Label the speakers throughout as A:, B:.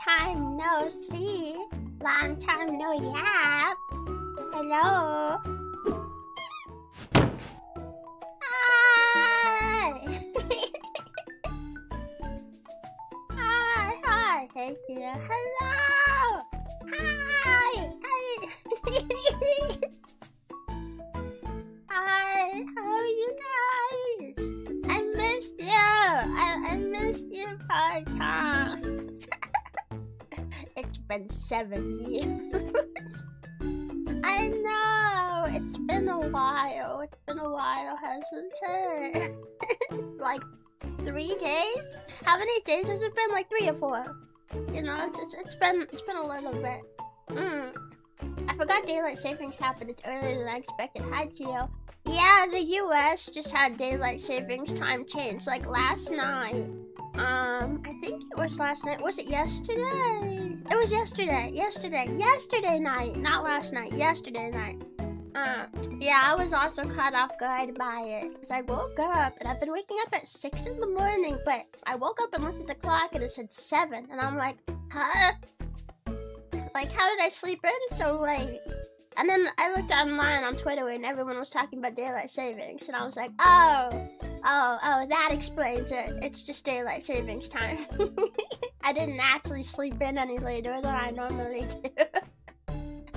A: time no see. Long time no yap. Hello. Hi. Hi. Hey dear. Hello. Hi. Hi. How are you guys? I missed you. I missed you part time. It's been 7 years. I know. It's been a while. It's been a while, hasn't it? Like 3 days? How many days has it been? Like 3 or 4. You know, it's been a little bit. I forgot daylight savings happened. It's earlier than I expected. Hi, Chio. Yeah, the US just had daylight savings time change like last night. I think it was last night. Was it yesterday? It was yesterday. Yesterday night. Not last night. Yesterday night. Yeah, I was also caught off guard by it. Because I woke up, and I've been waking up at 6 in the morning, but I woke up and looked at the clock, and it said 7. And I'm like, huh? Like, how did I sleep in so late? And then I looked online on Twitter, and everyone was talking about daylight savings. And I was like, oh, that explains it. It's just daylight savings time. I didn't actually sleep in any later than I normally do.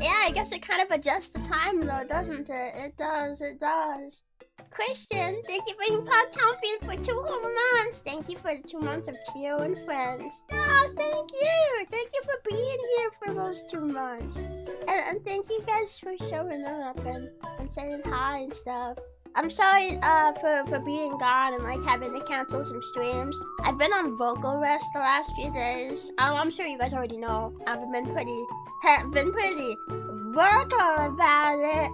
A: Yeah, I guess it kind of adjusts the time though, doesn't it? It does. Christian, thank you for being part champion for 2 whole months. Thank you for the 2 months of Chio and friends. Oh, thank you. Thank you for being here for those 2 months. And thank you guys for showing up and saying hi and stuff. I'm sorry for being gone and like having to cancel some streams. I've been on vocal rest the last few days. I'm sure you guys already know. I've been pretty vocal about it.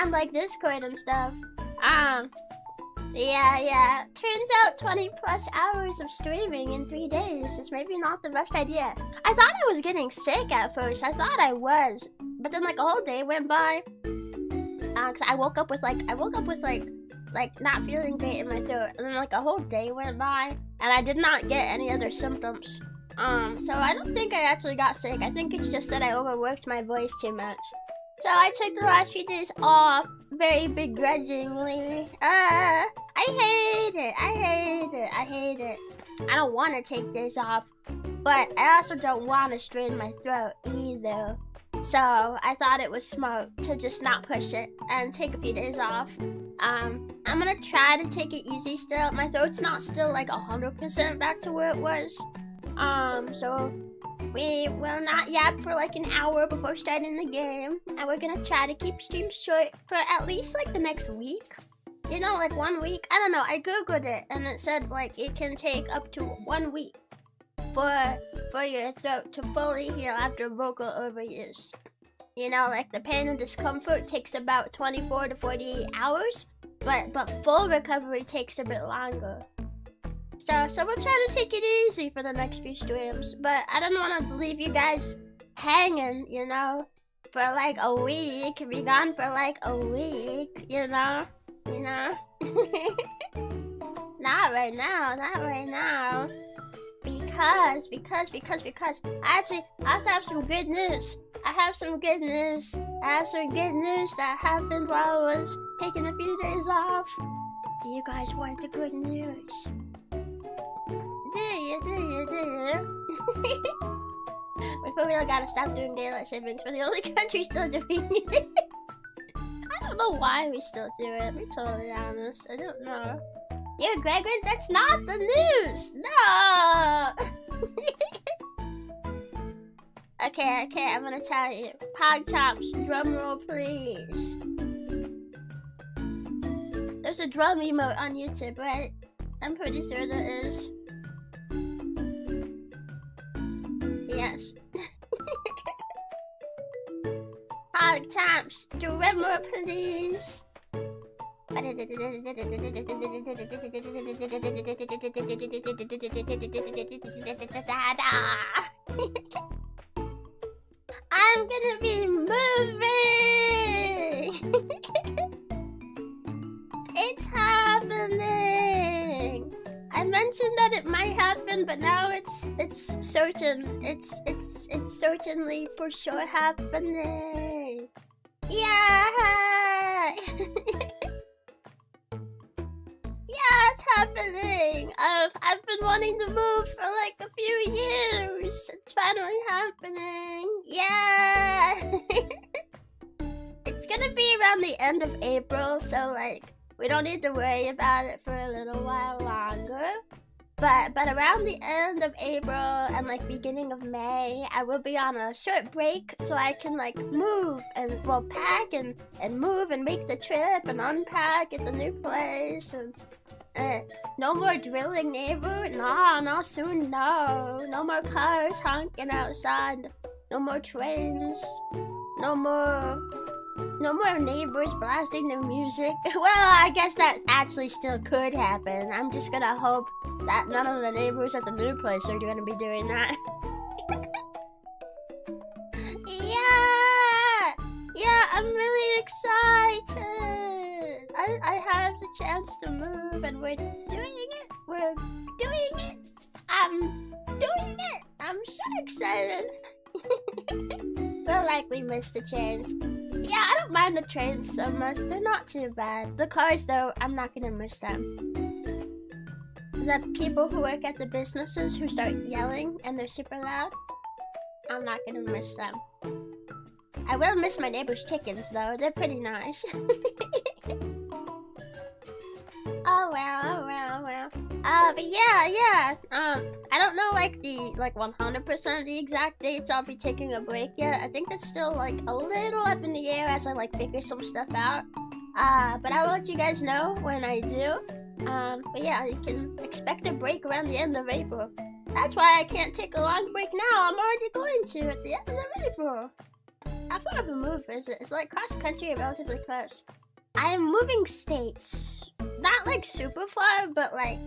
A: On like Discord and stuff. Yeah. Turns out 20 plus hours of streaming in 3 days is maybe not the best idea. I thought I was getting sick at first. I thought I was. But then like a whole day went by. Cause I woke up with like not feeling great in my throat. And then like a whole day went by and I did not get any other symptoms. So I don't think I actually got sick. I think it's just that I overworked my voice too much. So I took the last few days off very begrudgingly. I hate it. I don't want to take days off, but I also don't want to strain my throat either. So I thought it was smart to just not push it and take a few days off. I'm gonna try to take it easy still. My throat's not still like 100% back to where it was. So we will not yap for like an hour before starting the game. And we're gonna try to keep streams short for at least like the next week. You know, like 1 week. I don't know, I googled it and it said like it can take up to 1 week for your throat to fully heal after vocal overuse. You know, like the pain and discomfort takes about 24 to 48 hours, but full recovery takes a bit longer. So we'll try to take it easy for the next few streams, but I don't want to leave you guys hanging, you know, for like a week, be gone for like a week, you know. Not right now. Because actually I also have some good news. I have some good news that happened while I was taking a few days off. Do you guys want the good news? Do you? We probably gotta stop doing daylight savings. We're the only country still doing it. I don't know why we still do it. To be totally honest, I don't know. Yeah, Gregory, that's not the news! No! Okay, I'm gonna tell you. Pogtops, drum roll please. There's a drum emote on YouTube, right? I'm pretty sure there is. Yes. Pogtops, drum roll please. I'm gonna be moving! It's happening! I meant mentioned that it might happen, but now it's certain. It's certainly for sure happening. Yeah. Yeah, it's happening. I've been wanting to move for like a few years. It's finally happening. Yeah. It's gonna be around the end of April, so like we don't need to worry about it for a little while longer. But around the end of April and like beginning of May, I will be on a short break so I can like move and well pack and move and make the trip and unpack at the new place and no more drilling neighbor. No, soon no. No more cars honking outside. No more trains. No more neighbors blasting their music. Well, I guess that actually still could happen. I'm just gonna hope that none of the neighbors at the new place are gonna be doing that. Yeah, I'm really excited. I have the chance to move and we're doing it. I'm doing it. I'm so excited. We'll likely miss the trains. Yeah, I don't mind the trains so much. They're not too bad. The cars, though, I'm not gonna miss them. The people who work at the businesses who start yelling and they're super loud, I'm not gonna miss them. I will miss my neighbor's chickens, though. They're pretty nice. Oh well. But yeah. I don't know like the 100% of the exact dates I'll be taking a break yet. I think that's still like a little up in the air as I like figure some stuff out. But I will let you guys know when I do. But yeah, you can expect a break around the end of April. That's why I can't take a long break now. I'm already going to at the end of April. How far of a move is it? It's like cross country or relatively close. I am moving states. Not like super far, but like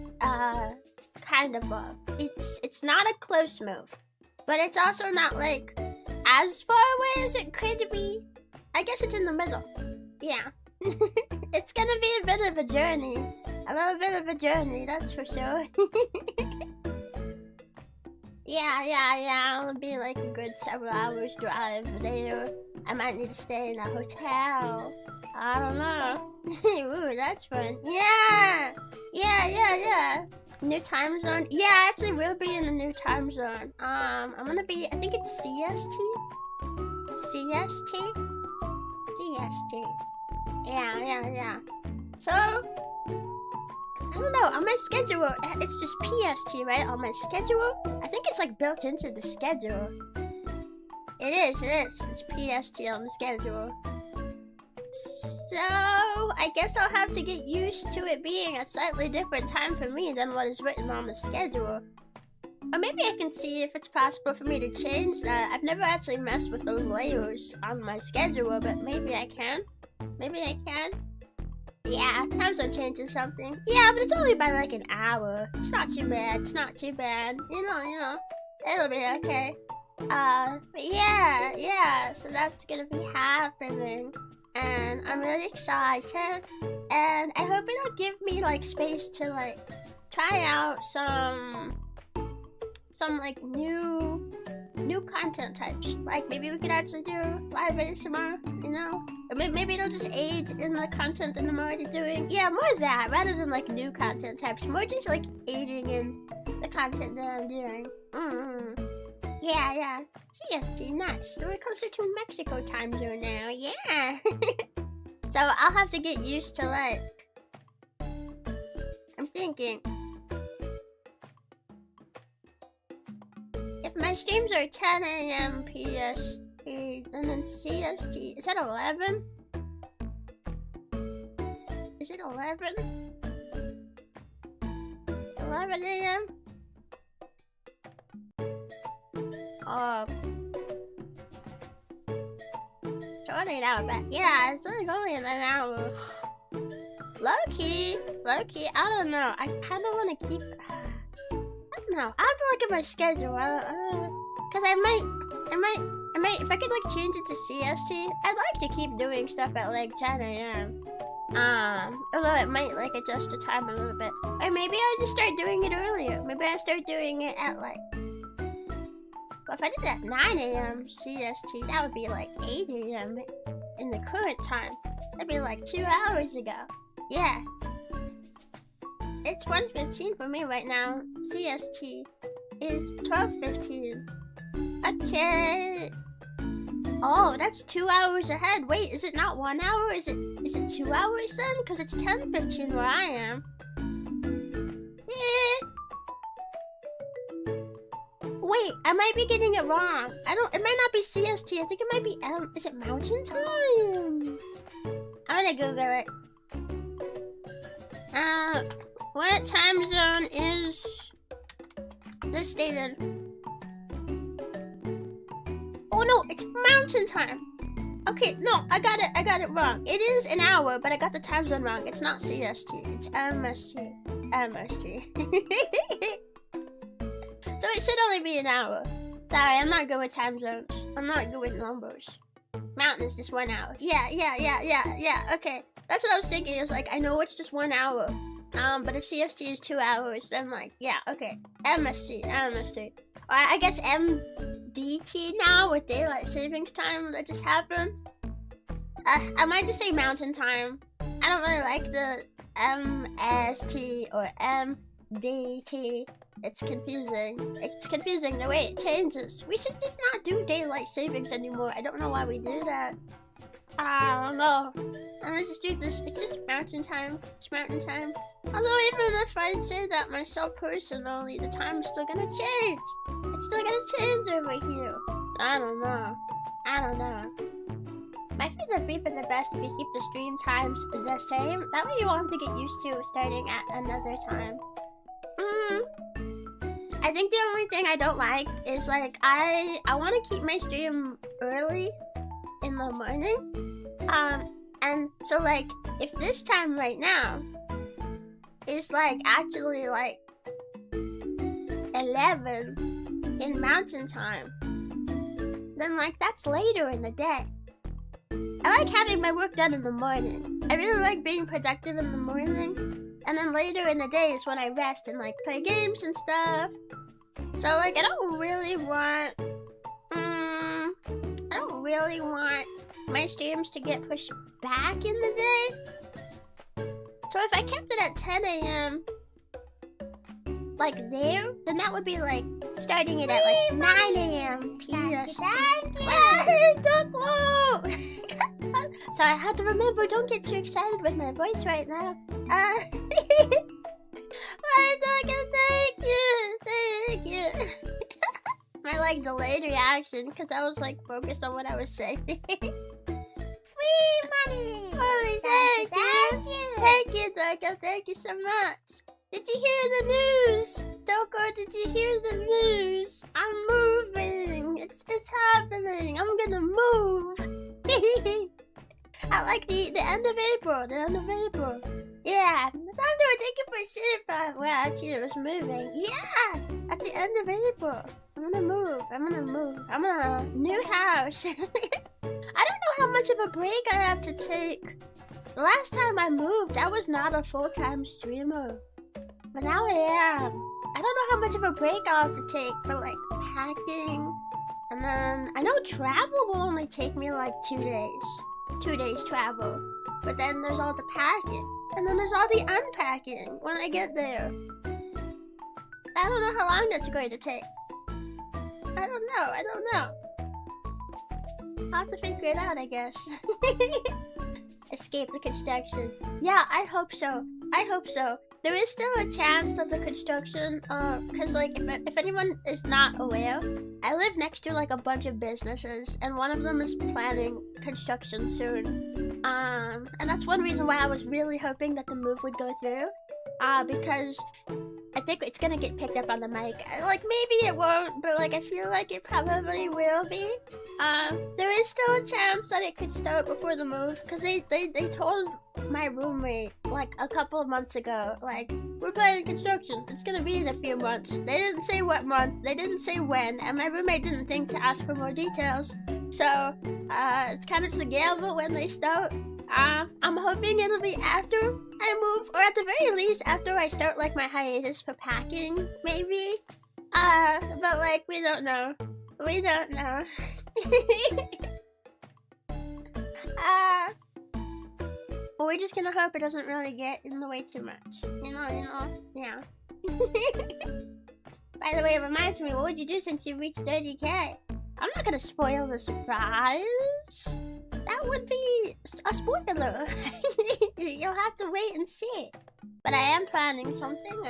A: kind of far. It's not a close move, but it's also not like as far away as it could be. I guess it's in the middle. Yeah. It's gonna be a bit of a journey. A little bit of a journey, that's for sure. Yeah, it'll be like a good several hours drive there. I might need to stay in a hotel. I don't know. Ooh, that's fun. Yeah. New time zone. Yeah, I actually will be in a new time zone. I'm gonna be, I think it's CST? Yeah. So, I don't know, on my schedule, it's just PST, right? On my schedule? I think it's like built into the schedule. It is. It's PST on the schedule. So, I guess I'll have to get used to it being a slightly different time for me than what is written on the schedule. Or maybe I can see if it's possible for me to change that. I've never actually messed with those layers on my schedule, but maybe I can. Yeah, time zone changes something. Yeah, but it's only by like an hour. It's not too bad. You know, it'll be okay. But yeah, so that's gonna be happening. And I'm really excited. And I hope it'll give me like space to like try out some like new content types. Like maybe we could actually do live ASMR, you know? Or maybe it'll just aid in the content that I'm already doing. Yeah, more of that rather than like new content types. More just like aiding in the content that I'm doing. Yeah. CST, nice. We're closer to Mexico time zone now. Yeah. So I'll have to get used to like, I'm thinking, if my streams are 10 a.m. PST, and then CST, is that 11? Is it 11? 11 a.m.? So only an hour back. Yeah, it's only an hour. Low-key, I don't know. I kind of want to keep... I don't know. I'll have to look at my schedule. Because I might, if I could like change it to CST, I'd like to keep doing stuff at like 10 a.m. Although it might like adjust the time a little bit. Or maybe I'll just start doing it earlier. Maybe I start doing it at like, well, if I did it at 9 AM CST, that would be like 8 AM in the current time. That'd be like 2 hours ago. Yeah. It's 1:15 for me right now. CST is 12:15. Okay. Oh, that's 2 hours ahead. Wait, is it not 1 hour? Is it 2 hours then? Because it's 10:15 where I am. Wait, I might be getting it wrong. It might not be CST. I think it might be is it Mountain Time? I'm gonna Google it. What time zone is this stated? Oh no, it's Mountain Time. Okay, no, I got it wrong. It is an hour, but I got the time zone wrong. It's not CST, it's MST. So it should only be an hour. Sorry, I'm not good with time zones. I'm not good with numbers. Mountain is just 1 hour. Yeah, okay. That's what I was thinking. It's like, I know it's just 1 hour. But if CST is 2 hours, then like, yeah, okay. MST. I guess MDT now with daylight savings time that just happened. I might just say Mountain Time. I don't really like the MST or MDT. It's confusing. It's confusing the way it changes. We should just not do daylight savings anymore. I don't know why we do that. I don't know. I'm gonna just do this. It's just Mountain Time. It's Mountain Time. Although even if I say that myself personally, the time is still gonna change. It's still gonna change over here. I don't know. Might be the beeping the best if you keep the stream times the same. That way you won't have to get used to starting at another time. I think the only thing I don't like is like I want to keep my stream early in the morning. And so like if this time right now is like actually like 11 in Mountain Time, then like that's later in the day. I like having my work done in the morning. I really like being productive in the morning. And then later in the day is when I rest and like play games and stuff. So like I don't really want my streams to get pushed back in the day. So if I kept it at 10 AM like there, then that would be like starting it at like 9 AM PST. So I had to remember, don't get too excited with my voice right now. Thank you. My like delayed reaction because I was like focused on what I was saying. Free money! Holy thank you! Thank you, Doko. Thank you so much. Did you hear the news? Doko, did you hear the news? I'm moving. It's happening. I'm gonna move. At like the end of April. Yeah. Thunder, thank you for super. Wow, Chio was moving. Yeah! At the end of April. I'm gonna move. I'm a new house. I don't know how much of a break I have to take. The last time I moved, I was not a full-time streamer. But now I am. I don't know how much of a break I'll have to take for like packing. And then I know travel will only take me like 2 days. 2 days travel. But then there's all the packing. And then there's all the unpacking when I get there. I don't know how long that's going to take. I don't know. I'll have to figure it out, I guess. Escape the construction. Yeah, I hope so. There is still a chance that the construction, cause like if anyone is not aware, I live next to like a bunch of businesses, and one of them is planning construction soon. And that's one reason why I was really hoping that the move would go through, because I think it's gonna get picked up on the mic. Like maybe it won't, but like I feel like it probably will be. There is still a chance that it could start before the move, cause they told my roommate like a couple of months ago, like, we're planning construction, it's gonna be in a few months. They didn't say what month, they didn't say when, and my roommate didn't think to ask for more details. So it's kind of just a gamble when they start. I'm hoping it'll be after I move, or at the very least after I start like my hiatus for packing, maybe. But like we don't know. We don't know. We're just gonna hope it doesn't really get in the way too much. You know, yeah. By the way, it reminds me, what would you do since you reached 30K? I'm not gonna spoil the surprise. That would be a spoiler. You'll have to wait and see. But I am planning something.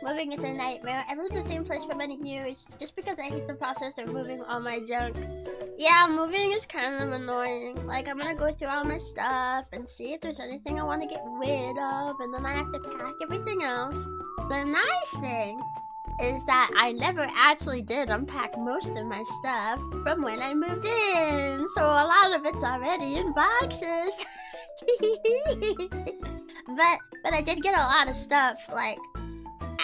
A: Moving is a nightmare. I've lived in the same place for many years just because I hate the process of moving all my junk. Yeah, moving is kind of annoying. Like, I'm gonna go through all my stuff and see if there's anything I want to get rid of, and then I have to pack everything else. The nice thing is that I never actually did unpack most of my stuff from when I moved in, so a lot of it's already in boxes. but I did get a lot of stuff, like,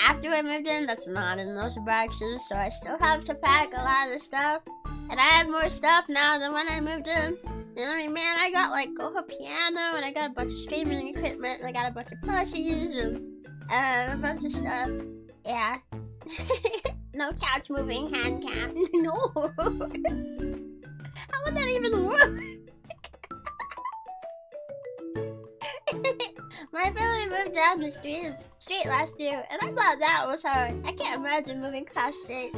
A: after I moved in, that's not in those boxes, so I still have to pack a lot of stuff. And I have more stuff now than when I moved in. You know what I mean? Man, I got like a piano, and I got a bunch of streaming equipment, and I got a bunch of plushies, and a bunch of stuff. Yeah. No couch moving hand cam. No. How would that even work? My family moved down the street last year, and I thought that was hard. I can't imagine moving cross state.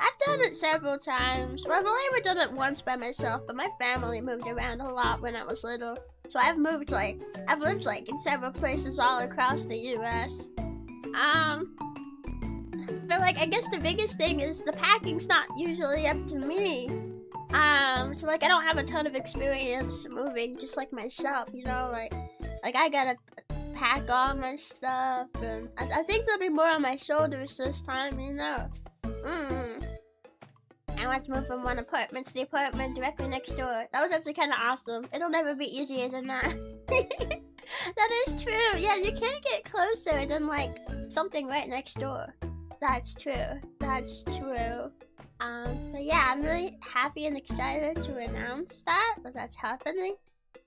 A: I've done it several times. Well, I've only ever done it once by myself, but my family moved around a lot when I was little. So I've lived like in several places all across the US. But like, I guess the biggest thing is the packing's not usually up to me. So like I don't have a ton of experience moving just like myself, you know, like I gotta pack all my stuff, and I think there'll be more on my shoulders this time, you know. I want to move from one apartment to the apartment directly next door. That was actually kind of awesome. It'll never be easier than that. That is true. Yeah, you can't get closer than like something right next door. That's true. That's true. But yeah, I'm really happy and excited to announce that's happening.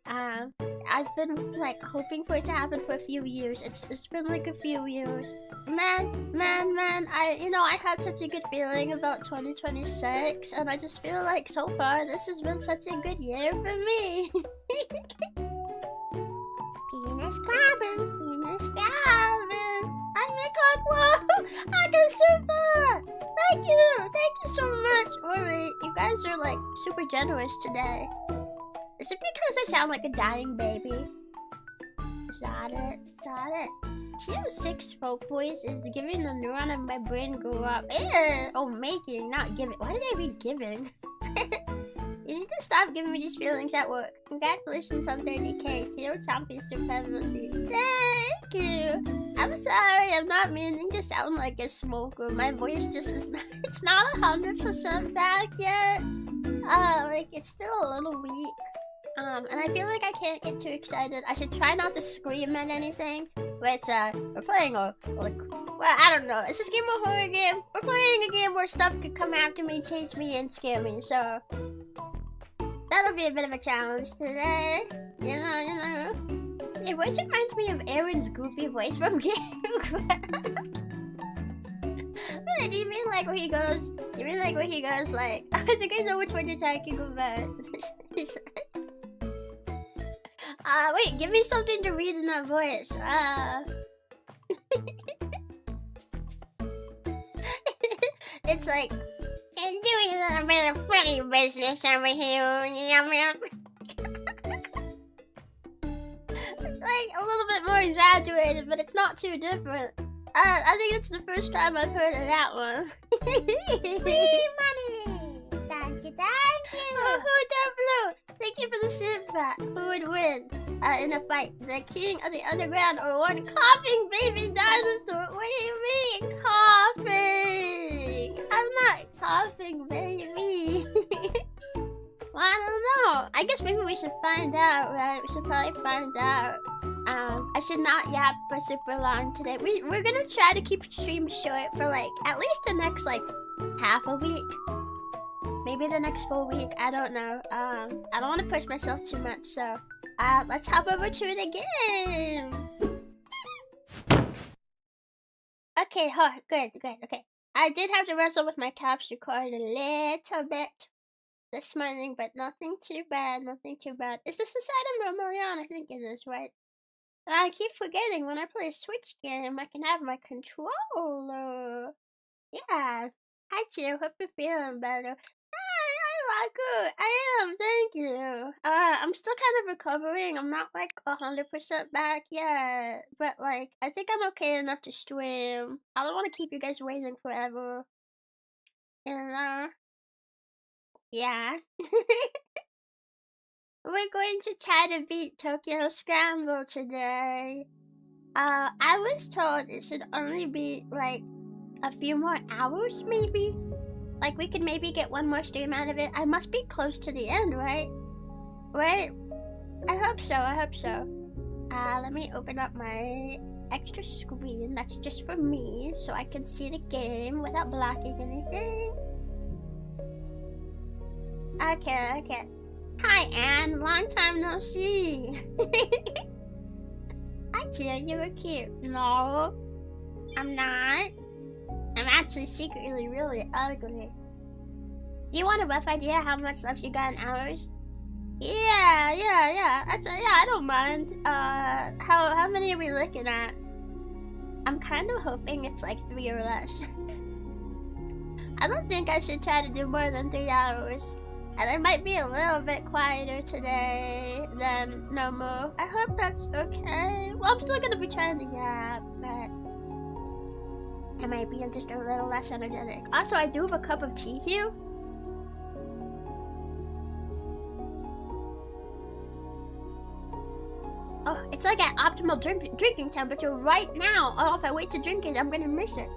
A: I've been like hoping for it to happen for a few years. It's been like a few years. Man, I had such a good feeling about 2026, and I just feel like so far this has been such a good year for me. Penis grabbing. I'm a cock. I can super. Thank you so much. Really, you guys are like super generous today. Is it because I sound like a dying baby? Is that it? Chio's 6-fold voice is giving the neuron in my brain grow up. Oh, making, not giving. Why did I read giving? You need to stop giving me these feelings at work. Congratulations on 30K. Chio Chompi supremacy. Thank you. I'm sorry, I'm not meaning to sound like a smoker. My voice just is not, it's not 100% back yet. Like, it's still a little weak. And I feel like I can't get too excited. I should try not to scream at anything. But we're playing well, I don't know. Is this game a horror game? We're playing a game where stuff could come after me, chase me, and scare me, so that'll be a bit of a challenge today. You know. Your voice reminds me of Aaron's goofy voice from Game Grumps. Really, do you mean like where he goes? Like, I think I know which one you're talking about. Wait, give me something to read in that voice. It's like, I'm doing a little bit of funny business over here. It's like a little bit more exaggerated, but it's not too different. I think it's the first time I've heard of that one. Free money! Thank you! Oh, Blue! Thank you for the super. Who would win in a fight? The king of the underground or one coughing baby dinosaur? What do you mean, coughing? I'm not coughing, baby. Well, I don't know. I guess maybe we should find out, right? We should probably find out. I should not yap for super long today. We're gonna try to keep stream short for like at least the next like half a week. Maybe the next full week. I don't know. I don't want to push myself too much, so let's hop over to the game. Okay, good. Okay, I did have to wrestle with my capture card a little bit this morning, but nothing too bad. Is this the side I'm normally on? I think it is, right? I keep forgetting when I play a Switch game, I can have my controller. Yeah. Hi, Chio. Hope you're feeling better. Hi, Laku. I am. Thank you. I'm still kind of recovering. I'm not like 100% back yet, but like I think I'm okay enough to stream. I don't want to keep you guys waiting forever. And yeah. We're going to try to beat Tokyo Scramble today. I was told it should only be like a few more hours, maybe. Like we could maybe get one more stream out of it. I must be close to the end, right? Right? I hope so. Let me open up my extra screen that's just for me, so I can see the game without blocking anything. Okay. Hi, Anne. Long time no see. Hi, Chio. You were cute. No, I'm not. I'm actually secretly really ugly. Do you want a rough idea how much left you got in hours? Yeah. I don't mind. How many are we looking at? I'm kind of hoping it's like 3 or less. I don't think I should try to do more than 3 hours. And I might be a little bit quieter today than normal. I hope that's okay. Well, I'm still gonna be trying to yap, but I might be just a little less energetic. Also, I do have a cup of tea here. Oh, it's like at optimal drinking temperature right now. Oh, if I wait to drink it, I'm gonna miss it.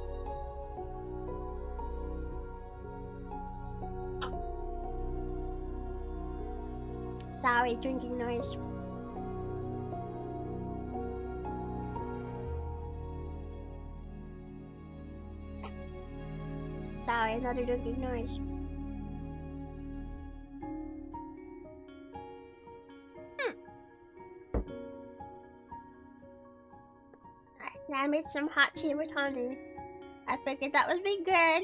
A: Sorry, drinking noise. Sorry, another drinking noise. I made some hot tea with honey. I figured that would be good.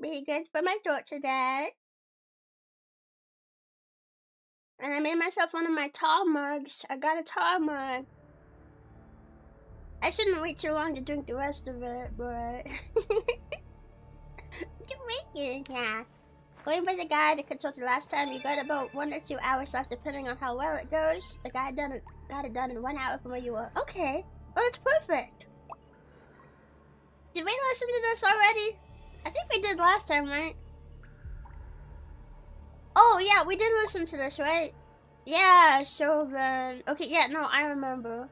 A: Be good for my throat today. And I made myself one of my tall mugs. I got a tall mug. I shouldn't wait too long to drink the rest of it, but... Yeah. Going by the guide I consulted last time, you got about 1 or 2 hours left depending on how well it goes. The guy got it done in 1 hour from where you were. Okay. Well, it's perfect. Did we listen to this already? I think we did last time, right? Oh, yeah, we did listen to this, right? Yeah, so then... Okay, yeah, no, I remember.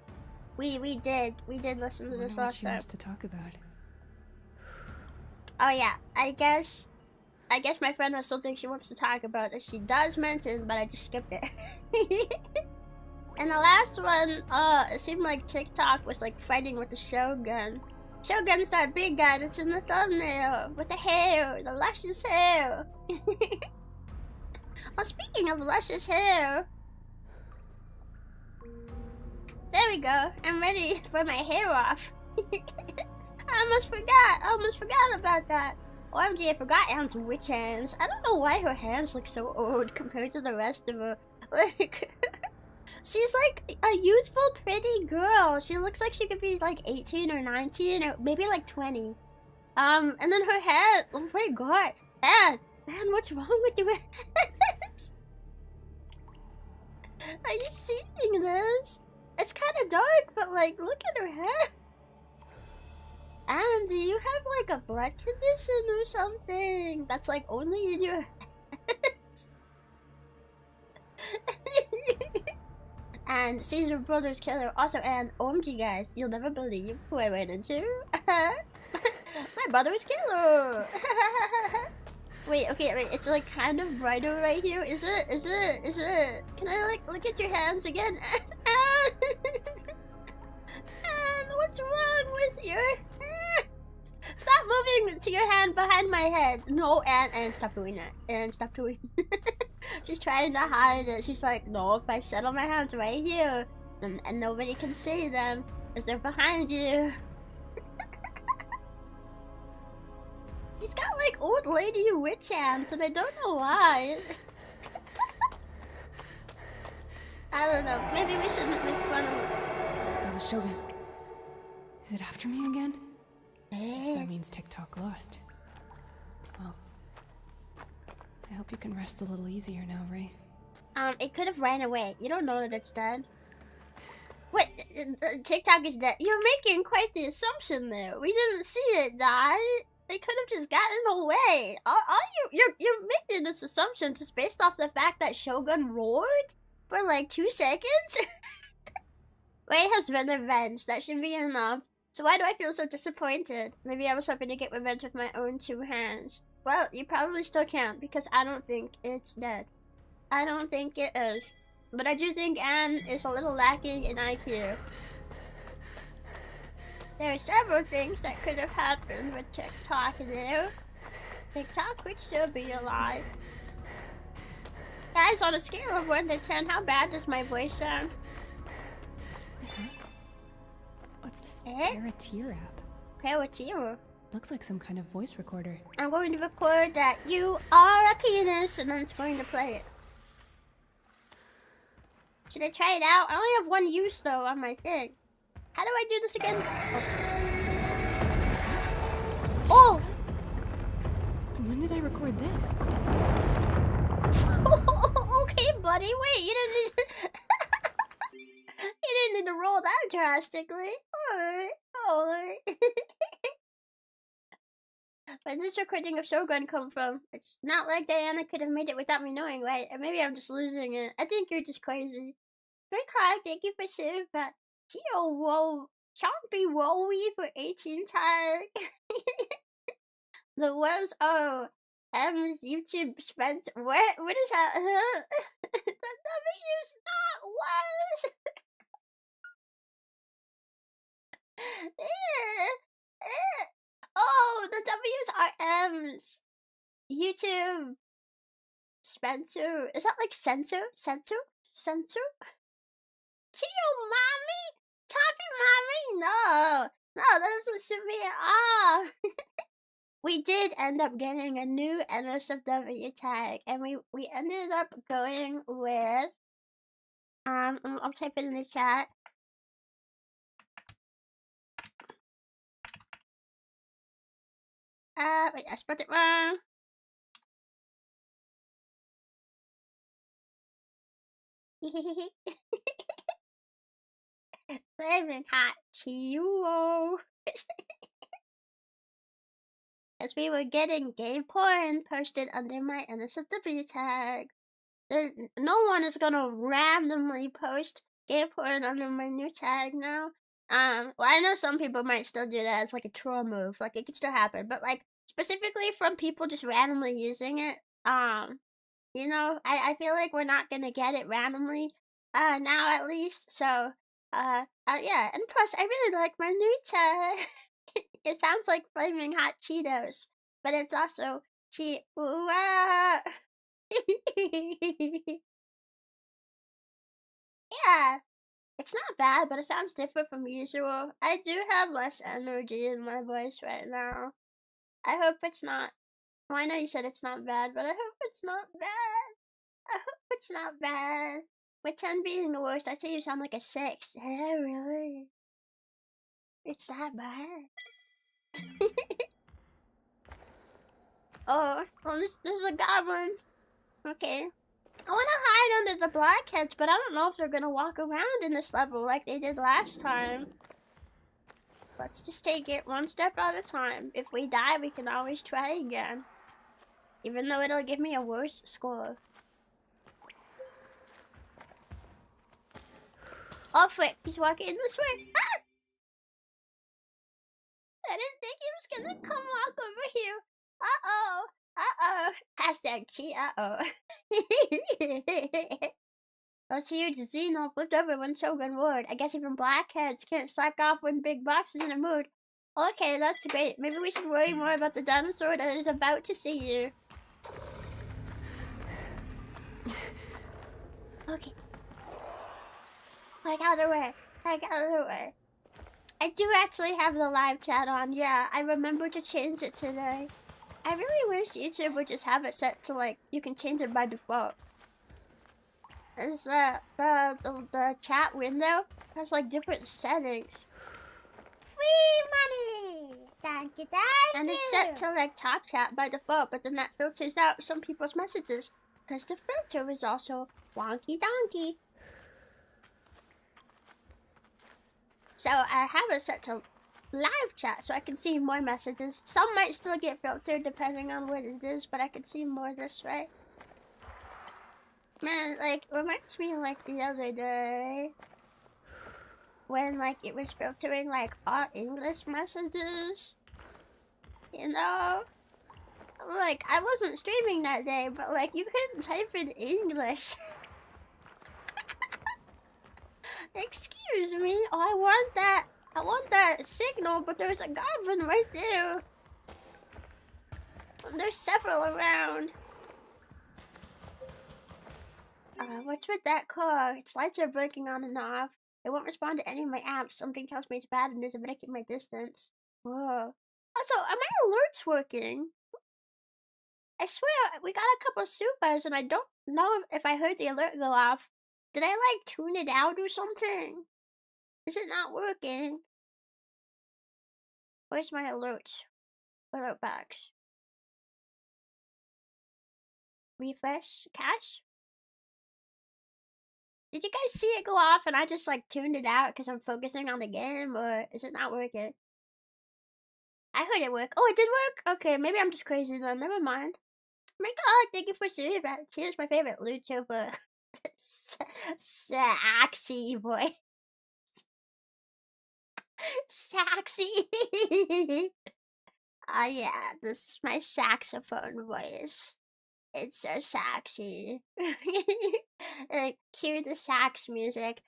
A: We did listen to this last time.
B: Wants to talk about.
A: Oh, yeah, I guess my friend has something she wants to talk about that she does mention, but I just skipped it. And the last one, it seemed like TikTok was like fighting with the Shogun. Shogun's that big guy that's in the thumbnail with the hair, the luscious hair. Oh, speaking of luscious hair, there we go. I'm ready for my hair off. I almost forgot about that. OMG, I forgot Anne's witch hands. I don't know why her hands look so old compared to the rest of her. Like, she's like a youthful, pretty girl. She looks like she could be like 18 or 19 or maybe like 20. And then her head, oh my god. Anne, what's wrong with your hands? Are you seeing this? It's kind of dark, but like, look at her head. And do you have like a blood condition or something that's like only in your head? And she's your brother's killer. Also, and OMG guys, you'll never believe who I ran into. My brother's killer. Wait, it's like kind of brighter right here. Is it? Can I like look at your hands again? And what's wrong with your hands? Stop Stop moving to your hand behind my head. No, and stop doing that. And stop doing She's trying to hide it. She's like, no, if I settle my hands right here, and nobody can see them, because they're behind you. She's got like old lady witch hands, and I don't know why. I don't know. Maybe we shouldn't make fun of her.
B: That was Shogun. Is it after me again? Guess that means TikTok lost. Well, I hope you can rest a little easier now, Ray.
A: It could have ran away. You don't know that it's dead. What? TikTok is dead. You're making quite the assumption there. We didn't see it die. They could have just gotten away. You're making this assumption just based off the fact that Shogun roared for like 2 seconds. Ray has been avenged. That should be enough. So why do I feel so disappointed? Maybe I was hoping to get revenge with my own 2 hands. Well, you probably still can't because I don't think it's dead. I don't think it is. But I do think Anne is a little lacking in IQ. There are several things that could have happened with TikTok there. TikTok would still be alive. Guys, on a scale of 1 to 10, how bad does my voice sound?
B: What's this Parateer app?
A: Parateer?
B: Looks like some kind of voice recorder.
A: I'm going to record that you are a penis, and then it's going to play it. Should I try it out? I only have 1 use, though, on my thing. How do I do this again? Oh!
B: When did I record this?
A: Okay, buddy. Wait, you didn't need you didn't need to roll that drastically. Alright. Where did this recording of Shogun come from? It's not like Diana could have made it without me knowing, right? Or maybe I'm just losing it. I think you're just crazy. Good call, thank you for saving that. Chio, whoa. Chompi, wowie for 18 tired. The words, oh. M's YouTube spent. What is that? The W's not was. Oh, the W's are M's. YouTube. Spencer. Is that like censor? Censor? Censor? Chio, mommy? Toppy, mommy? No. No, that doesn't should be off. We did end up getting a new NSFW tag, and we ended up going with, I'll type it in the chat. Wait, I spelled it wrong. Flaming hot Chio. As we were getting gay porn posted under my NSFW tag. No one is gonna randomly post gay porn under my new tag now. Well, I know some people might still do that as like a troll move. Like, it could still happen. But, like, specifically from people just randomly using it, you know, I feel like we're not gonna get it randomly, now at least. So, yeah. And plus, I really like my new tag. It sounds like Flaming Hot Cheetos, but it's also Yeah, it's not bad, but it sounds different from usual. I do have less energy in my voice right now. I hope it's not. Well, I know you said it's not bad, but I hope it's not bad. I hope it's not bad. With 10 being the worst, I'd say you sound like a 6. Yeah, really? It's that bad. Oh, there's a goblin. Okay. I want to hide under the blackheads, but I don't know if they're going to walk around in this level like they did last time. Let's just take it 1 step at a time. If we die, we can always try again. Even though it'll give me a worse score. Oh, frick. He's walking this way. Ah! I didn't think he was gonna come walk over here. Uh-oh. Uh-oh. Hashtag cheat. Uh-oh. Those huge Xeno flipped over when Shogun roared. I guess even blackheads can't slack off when big box is in a mood. Okay, that's great. Maybe we should worry more about the dinosaur that is about to see you. Okay. I got away. I got away. I do actually have the live chat on. Yeah, I remember to change it today. I really wish YouTube would just have it set to like you can change it by default. Is the chat window has like different settings. Free money! Thank you, thank you! And it's set to like top chat by default, but then that filters out some people's messages. Because the filter is also wonky donkey. So I have it set to live chat so I can see more messages. Some might still get filtered depending on what it is, but I can see more this way. Man, like, reminds me of like the other day when like it was filtering like all English messages. You know? Like, I wasn't streaming that day, but like you couldn't type in English. Excuse me, oh, I want that signal, but there's a goblin right there. There's several around. What's with that car? Its lights are blinking on and off. It won't respond to any of my apps. Something tells me it's bad and isn't making my distance. Whoa. Also, are my alerts working? I swear, we got a couple of supers and I don't know if I heard the alert go off. Did I like tune it out or something? Is it not working? Where's my alerts? Alert box. Refresh cache? Did you guys see it go off and I just like tuned it out because I'm focusing on the game, or is it not working? I heard it work. Oh, it did work? Okay, maybe I'm just crazy then. Never mind. Oh my god, thank you for seeing that. Here's my favorite YouTuber. Saxy boy. Saxy. Oh yeah, this is my saxophone voice. It's so sexy. Like, cue the sax music.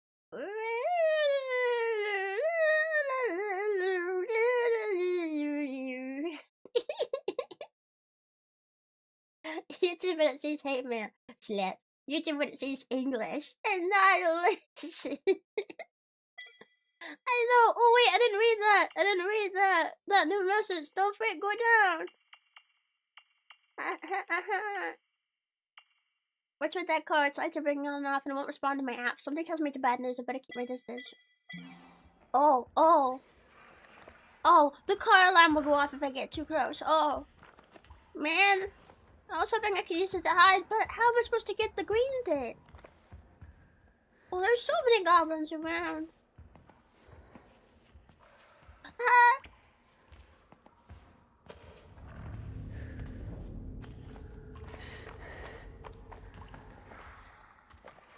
A: YouTube when it says hate mail. Slap. YouTube when it says English. Annihilation. I know. Oh wait, I didn't read that. I didn't read that. That new message. Don't fret, go down. What's with that car? Its lights are blinking on and off and it won't respond to my app. Something tells me it's bad news. I better keep my distance. Oh, oh. Oh, the car alarm will go off if I get too close. Oh. Man. I was hoping I could use it to hide, but how am I supposed to get the green thing? Oh, there's so many goblins around.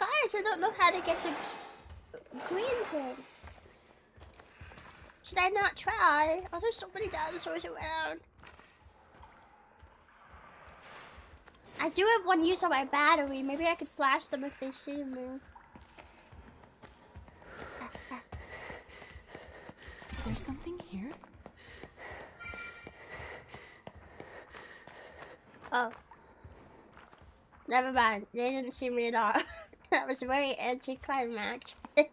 A: Guys, I don't know how to get the green thing. Should I not try? Oh, there's so many dinosaurs around. I do have one use on my battery. Maybe I could flash them if they see me.
B: Is there something here?
A: Oh. Never mind. They didn't see me at all. That was very anticlimactic.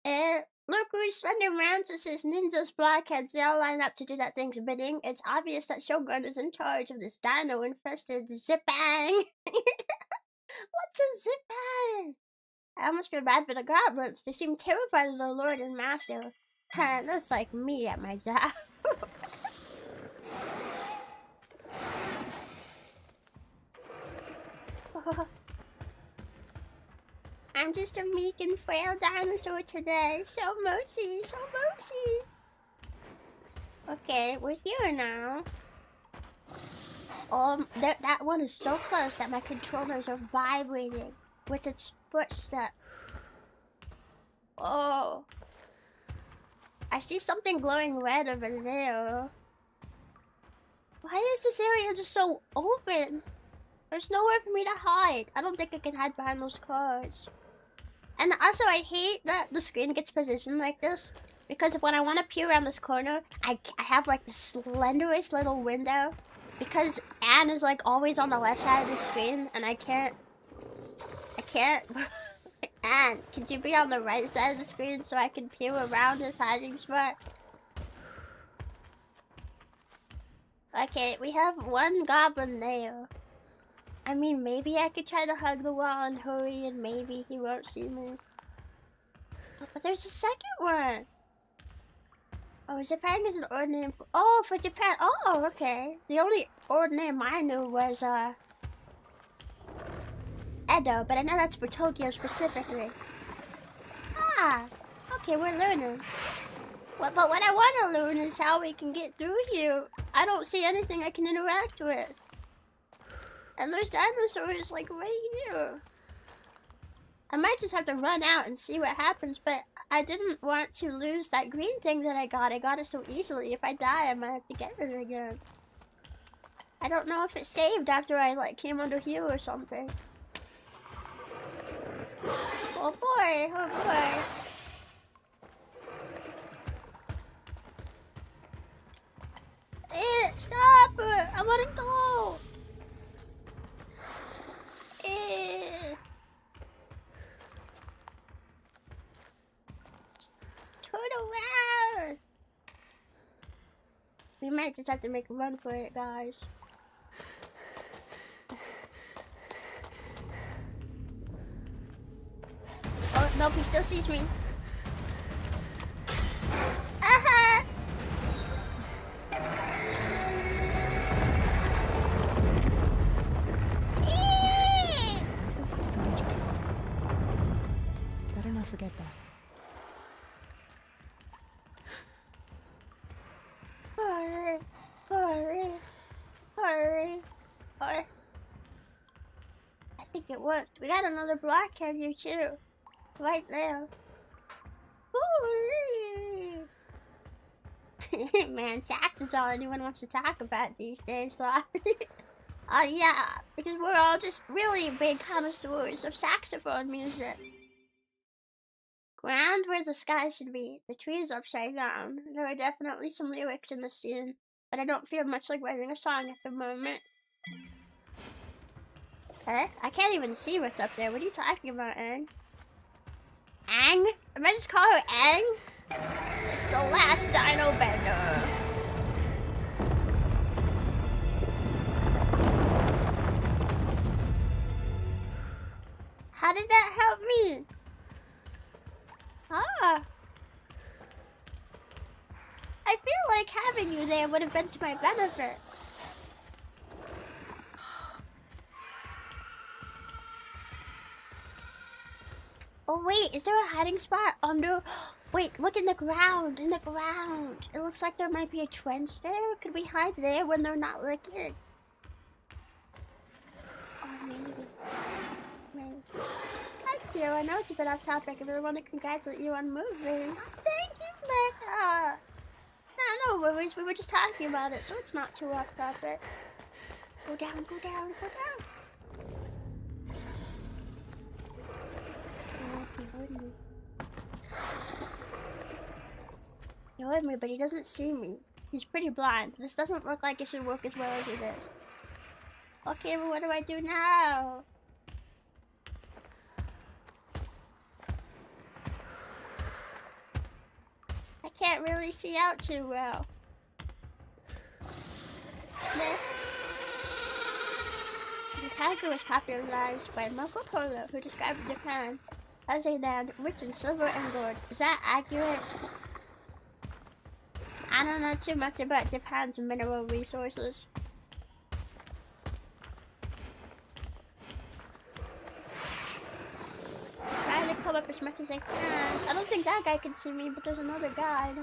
A: And look who's sending Ramses' ninjas blockheads. They all line up to do that thing's bidding. It's obvious that Shogun is in charge of this dino-infested zip-bang. What's a zip-bang? I almost feel bad for the goblins. They seem terrified of the Lord and Master. That's like me at my job. I'm just a meek and frail dinosaur today. So mercy, so mercy. Okay, we're here now. That one is so close that my controllers are vibrating with its footstep. Oh. I see something glowing red over there. Why is this area just so open? There's nowhere for me to hide. I don't think I can hide behind those cars. And also, I hate that the screen gets positioned like this. Because when I want to peer around this corner, I have like the slenderest little window. Because Anne is like always on the left side of the screen, and I can't. Anne, could you be on the right side of the screen so I can peer around this hiding spot? Okay, we have one goblin there. I mean, maybe I could try to hug the wall and hurry, and maybe he won't see me. Oh, but there's a second one. Oh, Japan is an odd name for... Oh, for Japan. Oh, okay. The only odd name I knew was, Edo, but I know that's for Tokyo specifically. Ah, okay, we're learning. But what I want to learn is how we can get through here. I don't see anything I can interact with. And there's dinosaurs, like, right here. I might just have to run out and see what happens, but I didn't want to lose that green thing that I got. I got it so easily. If I die, I might have to get it again. I don't know if it saved after I, like, came under here or something. Oh boy, oh boy. Stop! I wanna go! Turn around! We might just have to make a run for it, guys. Oh, nope, he still sees me. Aha!
B: This is so much power. Better not forget that.
A: Hurry, hurry, hurry, hurry. I think it worked. We got another blockhead here too. Right there. Hurry. Man, sax is all anyone wants to talk about these days, though. Yeah, because we're all just really big connoisseurs of saxophone music. Ground where the sky should be. The tree is upside down. There are definitely some lyrics in the scene, but I don't feel much like writing a song at the moment. Huh? I can't even see what's up there. What are you talking about, Aang? Aang? Am I just call her Aang? It's the last dino bender. How did that help me? Ah. I feel like having you there would have been to my benefit. Oh wait, is there a hiding spot under... Wait, look in the ground, in the ground. It looks like there might be a trench there. Could we hide there when they're not looking? Oh, maybe. Maybe. Hi, Chio. I know it's a bit off topic. I really want to congratulate you on moving. Oh, thank you, Becca. No worries. We were just talking about it, so it's not too off topic. Go down, go down, go down. He heard me, but he doesn't see me. He's pretty blind. This doesn't look like it should work as well as it is. Okay, but what do I do now? I can't really see out too well. The tiger was popularized by Marco Polo, who described Japan as a land rich in silver and gold. Is that accurate? I don't know too much about Japan's mineral resources. Trying to come up as much as I can. I don't think that guy can see me, but there's another guy.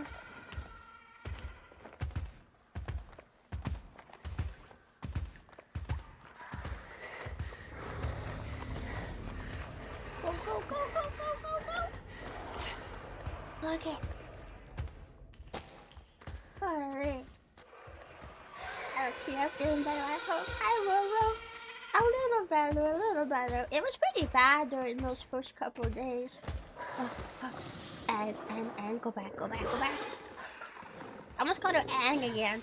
A: Go, go, go, go, go, go, go. Okay. Alright. Okay, I'm feeling better, I hope. Hi, Roro. How little better, a little better. It was pretty bad during those first couple of days. And go back. I almost called her Ang again.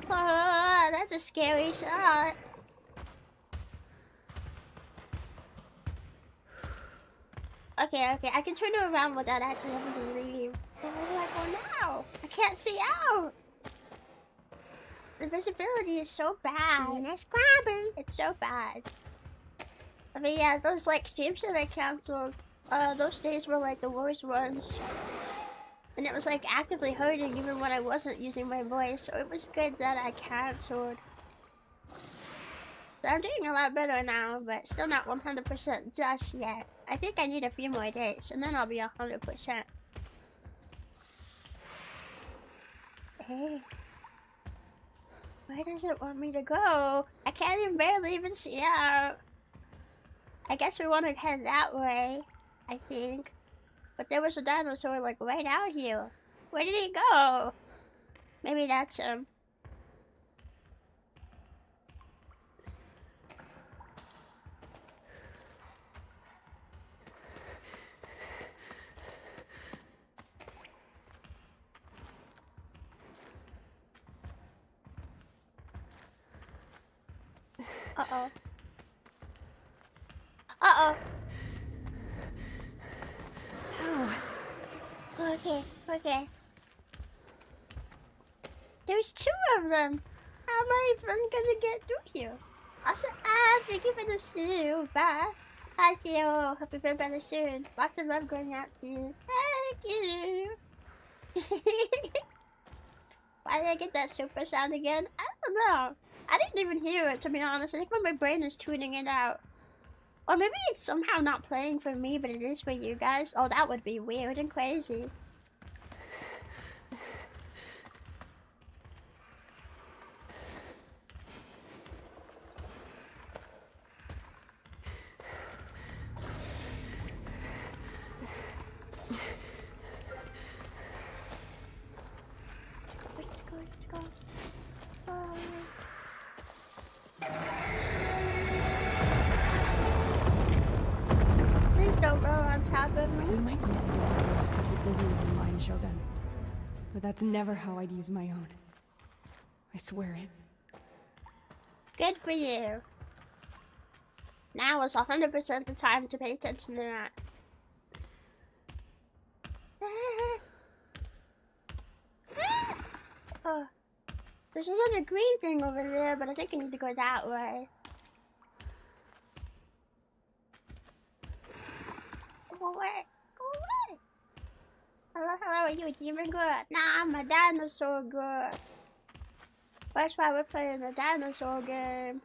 A: Oh, that's a scary shot. Okay, I can turn her around without actually having to leave. But where do I go now? I can't see out. The visibility is so bad. Scramble. It's so bad. I mean, yeah, those like streams that I canceled, those days were like the worst ones. And it was like actively hurting even when I wasn't using my voice, so it was good that I canceled. So I'm doing a lot better now, but still not 100% just yet. I think I need a few more days, and then I'll be 100%. Hey. Where does it want me to go? I can't even barely even see out. I guess we want to head that way, I think. But there was a dinosaur like right out here. Where did he go? Maybe that's him. Uh-oh. Uh-oh. Oh. Okay. There's two of them. How am I even gonna get through here? Also, thank you for the soup. Bye. Hi, Chio. Hope you feel better soon. Lots of love going out to you. Thank you. Why did I get that super sound again? I don't know. I didn't even hear it, to be honest. I think my brain is tuning it out. Or maybe it's somehow not playing for me, but it is for you guys. Oh, that would be weird and crazy. Let's go. Oh. Please don't roll on top of me.
B: We might use your voice to keep busy with the mind Shogun. But that's never how I'd use my own. I swear it.
A: Good for you. Now is 100% the time to pay attention to that. Oh, there's another green thing over there, but I think I need to go that way. Go away. Hello, are you a demon girl? Nah, I'm a dinosaur girl. That's why we're playing the dinosaur game.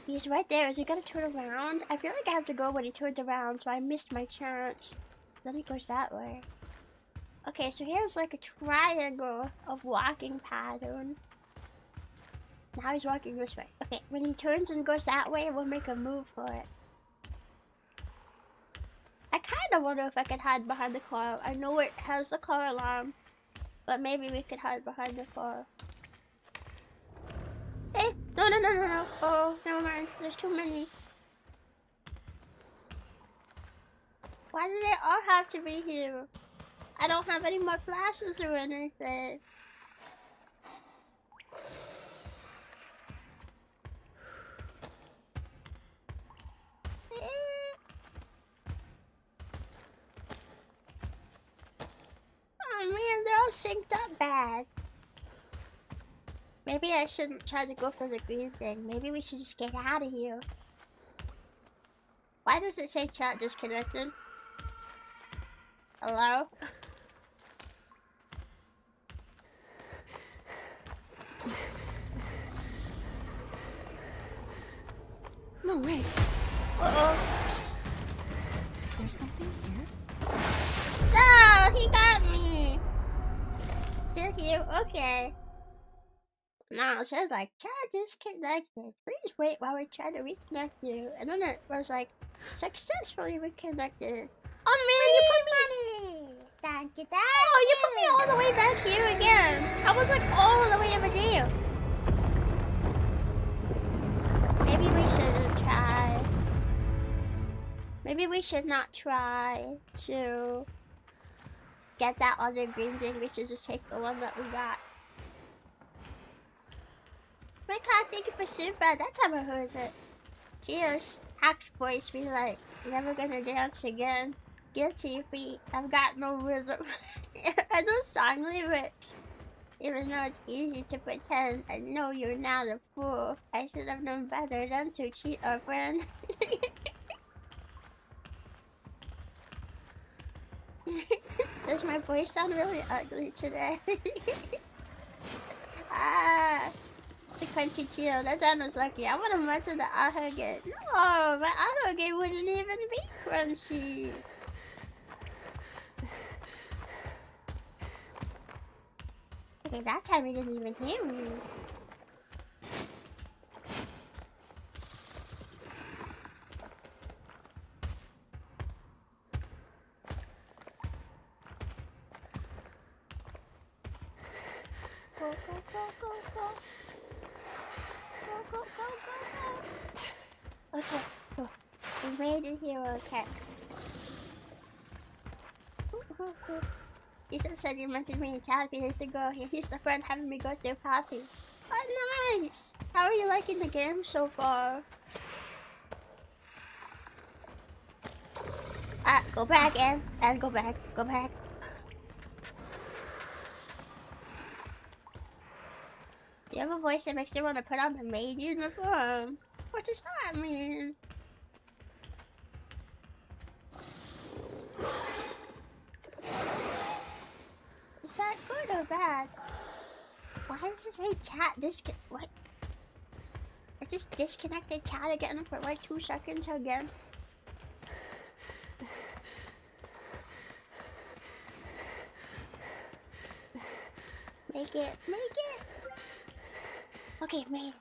A: He's right there. Is he gonna turn around? I feel like I have to go when he turns around, so I missed my chance. Then he goes that way. Okay, so here's like a triangle of walking pattern. Now he's walking this way. Okay, when he turns and goes that way, we'll make a move for it. I kind of wonder if I could hide behind the car. I know it has the car alarm, but maybe we could hide behind the car. Hey, no. Oh, never mind. There's too many. Why do they all have to be here? I don't have any more flashes or anything. Oh man, they're all synced up bad. Maybe I shouldn't try to go for the green thing. Maybe we should just get out of here. Why does it say chat disconnected? Hello?
B: No, wait.
A: Uh-oh.
B: Is there something here?
A: No, he got me. Did you? Okay. No, it said like, chat disconnected. Please wait while we try to reconnect you. And then it was like, successfully reconnected. Oh man, you put me...
C: Thank you.
A: Oh, you put me all the way back here again. I was like all the way over there. Maybe we should not try to get that other green thing. We should just take the one that we got. My god, thank you for super. That time I heard that Chio's Hack's voice be like, never gonna dance again. Guilty feet. I've got no rhythm. Are those song lyrics? Even though it's easy to pretend, I know you're not a fool. I should have known better than to cheat our friend. Does my voice sound really ugly today? Ah, the crunchy Chio. That time was lucky. I would have went to the Aha game. No, my Aha game wouldn't even be crunchy. Okay, that time he didn't even hear me. Go, go, go, go, go. Go, go, go, go, go. Okay, go. We made it here, okay. Ethan said you mentioned me in chat a few days ago. He's the friend having me go through coffee. Oh, nice! How are you liking the game so far? Go back, and go back, go back. Do you have a voice that makes you want to put on the maid uniform? What does that mean? Is that good or bad? Why does it say chat what? I just disconnected chat again for like 2 seconds again. Make it. Okay, man.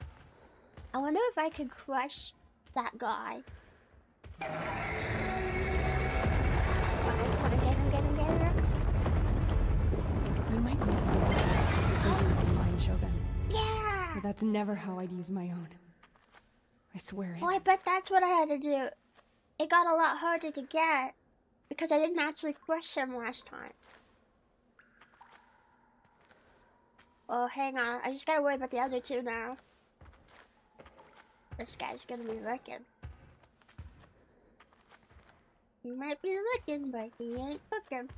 A: I wonder if I could crush that guy. Get him.
B: We might use it in mine Shogun.
A: Yeah!
B: But that's never how I'd use my own. I swear it.
A: Oh, I bet that's what I had to do. It got a lot harder to get because I didn't actually crush him last time. Oh, hang on. I just gotta worry about the other two now. This guy's gonna be looking. He might be looking, but he ain't cooking.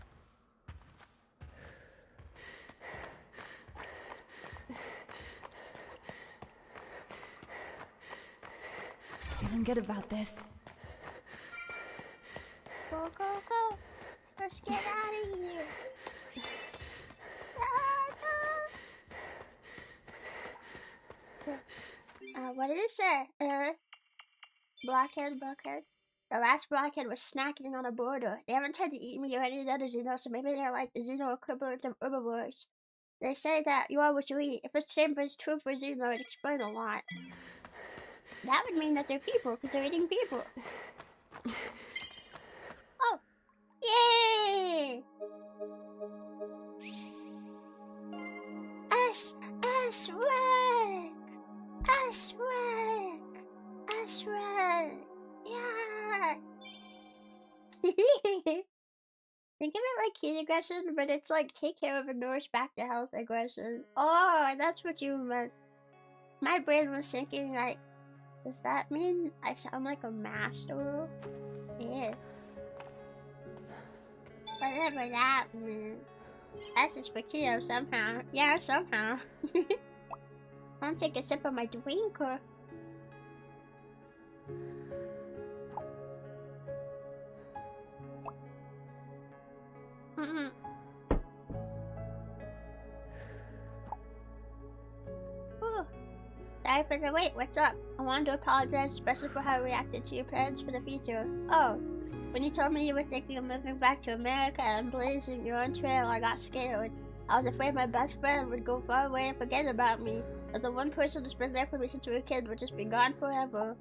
B: Feeling good about this.
A: Go, go, go. Let's get out of here. What did it say? Blockhead. The last blockhead was snacking on a border. They haven't tried to eat me or any of the others, so maybe they're like the Xeno equivalent of herbivores. They say that you are what you eat. If it's the same but it's true for Xeno, it'd explain a lot. That would mean that they're people, because they're eating people. Oh! Yay! S-rank! Yeah! Think of it like kid aggression, but it's like take care of a nurse back to health aggression. Oh, that's what you meant. My brain was thinking like, does that mean I sound like a master? Yeah. Whatever that means. S is for Chio somehow. Yeah, somehow. I'll take a sip of my drink. Sorry for the wait, what's up? I wanted to apologize, especially for how I reacted to your plans for the future. Oh, when you told me you were thinking of moving back to America and blazing your own trail, I got scared. I was afraid my best friend would go far away and forget about me, that the one person who's been there for me since we were kids would just be gone forever.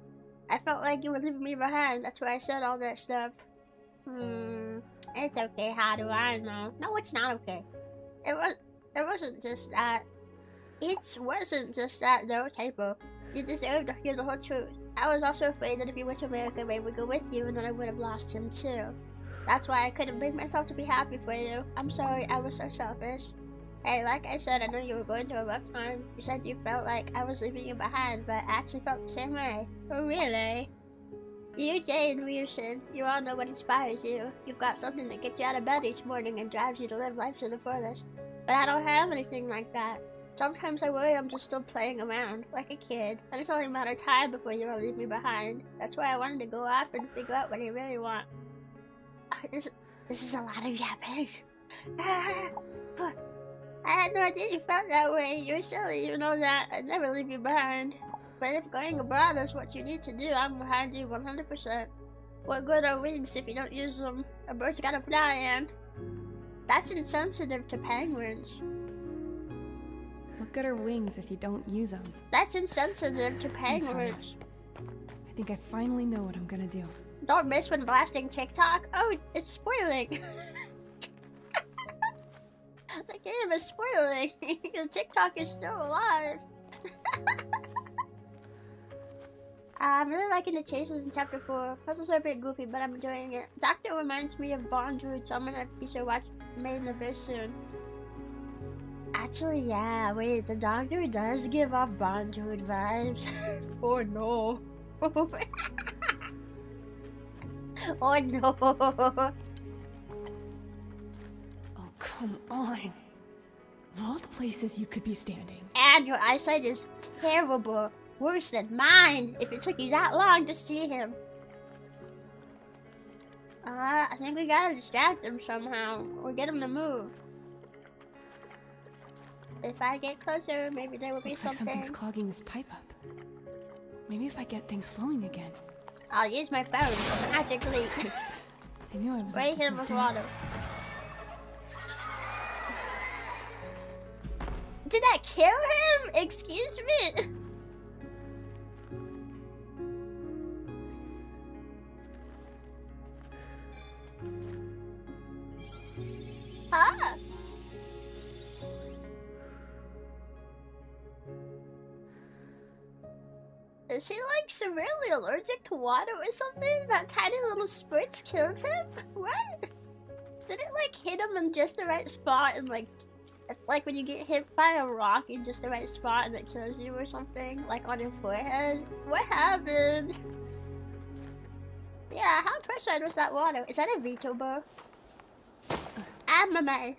A: I felt like you were leaving me behind, that's why I said all that stuff. It's okay, how do I know? No, it's not okay. It wasn't just that. It wasn't just that, though, typo. You deserve to hear the whole truth. I was also afraid that if you went to America, Ray would go with you, and then I would have lost him too. That's why I couldn't bring myself to be happy for you. I'm sorry, I was so selfish. Hey, like I said, I know you were going through a rough time. You said you felt like I was leaving you behind, but I actually felt the same way. Oh, really? You, Jay, and Ryushin, you all know what inspires you. You've got something that gets you out of bed each morning and drives you to live life to the fullest. But I don't have anything like that. Sometimes I worry I'm just still playing around, like a kid, and it's only a matter of time before you all leave me behind. That's why I wanted to go off and figure out what you really want. This is a lot of yapping. I had no idea you felt that way. You're silly, you know that. I'd never leave you behind. But if going abroad is what you need to do, I'm behind you 100%. What good are wings if you don't use them? A bird's gotta fly, and that's insensitive to penguins.
B: What good are wings if you don't use them?
A: That's insensitive to penguins.
B: I think I finally know what I'm gonna do.
A: Don't miss when blasting TikTok. Oh, it's spoiling. The game is spoiling. The TikTok is still alive. I'm really liking the chases in chapter 4. Puzzles are a bit goofy, but I'm enjoying it. Doctor reminds me of Bond Druid, so I'm gonna be sure to watch Made in Abyss soon. Actually, yeah, wait, the Doctor does give off Bond Druid vibes. Oh no. Oh no.
B: Oh, come on. Of all the places you could be standing.
A: And your eyesight is terrible. Worse than mine, if it took you that long to see him. I think we gotta distract him somehow, or get him to move. If I get closer, maybe there will be something.
B: Like something's clogging this pipe up. Maybe if I get things flowing again.
A: I'll use my phone magically.
B: I knew I was
A: spray him with water. Did that kill him? Excuse me? Huh? Is he like severely allergic to water or something? That tiny little spritz killed him? What? Did it like hit him in just the right spot and like when you get hit by a rock in just the right spot and it kills you or something? Like on your forehead? What happened? Yeah, how pressurized was that water? Is that a VTuber? Anime.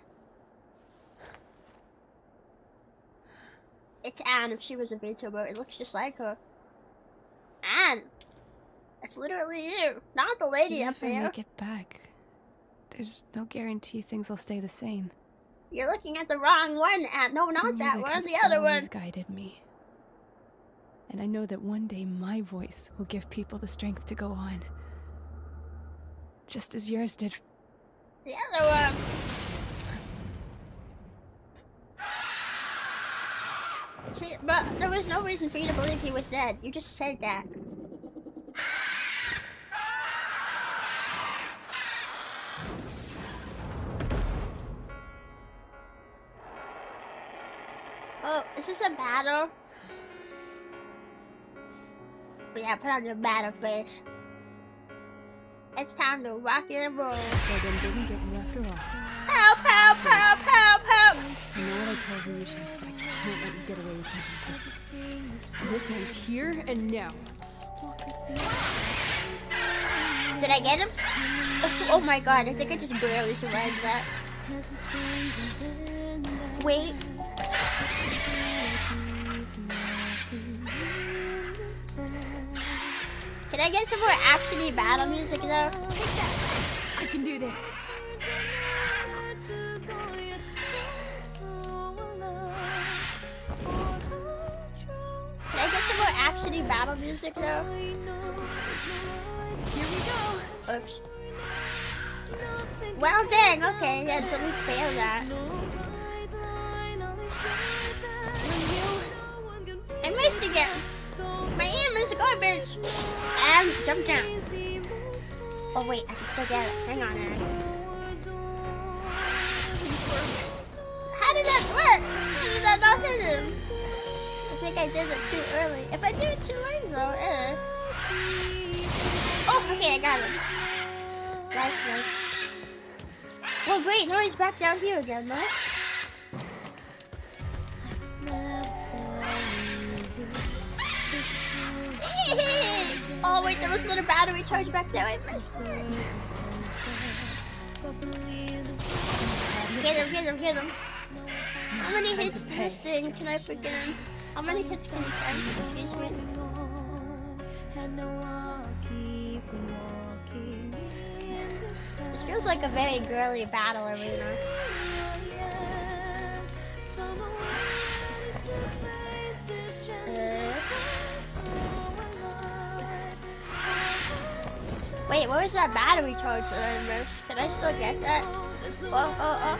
A: It's Anne if she was a VTuber. It looks just like her. Anne! That's literally you, not the lady up there.
B: If I make it back, there's no guarantee things will stay the same.
A: You're looking at the wrong one, Anne. No, not that one, the other one.
B: Music has always guided me. And I know that one day my voice will give people the strength to go on. Just as yours did.
A: The other one. See, but there was no reason for you to believe he was dead. You just said that. Oh, is this a battle? Yeah, put on your battle face. It's time to rock and roll.
B: Well, then didn't get me after all.
A: Help, help, help, help, help!
B: You know what I told you, but I can't let you get away with it. This ends here and now.
A: Did I get him? Oh my god, I think I just barely survived that. Wait. Can I get some more actiony battle music though?
B: I can do this.
A: Can I get some more actiony battle music though?
B: Here we go.
A: Oops. Well dang, okay, yeah, so we failed that. I missed again. My aim is garbage. And jump down. Oh wait, I can still get it. Hang on, Ed. How did that what? How did that not hit him? think I did it too early. If I do it too late though, Oh, okay, I got him. Nice. Well, great, now he's back down here again, though. Oh wait, there was another battery charge back there. I missed it. Get him. How many hits does this thing? Can I forget him? How many hits can he take? Excuse me. This feels like a very girly battle arena. Wait, where was that battery charge that I missed? Can I still get that? Oh.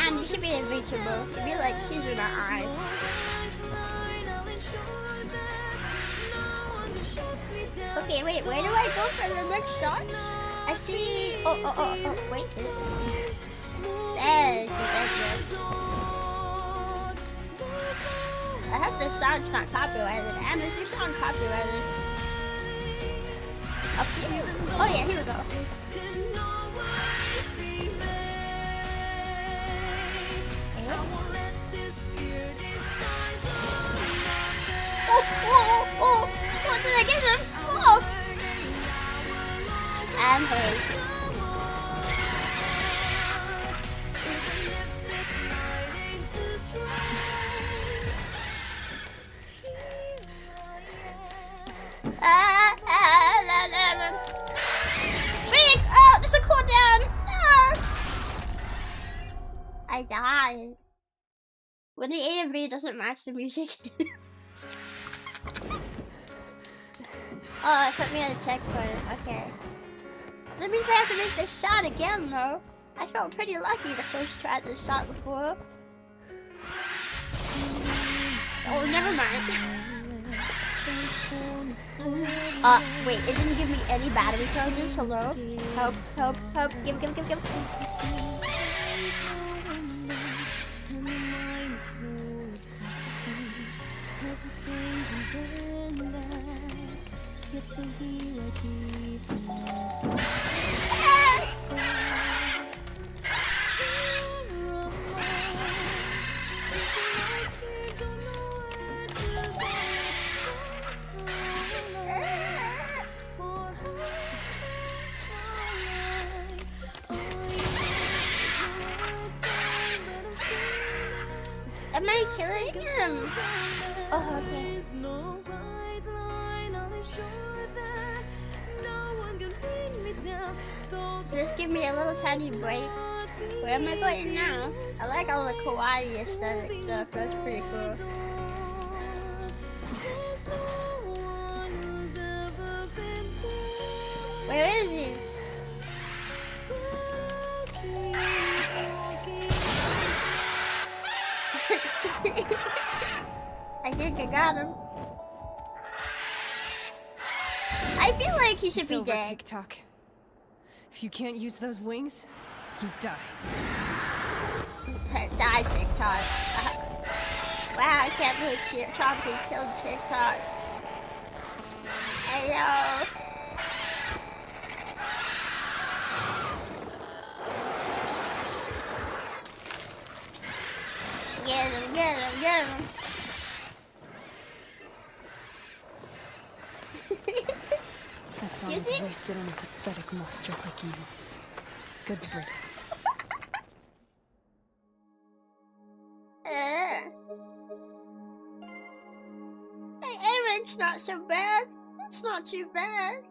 A: And you should be a VTuber. You'd be like teasing my eye. Okay, wait, where do I go for the next shots? I see. Oh, wait. Thank you. I hope this song's not copyrighted. And is your song copyrighted? Up here? Oh yeah, here we go. Oh, did I get him? Oh! And hers. Freak! Oh, there's a cooldown! I died. When the AMV doesn't match the music. Oh, it put me on a checkpoint. Okay. That means I have to make this shot again, though. I felt pretty lucky to first try this shot before. Oh, never mind. Wait, it didn't give me any battery charges. Hello? Help. Give. Am I killing him? Oh, okay. So just give me a little tiny break. Where am I going now? I like all the kawaii aesthetic stuff. That's pretty cool. Where is he? I think I got him. I feel like he should be dead.
B: TikTok. If you can't use those wings, you die.
A: Die, TikTok. Wow, I can't believe Chompi killed TikTok. Ayo. Get him.
B: That song is wasted on a pathetic monster like you. Good riddance.
A: Hey, Eric's not so bad. That's not too bad.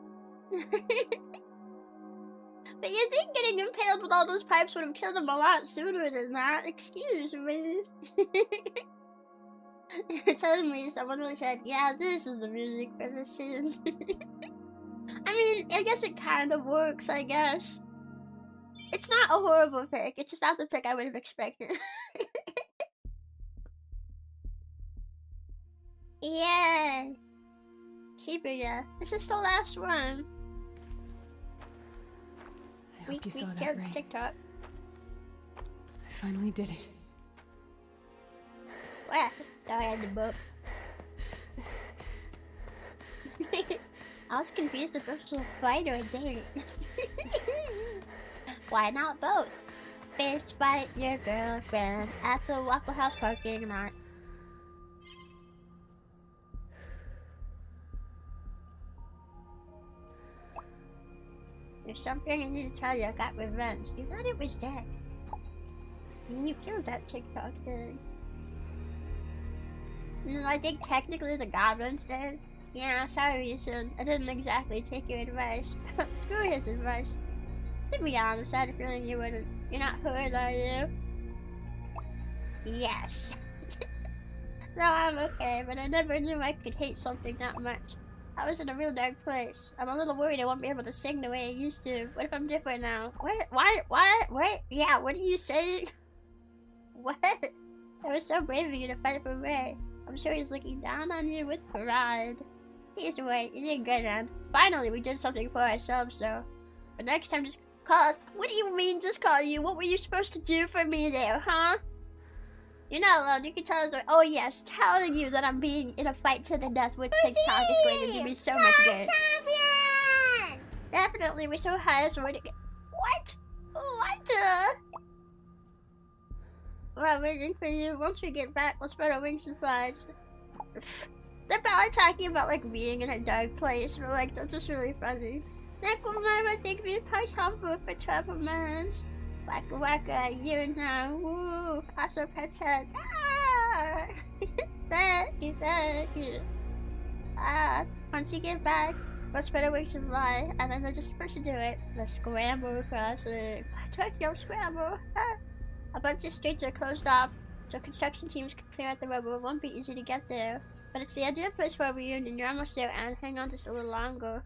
A: But you think getting impaled with all those pipes would have killed him a lot sooner than that? Excuse me. You're telling me someone really said, yeah, this is the music for the scene. I mean, I guess it kind of works, I guess. It's not a horrible pick. It's just not the pick I would have expected. Yeah. Shibuya. This is the last one.
B: I hope you saw that,
A: killed
B: Ray.
A: TikTok.
B: I finally did it.
A: What? No, I had the book. I was confused if this was a fight or a date. Why not both? Fist fight your girlfriend at the Waffle House parking lot. There's something I need to tell you. I got revenge. You thought it was dead. You killed that TikTok thing. I think technically the goblin's dead. Yeah, sorry, Reason. I didn't exactly take your advice. Screw his advice. To be honest, I had a feeling you wouldn't. You're not hurt, are you? Yes. No, I'm okay, but I never knew I could hate something that much. I was in a real dark place. I'm a little worried I won't be able to sing the way I used to. What if I'm different now? What? What? Yeah, what are you saying? What? It was so brave of you to fight for Ray. I'm sure he's looking down on you with pride. Either way, you did good, man. Finally, we did something for ourselves, though. But next time, just call us. What do you mean, just call you? What were you supposed to do for me there, huh? You're not alone. You can tell us. Oh yes, telling you that I'm being in a fight to the death with TikTok is going to do me so much good. Champion! Definitely, we're so high, so we're gonna get. What? What? We're waiting for you. Once we get back, we'll spread our wings and fly. They're probably talking about like being in a dark place, but like that's just really funny. Next one, I think we part humble for 12 months. Waka waka, you now. Woo! Also pet head. Ah! Thank you. Once you get back, we'll spread our wings and fly. And I know just the person to do it. The Scramble crossing. Tokyo Scramble. A bunch of streets are closed off, so construction teams can clear out the road, but it won't be easy to get there. But it's the ideal place for a reunion. You're almost there, and hang on just a little longer.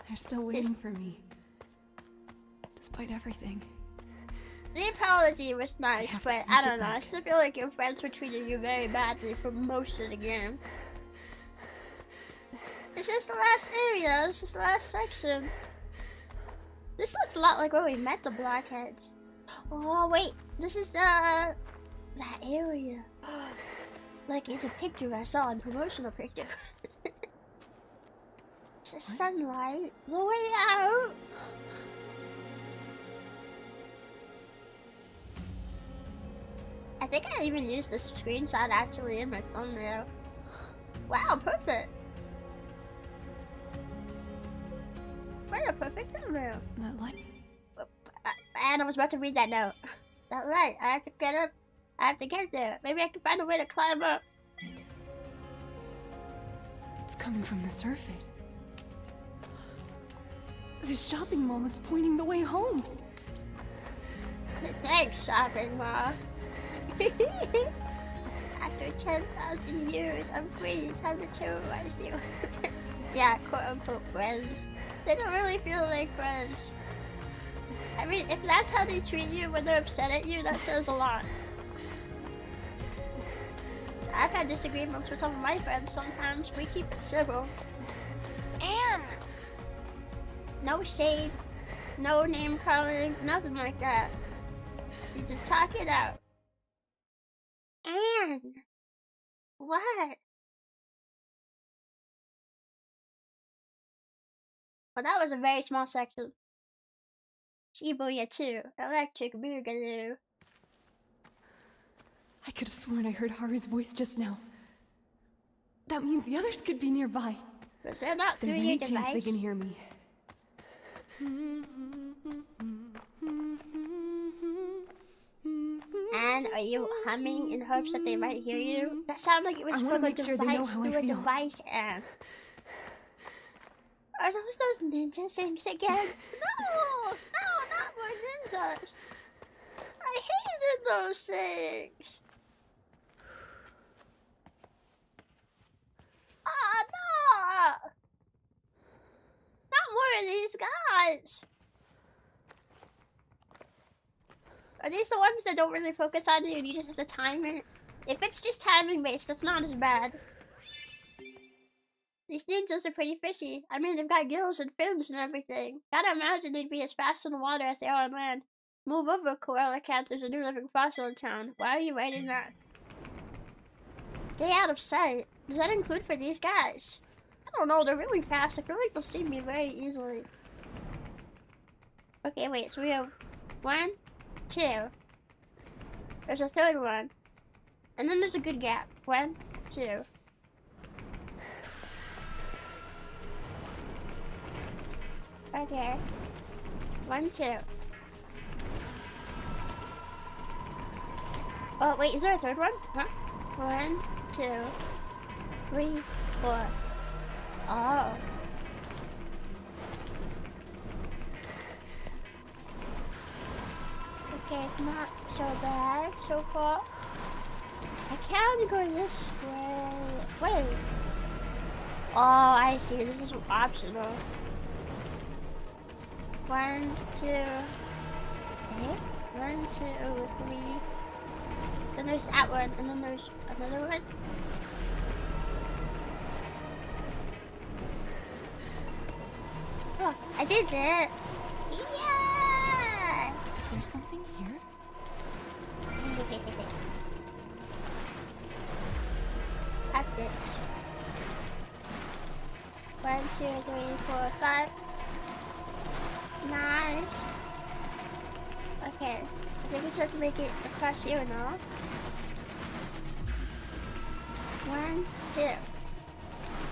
B: They're still waiting for me. Despite everything.
A: The apology was nice, but I don't know. I still feel like your friends were treating you very badly for most of the game. This is the last area. This is the last section. This looks a lot like where we met the blockheads. Oh wait, this is that area. Like in the picture I saw in promotional picture. It's the sunlight. The way out. I think I even used this screenshot actually in my thumbnail. Wow, perfect. What a perfect thumbnail.
B: That light.
A: And I was about to read that note. That light. I have to get up. I have to get there. Maybe I can find a way to climb up.
B: It's coming from the surface. The shopping mall is pointing the way home.
A: Thanks, shopping mall. After 10,000 years, I'm free. Time to terrorize you. Yeah, quote-unquote friends. They don't really feel like friends. I mean, if that's how they treat you when they're upset at you, that says a lot. I've had disagreements with some of my friends sometimes. We keep it civil. Anne! No shade, no name calling, nothing like that. You just talk it out. Anne! What? Well, that was a very small section. Shibuya 2, Electric Boogaloo.
B: I could have sworn I heard Haru's voice just now. That means the others could be nearby.
A: Was that not through
B: There's
A: your
B: any chance
A: device?
B: they can hear me.
A: And are you humming in hopes that they might hear you? That sounded like it was from a device through a device, Anne. Are those ninja things again? No! No, not more ninjas! I hated those things! Oh, no! Not more of these guys! Are these the ones that don't really focus on you and you just have to time it? If it's just timing based, that's not as bad. These ninjas are pretty fishy. I mean, they've got gills and fins and everything. Gotta imagine they'd be as fast in the water as they are on land. Move over, Koala Cat. There's a new living fossil in town. Why are you writing that? Stay out of sight. Does that include for these guys? I don't know, they're really fast. I feel like they'll see me very easily. Okay, wait, so we have 1, 2. There's a third one. And then there's a good gap. 1, 2. Okay. 1, 2. Oh, wait, is there a third one? Huh? 1, 2, 3, 4. Oh. Okay, it's not so bad so far. I can go this way. Wait. Oh, I see. This is optional. 1, 2. Eh? 1, 2, 3. Then there's that one, and then there's another one. Oh, I did it! Yeah!
B: Is there something here?
A: Outfits. 1, 2, 3, 4, 5. Nice. Okay, I think we just have to make it across here now. 1, 2,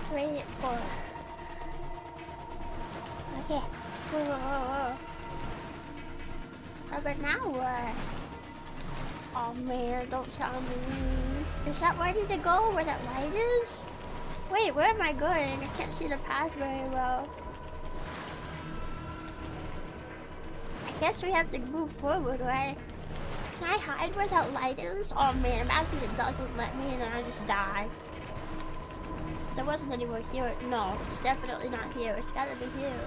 A: 3, 4. Okay. Whoa, whoa, whoa. Oh, but now what? Oh man, don't tell me. Is that where I need to go? Where that light is? Wait, where am I going? I can't see the path very well. I guess we have to move forward, right? Can I hide where that light is? Oh man, imagine it doesn't let me and I just die. There wasn't anywhere here. No, it's definitely not here. It's gotta be here.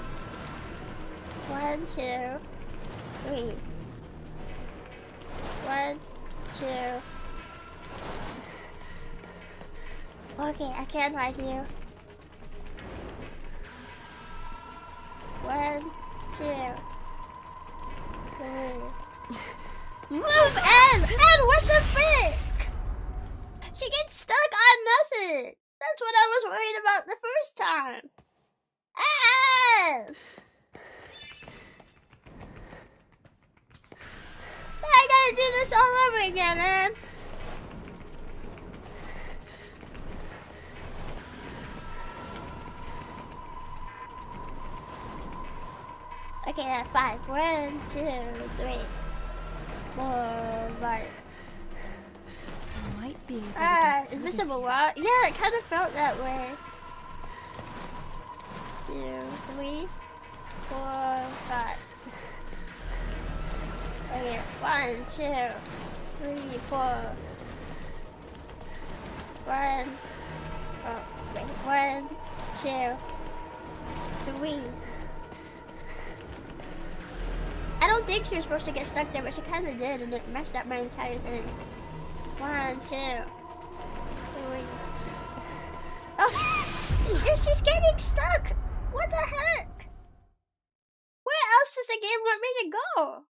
A: 1, 2, 3. 1, 2. Okay, I can't hide here. 1, 2, 3. Move, Anne! Anne, what the frick? She gets stuck on nothing. That's what I was worried about the first time. Anne! I gotta do this all over again, Anne. Okay, that's 5. 1, 2, 3, 4, 5.
B: Might be.
A: Invisible wall. Yeah, it kind of felt that way. 2, 3, 4, 5. Okay, 1, 2, 3, 4. 1. Oh, wait. 1, 2, 3. I don't think she was supposed to get stuck there, but she kind of did, and it messed up my entire thing. 1, 2, 3. Oh, she's getting stuck. What the heck? Where else does the game want me to go?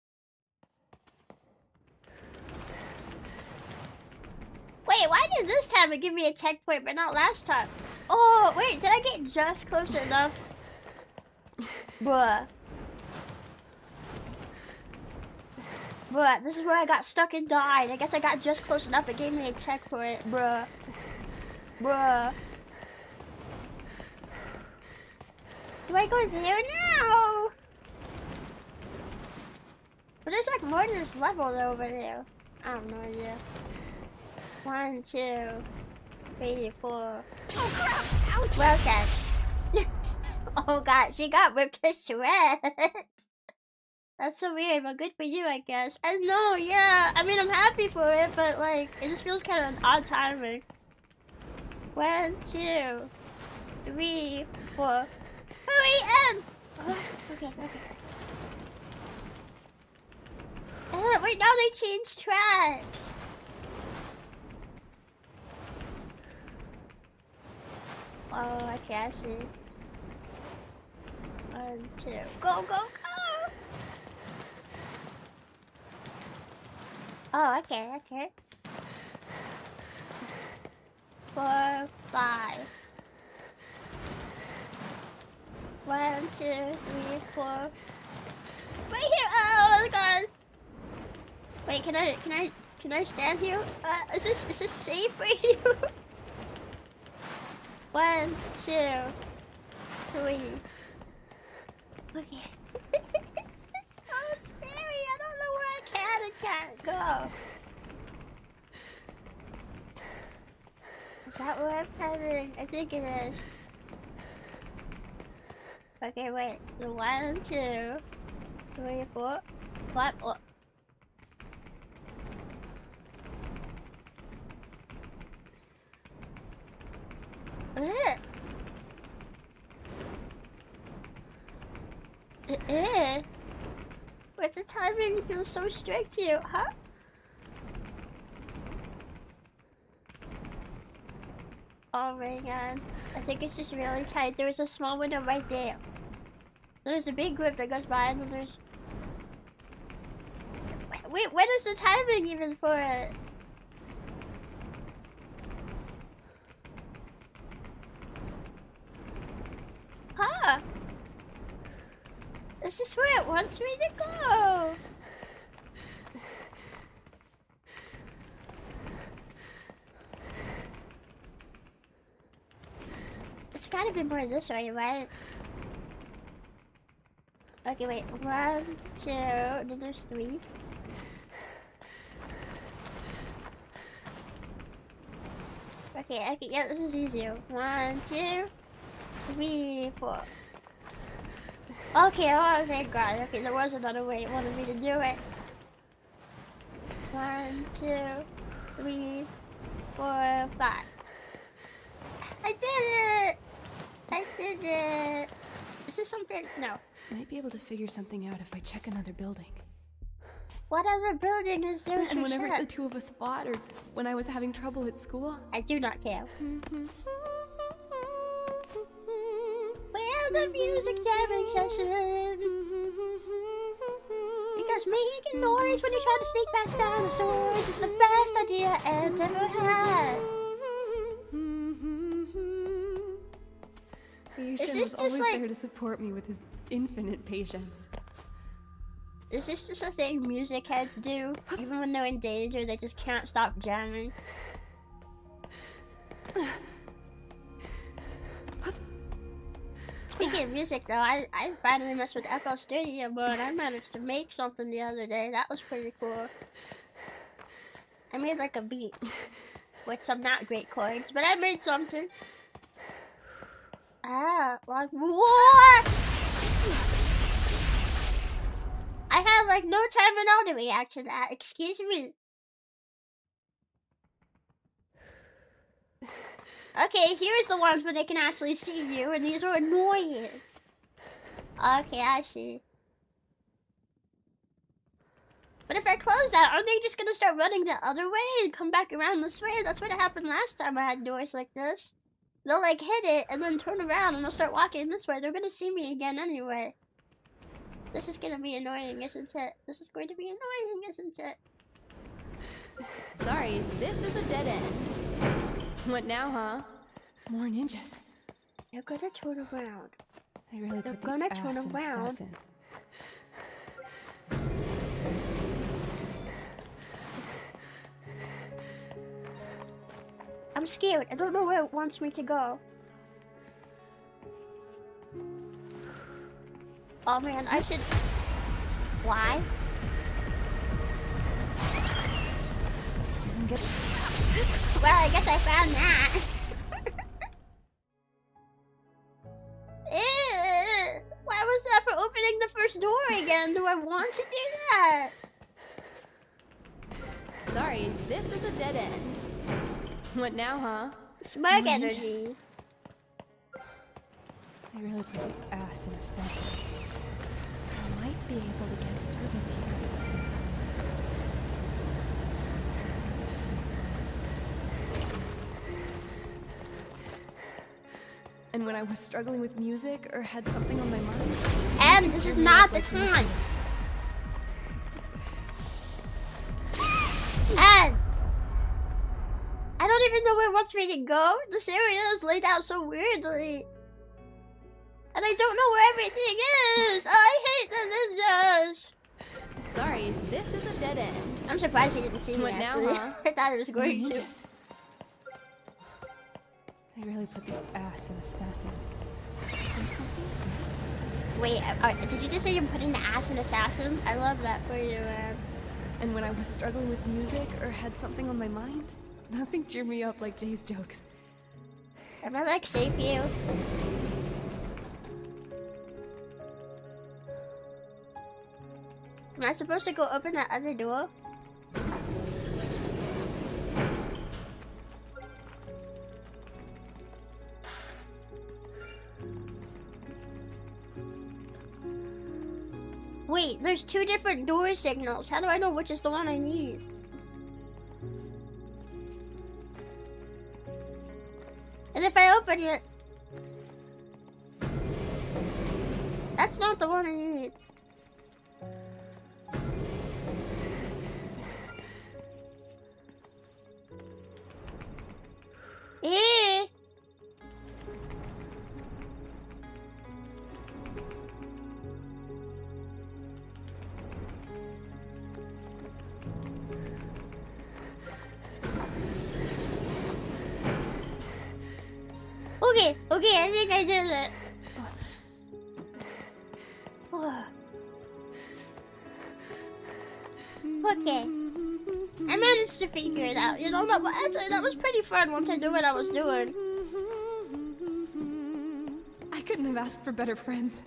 A: Wait, why did this time it give me a checkpoint, but not last time? Oh, wait, did I get just close enough? Bruh. Bruh, this is where I got stuck and died. I guess I got just close enough. It gave me a checkpoint. Bruh. Bruh. Do I go there now? But there's like more to this level over there. I have no idea. 1, 2, 3, 4. Oh crap! Ouch! Well, catch. Oh god, she got ripped to shreds. That's so weird, but good for you, I guess. I know, yeah. I mean, I'm happy for it, but like, it just feels kind of an odd timing. 1, 2, 3, 4. Hurry, Em! Oh, okay. Wait, now they changed tracks. Oh, okay, I see. 1, 2, go! Oh, okay. 4, 5. 1, 2, 3, 4. Right here. Oh my god. Wait, can I stand here? Is this safe right here? 1, 2, 3. Okay. It's so scary. I don't know where I can and can't go. Is that where I'm heading? I think it is. Okay, wait. So 1, 2, 3, 4. What? Oh. But the timing feels so strict here, huh? Oh my god. I think it's just really tight. There's a small window right there. There's a big group that goes by and then there's... Wait, when is the timing even for it? Huh? Is this where it wants me to go? It's gotta be more this way, right? Okay, wait. 1, 2, then there's 3. Okay, yeah, this is easier. 1, 2, 3, 4. Okay, oh, thank God. Okay, there was another way it wanted me to do it. 1, 2, 3, 4, 5. I did it! I did it! Is this something? No.
B: Might be able to figure something out if I check another building.
A: What other building is there to
B: And whenever
A: check?
B: the two of us fought, or when I was having trouble at school.
A: I do not care. Well, the music jamming session. Because making noise when you try to sneak past dinosaurs is the best idea Ed's ever had.
B: Yushin was always there to support me with his infinite patience.
A: Is this just a thing music heads do? Even when they're in danger, they just can't stop jamming. Speaking of music though, I finally messed with FL Studio mode. I managed to make something the other day. That was pretty cool. I made like a beat with some not great chords, but I made something. Ah, like what? I had like no terminology reaction to that. Excuse me. Okay, here's the ones where they can actually see you, and these are annoying. Okay, I see. But if I close that, aren't they just gonna start running the other way and come back around this way? That's what happened last time I had doors like this. They'll like hit it and then turn around and they'll start walking this way. They're gonna see me again anyway. This is gonna be annoying, isn't it? This is going to be annoying, isn't it?
B: Sorry, this is a dead end. What now, huh? More ninjas.
A: They're gonna turn around.
B: They really
A: They're
B: put the
A: gonna
B: ass
A: turn
B: in
A: around.
B: assassin.
A: I'm scared. I don't know where it wants me to go. Oh man, I should... Why? Well, I guess I found that. Ew. Why was that for opening the first door again? Do I want to do that?
B: Sorry, this is a dead end. What now, huh?
A: Smoke energy.
B: They really put the ass in assassin. I might be able to get service here. And when I was struggling with music or had something on my mind...
A: And this is not the time. And I don't even know where it wants me to go? This area is laid out so weirdly. And I don't know where everything is! I hate the ninjas!
B: Sorry, this is a dead end.
A: I'm surprised he didn't see me,
B: What now,
A: actually.
B: huh?
A: I thought it was going to.
B: Ninjas. They really put the ass in assassin.
A: Wait, did you just say you're putting the ass in assassin? I love that for you, man.
B: And when I was struggling with music or had something on my mind, nothing cheered me up like Jay's jokes.
A: Am I like safe you? Am I supposed to go open that other door? Wait, there's 2 different door signals. How do I know which is the one I need? And if I open it... That's not the one I need. Eh? Okay, I think I did it. Okay. I managed to figure it out, you know, but actually that was pretty fun once I knew what I was doing.
B: I couldn't have asked for better friends.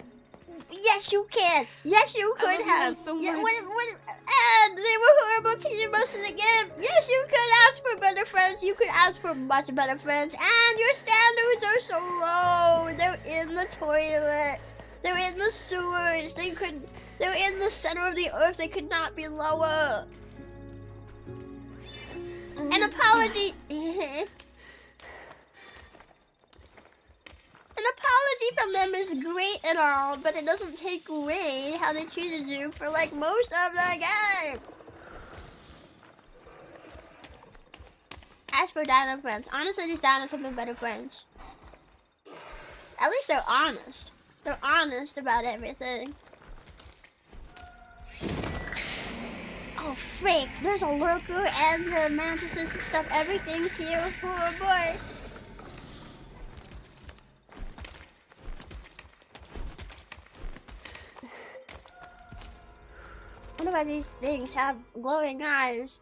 A: Yes, you can. Yes, you could
B: I love
A: have.
B: you all so
A: Yeah,
B: much.
A: and they were horrible to you most of the game. Yes, you could ask for better friends. You could ask for much better friends. And your standards are so low. They're in the toilet. They're in the sewers. They're in the center of the earth. They could not be lower. An apology. An apology from them is great and all, but it doesn't take away how they treated you for like most of the game. As for dino friends, honestly these dinos have been better friends. At least they're honest. They're honest about everything. Oh frick, there's a lurker and the mantises and stuff. Everything's here. Oh boy. One of these things have glowing eyes.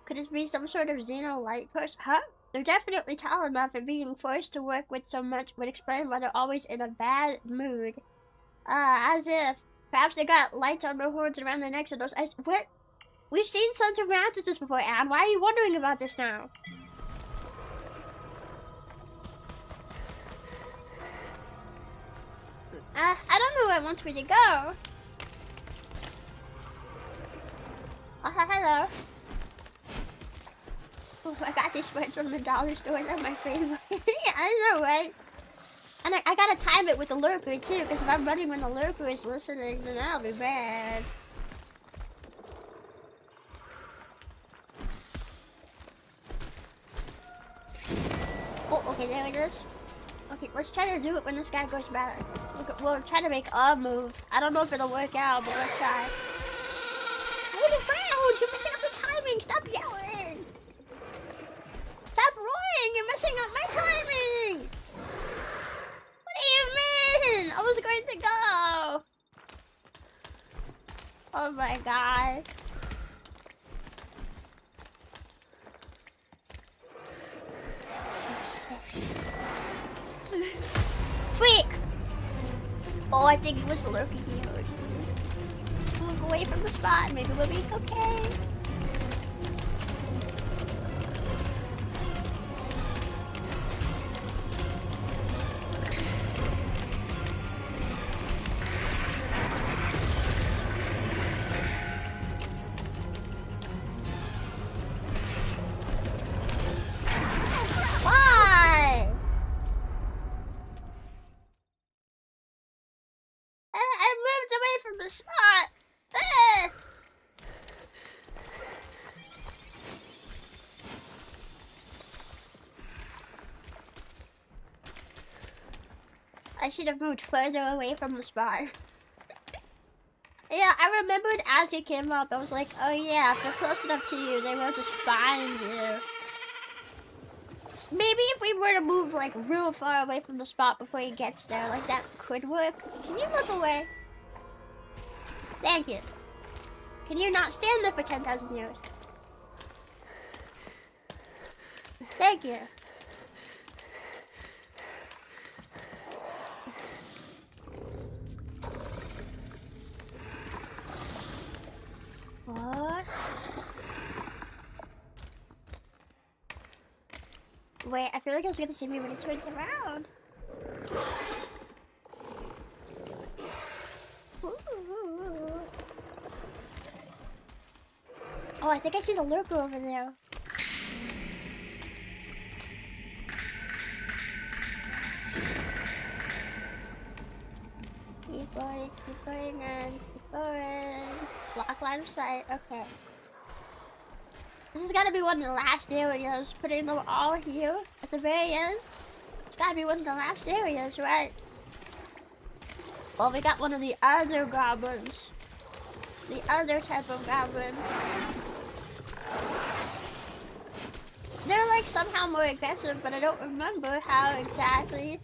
A: Could this be some sort of Xeno light person? Huh? They're definitely tall enough, and being forced to work with so much would explain why they're always in a bad mood. As if. Perhaps they got lights on their horns around their necks or those eyes. What? We've seen Sons of Mantises before, Anne. Why are you wondering about this now? I don't know where it wants me to go. Oh, hello. Oh, I got these sweats from the dollar store. They're my favorite. I know, right? And I gotta time it with the lurker, too, because if I'm running when the lurker is listening, then that'll be bad. Oh, okay, there it is. Okay, let's try to do it when this guy goes by. We'll try to make a move. I don't know if it'll work out, but let's try. Turn around! You're messing up the timing! Stop yelling! Stop roaring! You're messing up my timing! What do you mean? I was going to go! Oh my god. Freak! Oh, I think it was the lurker he heard me. Just move away from the spot. Maybe we'll be okay. Why? I moved away from the spot. should have moved further away from the spot. Yeah, I remembered as he came up, I was like, oh yeah, if they're close enough to you, they will just find you. Maybe if we were to move like real far away from the spot before he gets there, like that could work. Can you look away? Thank you. Can you not stand there for 10,000 years? Thank you. What? Wait, I feel like I was gonna see me when it turns around. Ooh. Oh, I think I see the lurker over there. Keep going, and keep going. Block line of sight, okay. This has gotta be one of the last areas, putting them all here at the very end. It's gotta be one of the last areas, right? Well, we got one of the other goblins. The other type of goblin. They're like somehow more aggressive, but I don't remember how exactly.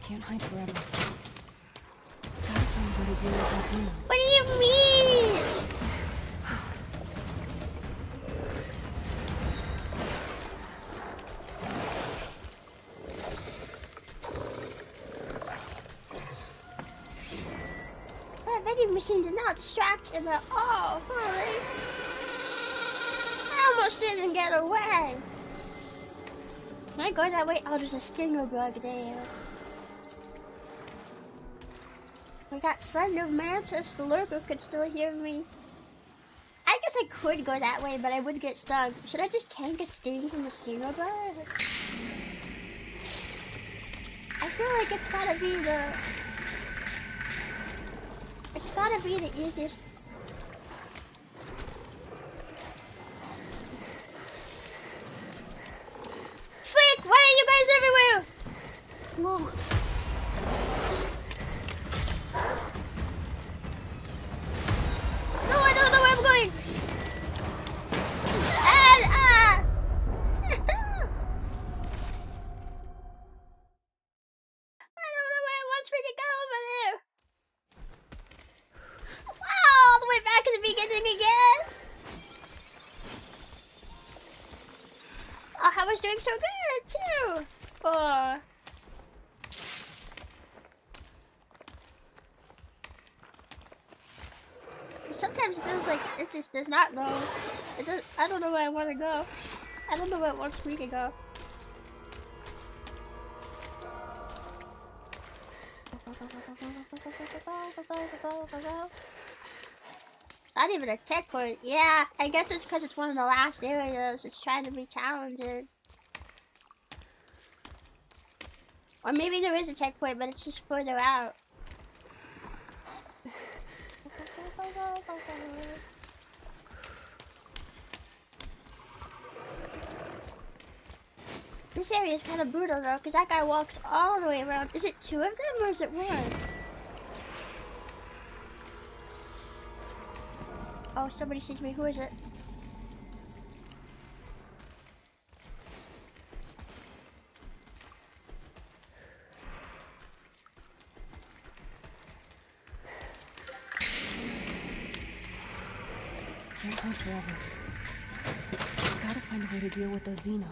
B: Can't hide forever. Gotta find a way to deal with this email.
A: What do you mean? That vending machine did not distract him at all, really. I almost didn't get away. Can I go that way? Oh, there's a stinger bug there. We got Slender Mantis. The lurker could still hear me. I guess I could go that way, but I would get stung. Should I just tank a sting from the stinger bug? I feel like it's gotta be the... It's gotta be the easiest... Frick! Why are you guys everywhere? Whoa. No, I don't know where I'm going! And, I don't know where it wants me to go over there! Wow, all the way back at the beginning again! Oh, I was doing so good, too! Oh. Sometimes it feels like it just does not know. It does. I don't know where I want to go. I don't know where it wants me to go. Not even a checkpoint. Yeah, I guess it's because it's one of the last areas. It's trying to be challenging. Or maybe there is a checkpoint, but it's just further out. This area is kind of brutal though, because that guy walks all the way around. Is it two of them or is it one? Oh, somebody sees me. Who is it?
B: Can't hide forever. Gotta find a way to deal with the Xeno.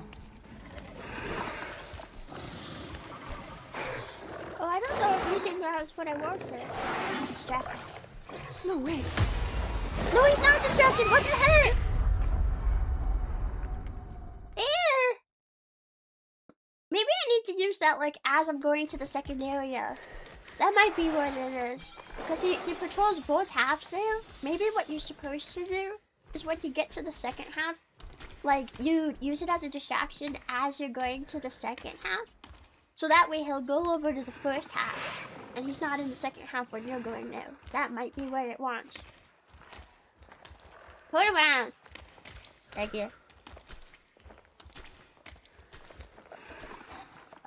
A: Oh, I don't know if using that is what I wanted. He's distracted.
B: No, wait.
A: No, he's not distracted. What the heck? Maybe I need to use that like as I'm going to the second area. That might be what it is. Because he patrols both halves there. Maybe what you're supposed to do is when you get to the second half, like, you use it as a distraction as you're going to the second half. So that way he'll go over to the first half, and he's not in the second half when you're going there. That might be what it wants. Put him around. Thank you.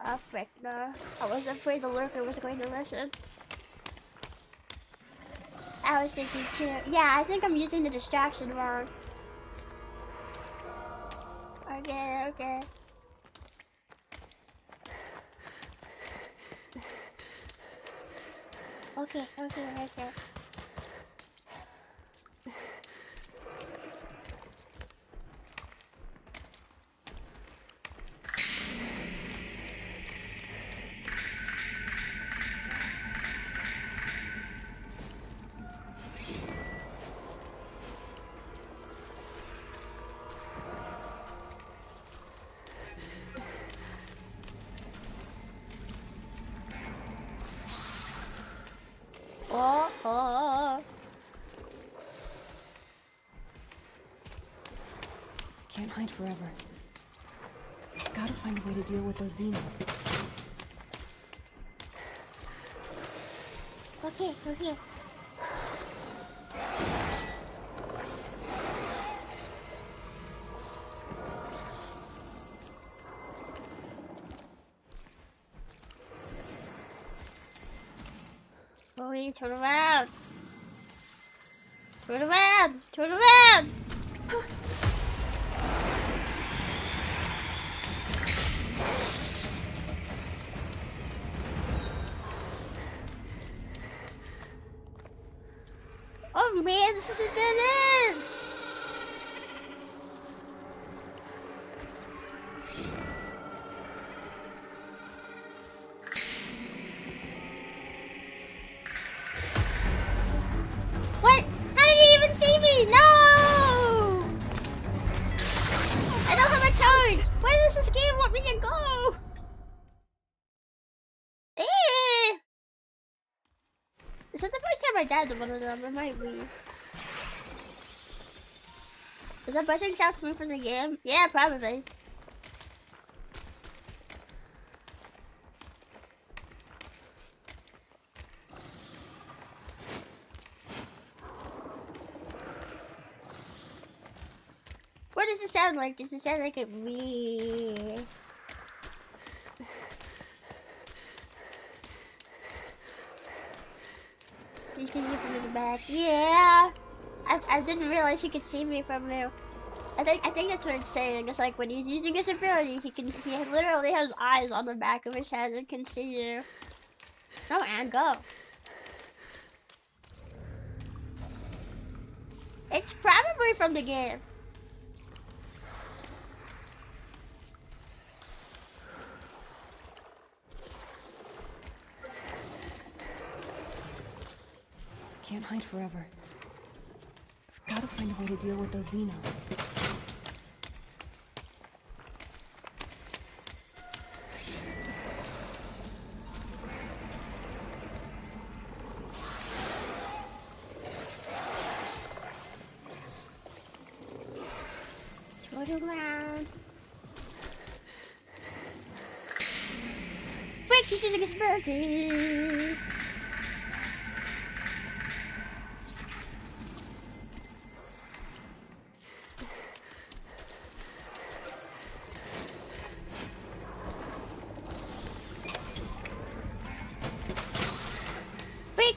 A: Oh, frick, no. I was afraid the lurker was going to listen. I was thinking too. Yeah, I think I'm using the distraction wrong. Okay, okay. Okay, okay, okay. Oh, oh.
B: I can't hide forever. Gotta find a way to deal with those Xeno.
A: Okay, okay. Chloe, turn around. Turn around. Turn around. Oh man, this is a dead end. What? How did he even see me? No! I don't have a charge. Where does this game want me to go? Eh. Is that the first time I died to one of them? It might be. Is that buzzing sound coming from the game? Yeah, probably. What does it sound like? Does it sound like a me? You see me from the back? Yeah. I didn't realize he could see me from there. I think that's what it's saying. It's like when he's using his ability, he literally has eyes on the back of his head and can see you. No, and go. It's probably from the game.
B: Can't hide forever. I've gotta find a way to deal with those Xeno.
A: Turn around. Quick, he's using his ability.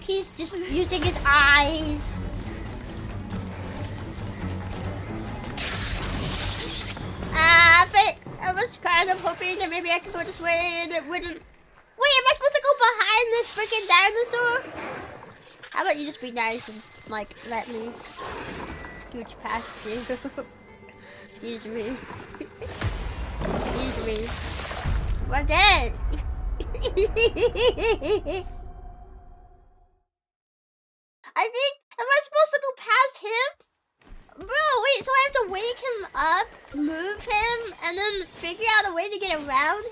A: He's just using his eyes. But I was kind of hoping that maybe I could go this way and it wouldn't. Wait, am I supposed to go behind this freaking dinosaur? How about you just be nice and, like, let me scooch past you? Excuse me. Excuse me. We're dead. I think, am I supposed to go past him? Bro, wait, so I have to wake him up, move him, and then figure out a way to get around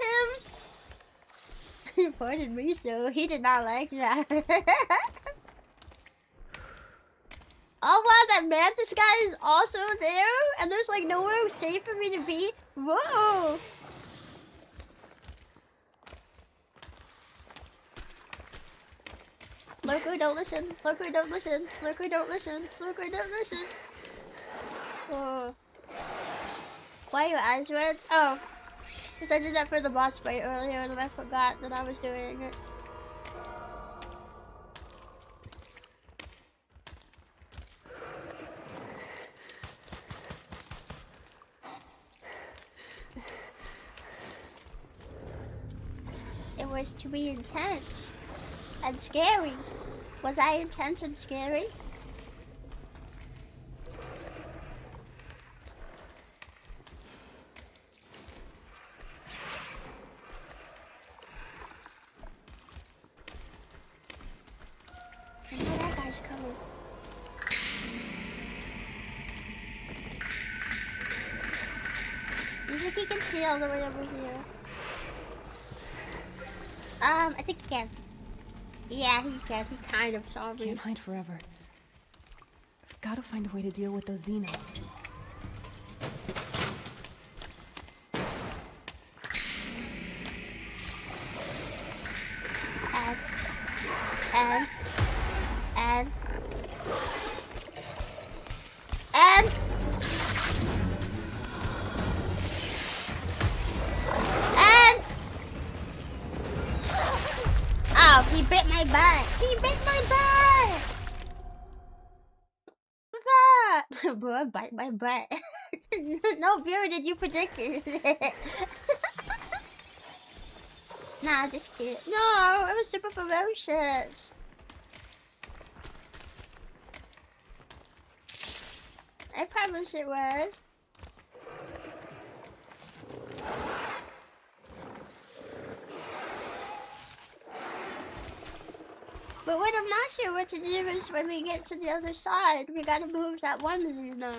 A: him? Pardon me, so he did not like that. Oh wow, that mantis guy is also there, and there's like nowhere safe for me to be. Whoa! Lurker, don't listen. Lurker, don't listen. Lurker, don't listen. Lurker, don't listen. Oh. Why are your eyes red? Oh, because I did that for the boss fight earlier, and I forgot that I was doing it. It was to be intense and scary. Was I intense and scary? I know that guy's coming. You think he can see all the way over here? I think he can. Yeah, he can. He kind of saw me.
B: Can't hide forever. I've got to find a way to deal with those Xenos.
A: And oh, he bit my butt. He bit my butt. Bro, bite my butt. No, Vera, did you predict it? Nah, just kidding. No, it was super ferocious. I promise it was. But what I'm not sure what to do is when we get to the other side, we gotta move that one Xeno.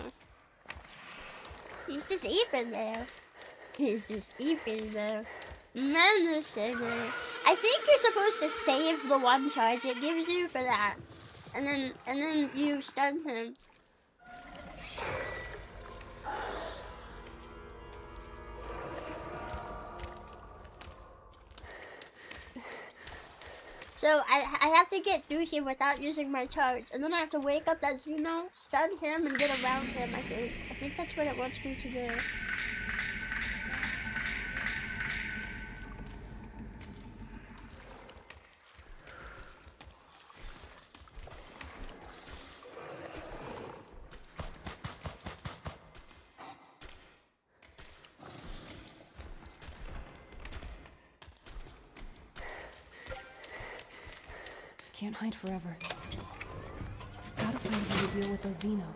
A: He's just even there. He's just even there. Menacingly. I think you're supposed to save the one charge it gives you for that. And then you stun him. So I have to get through here without using my charge, and then I have to wake up that Xeno, stun him, and get around him, I think. I think that's what it wants me to do.
B: Can't hide forever. I've got to find a way to deal with those Xeno.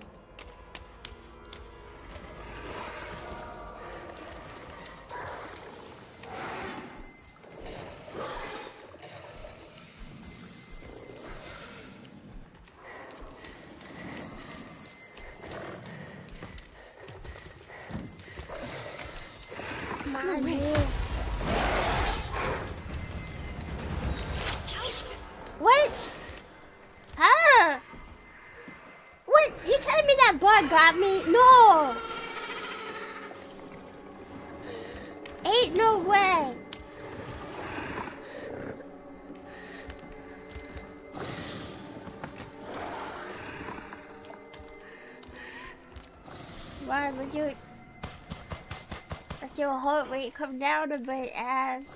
A: Come on, What? Huh? What? You telling me that bug got me? No! Ain't no way! Why would you... Let your heart rate come down a bit and...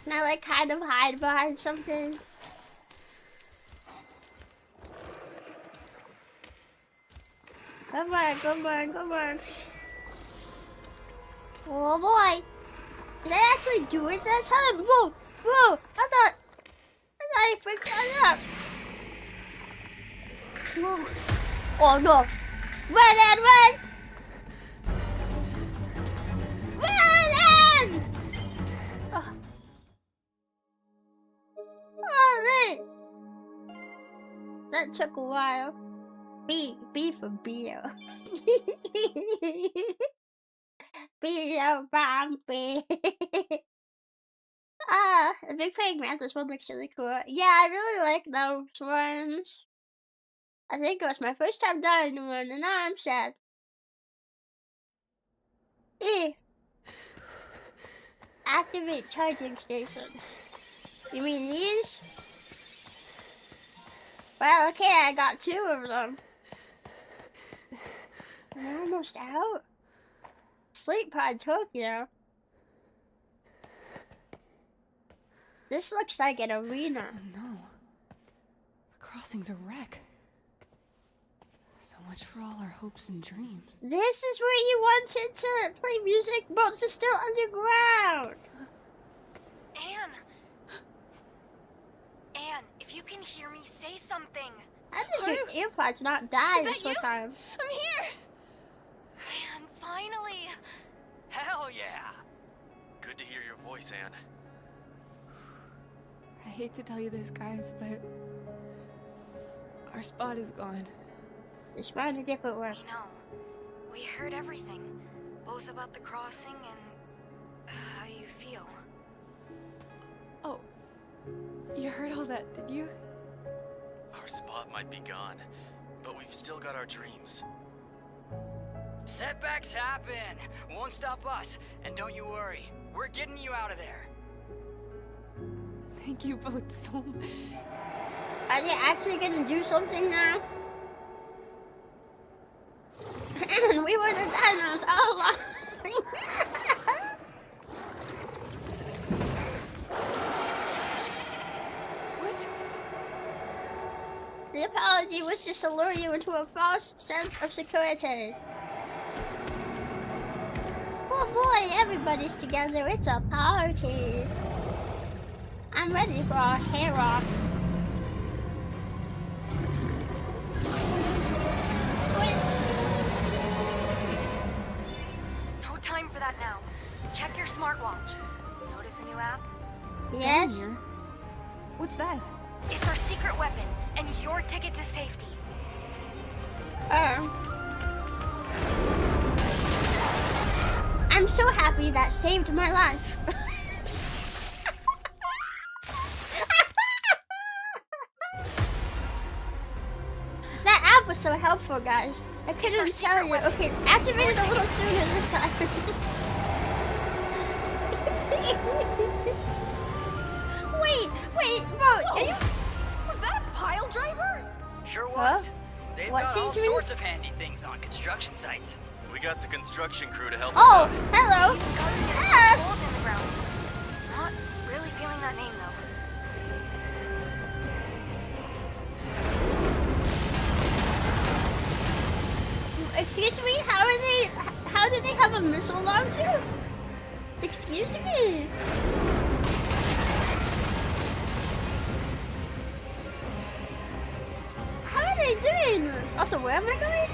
A: Can I like kind of hide behind something? Come on, come on, come on. Oh boy. Did I actually do it that time? Whoa, whoa. I thought I freaked that up. Whoa. Oh no. Run and run. Run and. Oh. Oh, that took a while. B for beer. Beer bumpy. The big praying mantis one looks really cool. Yeah, I really like those ones. I think it was my first time dying to one, and now I'm sad. Activate charging stations. You mean these? Well, okay, I got 2 of them. I'm almost out. Sleep Pod Tokyo. This looks like an arena.
B: Oh no. The crossing's a wreck. So much for all our hopes and dreams.
A: This is where you wanted to play music, but it's still underground.
C: Anne, if you can hear me, say something.
A: How did your earpods not die this whole time?
B: I'm here!
C: Anne, finally!
D: Hell yeah! Good to hear your voice, Anne.
B: I hate to tell you this, guys, but our spot is gone.
A: Just find a different one.
C: We know. We heard everything. Both about the crossing and how you feel.
B: Oh, you heard all that, did you?
D: Our spot might be gone, but we've still got our dreams.
E: Setbacks happen. Won't stop us. And don't you worry. We're getting you out of there.
B: Thank you both so much.
A: Are they actually gonna do something now? And we were the dinos all along.
B: What?
A: The apology was just to lure you into a false sense of security. Oh boy, everybody's together. It's a party. I'm ready for our hair off. Twist.
C: No time for that now. Check your smartwatch. Notice a new app?
A: Yes.
B: Here. What's that?
C: It's our secret weapon and your ticket to safety.
A: I'm so happy that saved my life. That app was so helpful, guys. I couldn't tell you. Okay, activate it a little sooner this time. wait, Mo, are you?
B: Was that a pile driver?
E: Sure was.
A: Huh?
E: They've
A: What
E: got all
A: seems to be-
E: sorts of handy things on construction sites.
D: We got the construction crew to help
A: Oh,
D: us out.
A: hello.
C: It's got to get
A: Ah!
C: some holes in the ground. Not really feeling that name though.
A: Excuse me, how do they have a missile launcher? Excuse me. How are they doing this? Also, where am I going?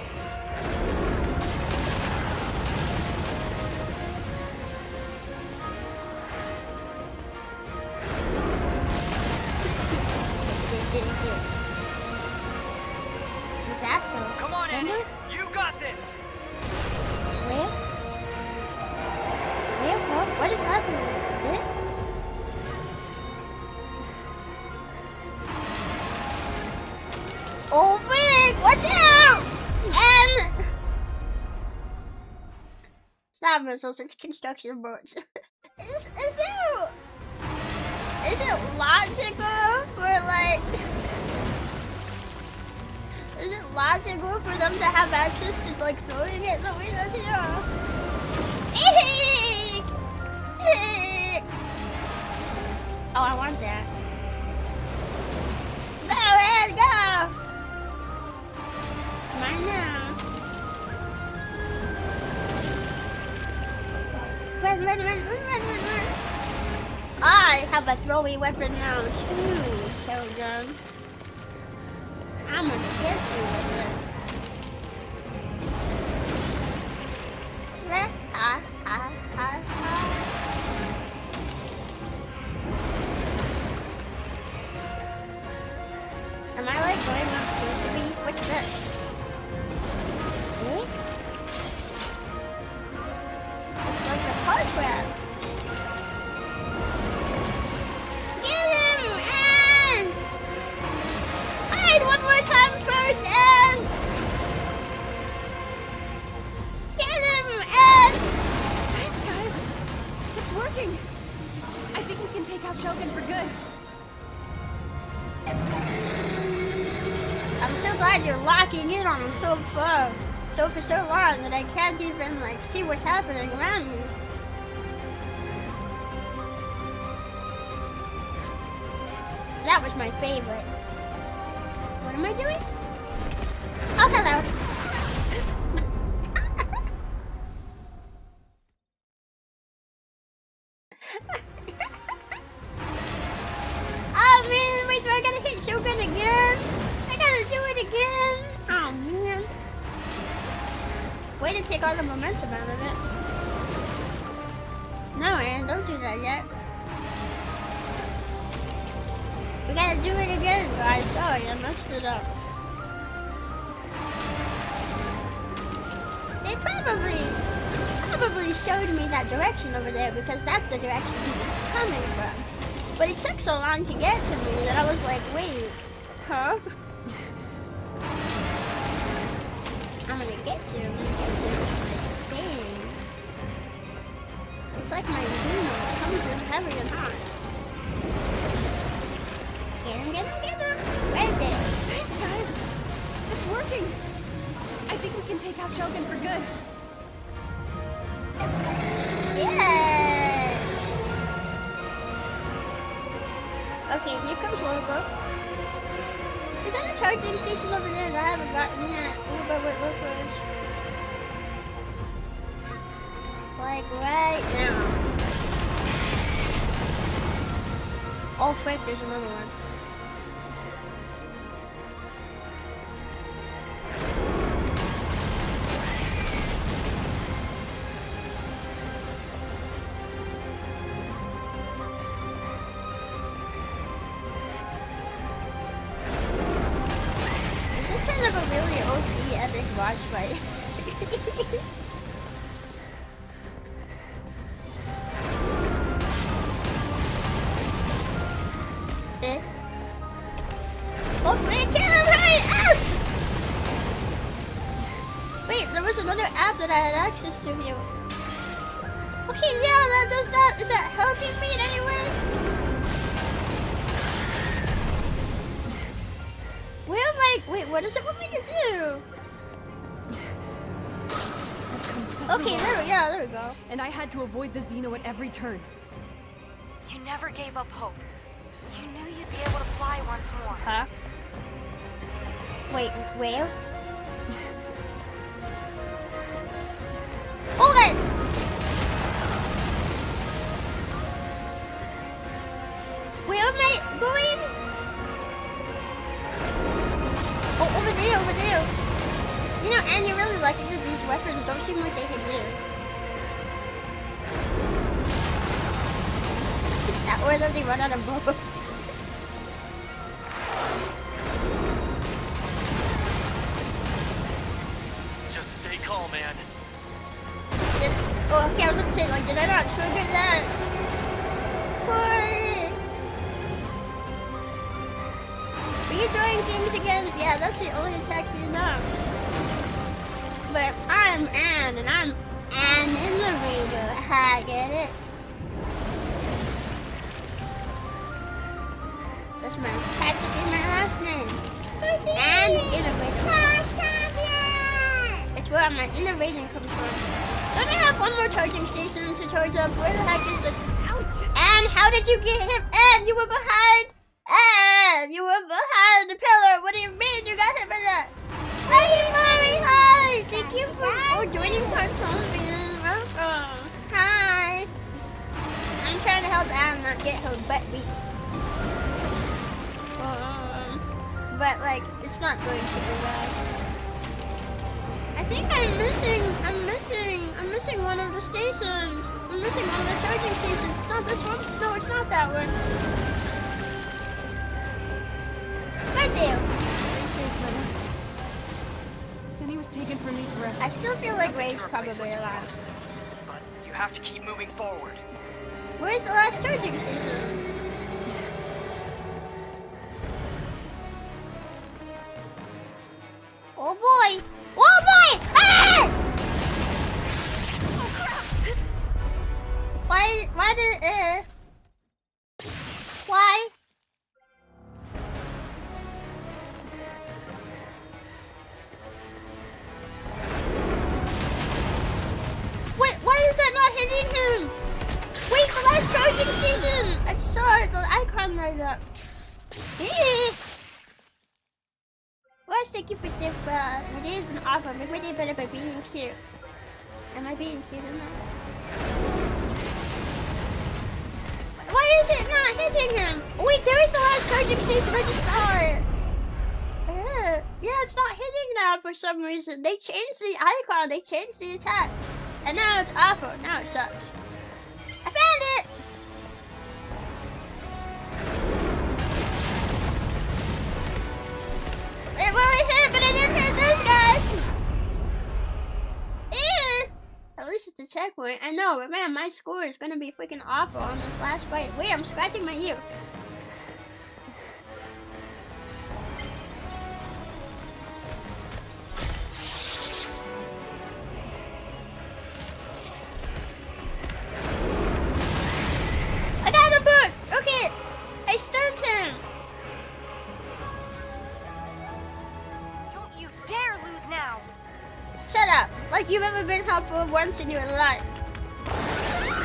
A: Disaster.
E: Come on,
A: Somewhere?
E: Annie. You got this.
A: Where? Where? What is happening? Eh? Oh, frick! Watch out! And it's not missiles, it's construction boats. Is it logical for like? Is it logical for them to have access to like throwing it the way that they are? Eek! Eek! Oh, I want that. Go ahead, go! Mine now. Run. I have a throwing weapon now too, Shogun. I'm gonna get you with it. Am I like going where I'm supposed to be? What's this? Eh? It's like a car trap. Get him, Anne! Alright, one more time first, Anne!
B: Shogun for good.
A: I'm so glad you're locking in on him for so long that I can't even like see what's happening around me. That was my favorite. What am I doing? Oh, hello. Oh man, wait, do I gotta hit Shogun again? I gotta do it again. Oh man. Way to take all the momentum out of it. No, Aaron, don't do that yet. We gotta do it again, guys. Sorry, I messed it up. They probably showed me that direction over there because that's the direction he was coming from. But it took so long to get to me that I was like, wait, huh? I'm gonna get to my thing. It's like my limo comes in heavy and hot. Get him. Right there.
B: Thanks, guys. It's working. I think we can take out Shogun for good.
A: Yeah. Okay, here comes Loco. Is that a charging station over there that I haven't gotten yet? What about what Loco is? Like right now. Oh frick, there's another one. This is kind of a really OP epic boss fight. Oh, frick, kill him, hurry! Ah! Wait, there was another app that I had access to here. Okay, yeah, that does that. Is that helping me in any way? Where am I? Wait, what does it want me to do? Okay, there we go.
B: And I had to avoid the Xeno at every turn.
C: You never gave up hope. You knew you'd be able to fly once more.
A: Huh? Wait, where? Hold it! Where am I going? Oh, over there. You know, and you're really lucky that these weapons don't seem like they hit you. Or that they run out of bullets.
D: Just stay calm, man.
A: Oh, okay, I was about to say, like, did I not trigger that? What? Are you doing things again? Yeah, that's the only attack he knows. But I'm Anne, and I'm an innovator. I get it. That's practically my last name. And innovator. It's where my innovating comes from. Don't I have one more charging station to charge up? Where the heck is it? Ouch! And how did you get him? And you were behind. And you were behind the pillar. What do you mean you got him in that? Thank you, Mary. Hi. Thank you for joining Chompi. Welcome. Hi. I'm trying to help Anne not get her butt beat. But like, it's not going to be bad. I think I'm missing one of the stations. I'm missing one of the charging stations. It's not this one. No, it's not that one. Right there.
B: Then he was taken from me forever.
A: I still feel like Ray's probably alive.
E: But you have to keep moving forward.
A: Where's the last charging station? Oh boy! Oh boy! Ah! Why did hitting him! Wait, the last charging station! I just saw it, the icon light up. Let's take you for safe, my day has been awful. Make my day better by being cute. Am I being cute enough? Why is it not hitting him? Oh, wait, there's the last charging station. I just saw it. Yeah, it's not hitting now for some reason. They changed the icon. They changed the attack. And now it's awful. Now it sucks. I found it! It really hit, but I didn't hit this guy! At least it's a checkpoint. I know, but man, my score is gonna be freaking awful on this last fight. Wait, I'm scratching my ear. I got a boost! Okay, I stunned him.
C: Don't you dare lose now!
A: Shut up! Like you've ever been helpful once in your life.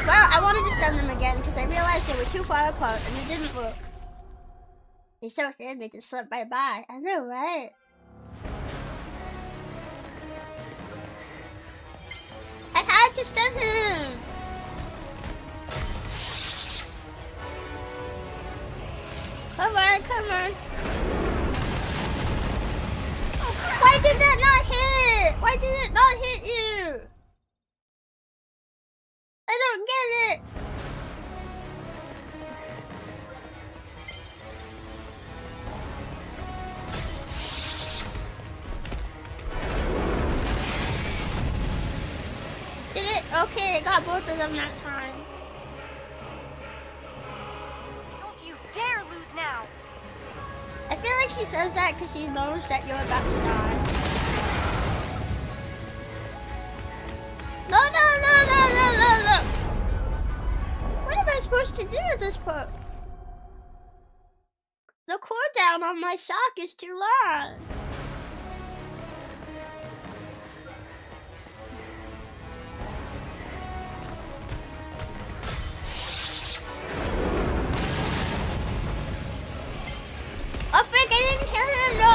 A: Well, I wanted to stun them again because I realized they were too far apart and it didn't work. They're so thin they just slipped right by. I know, right? I had to stun him! Come on, come on. Why did that not hit? Why did it not hit you? I don't get it. Did it? Okay, it got both of them that time.
C: Don't you dare lose now!
A: I feel like she says that because she knows that you're about to die. No, no, no, no, no, no, no! What am I supposed to do at this point? The cooldown on my shock is too long. Oh frick, I didn't kill him, no!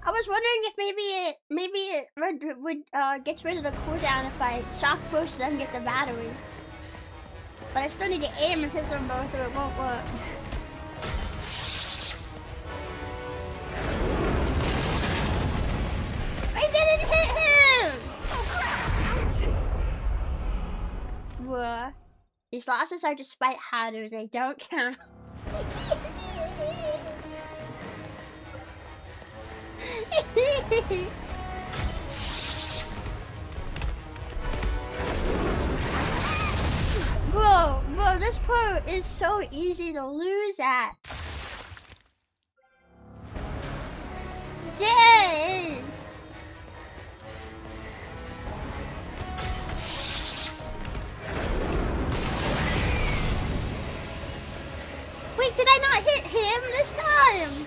A: I was wondering if maybe it gets rid of the cooldown if I shock push then get the battery. But I still need to aim and hit them both or it won't work. I didn't hit him! What? These losses are despite harder, they don't count. Bro, this part is so easy to lose at. Dang! Wait, did I not hit him this time?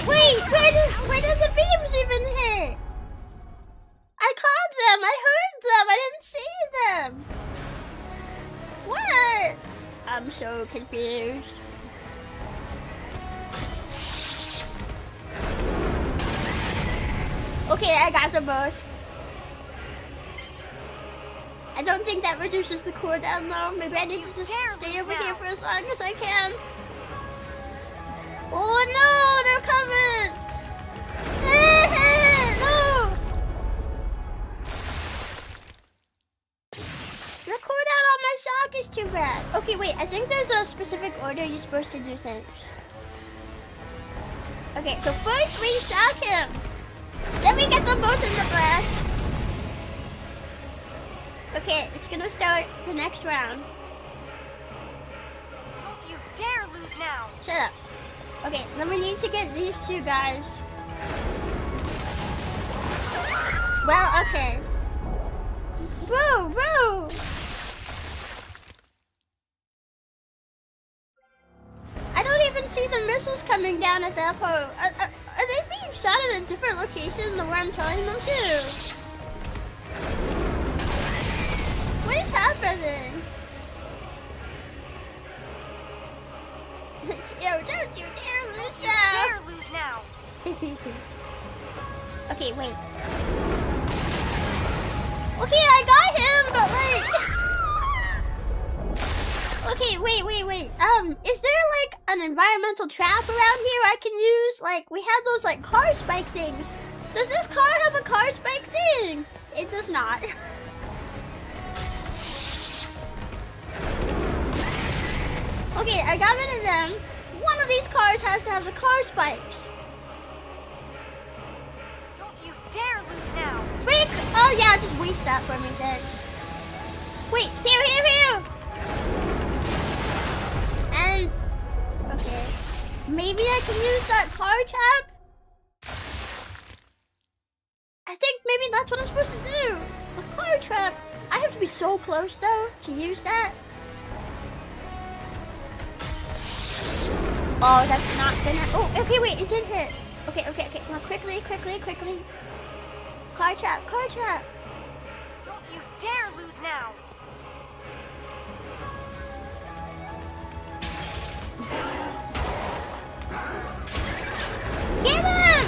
A: Wait, where did the beams even hit? I caught them, I heard them, I didn't see them. What? I'm so confused. Okay, I got them both. I don't think that reduces the cooldown though. Maybe I need to just stay over here for as long as I can. Oh no, they're coming! No! The cooldown on my shock is too bad. Okay, wait, I think there's a specific order you're supposed to do things. Okay, so first we shock him. Then we get them both in the blast. Okay, it's gonna start the next round.
C: Don't you dare lose now!
A: Shut up. Okay, then we need to get these two guys. Well, okay. Bro! didn't see the missiles coming down at that point. Are they being shot at a different location than where I'm telling them to? What is happening? Yo, don't you dare lose now!
C: Dare lose now!
A: Okay, wait. Okay, I got him, but like... Okay, wait. Is there like an environmental trap around here I can use? Like, we have those like car spike things. Does this car have a car spike thing? It does not. Okay, I got rid of them. One of these cars has to have the car spikes.
C: Don't you dare lose now!
A: Freak! Oh yeah, just waste that for me, thanks. Wait, here! And, okay. Maybe I can use that car trap? I think maybe that's what I'm supposed to do. A car trap. I have to be so close though to use that. Oh, that's not gonna... Oh, okay, wait, it did hit. Okay. Now quickly. Car trap.
C: Don't you dare lose now!
A: Get him!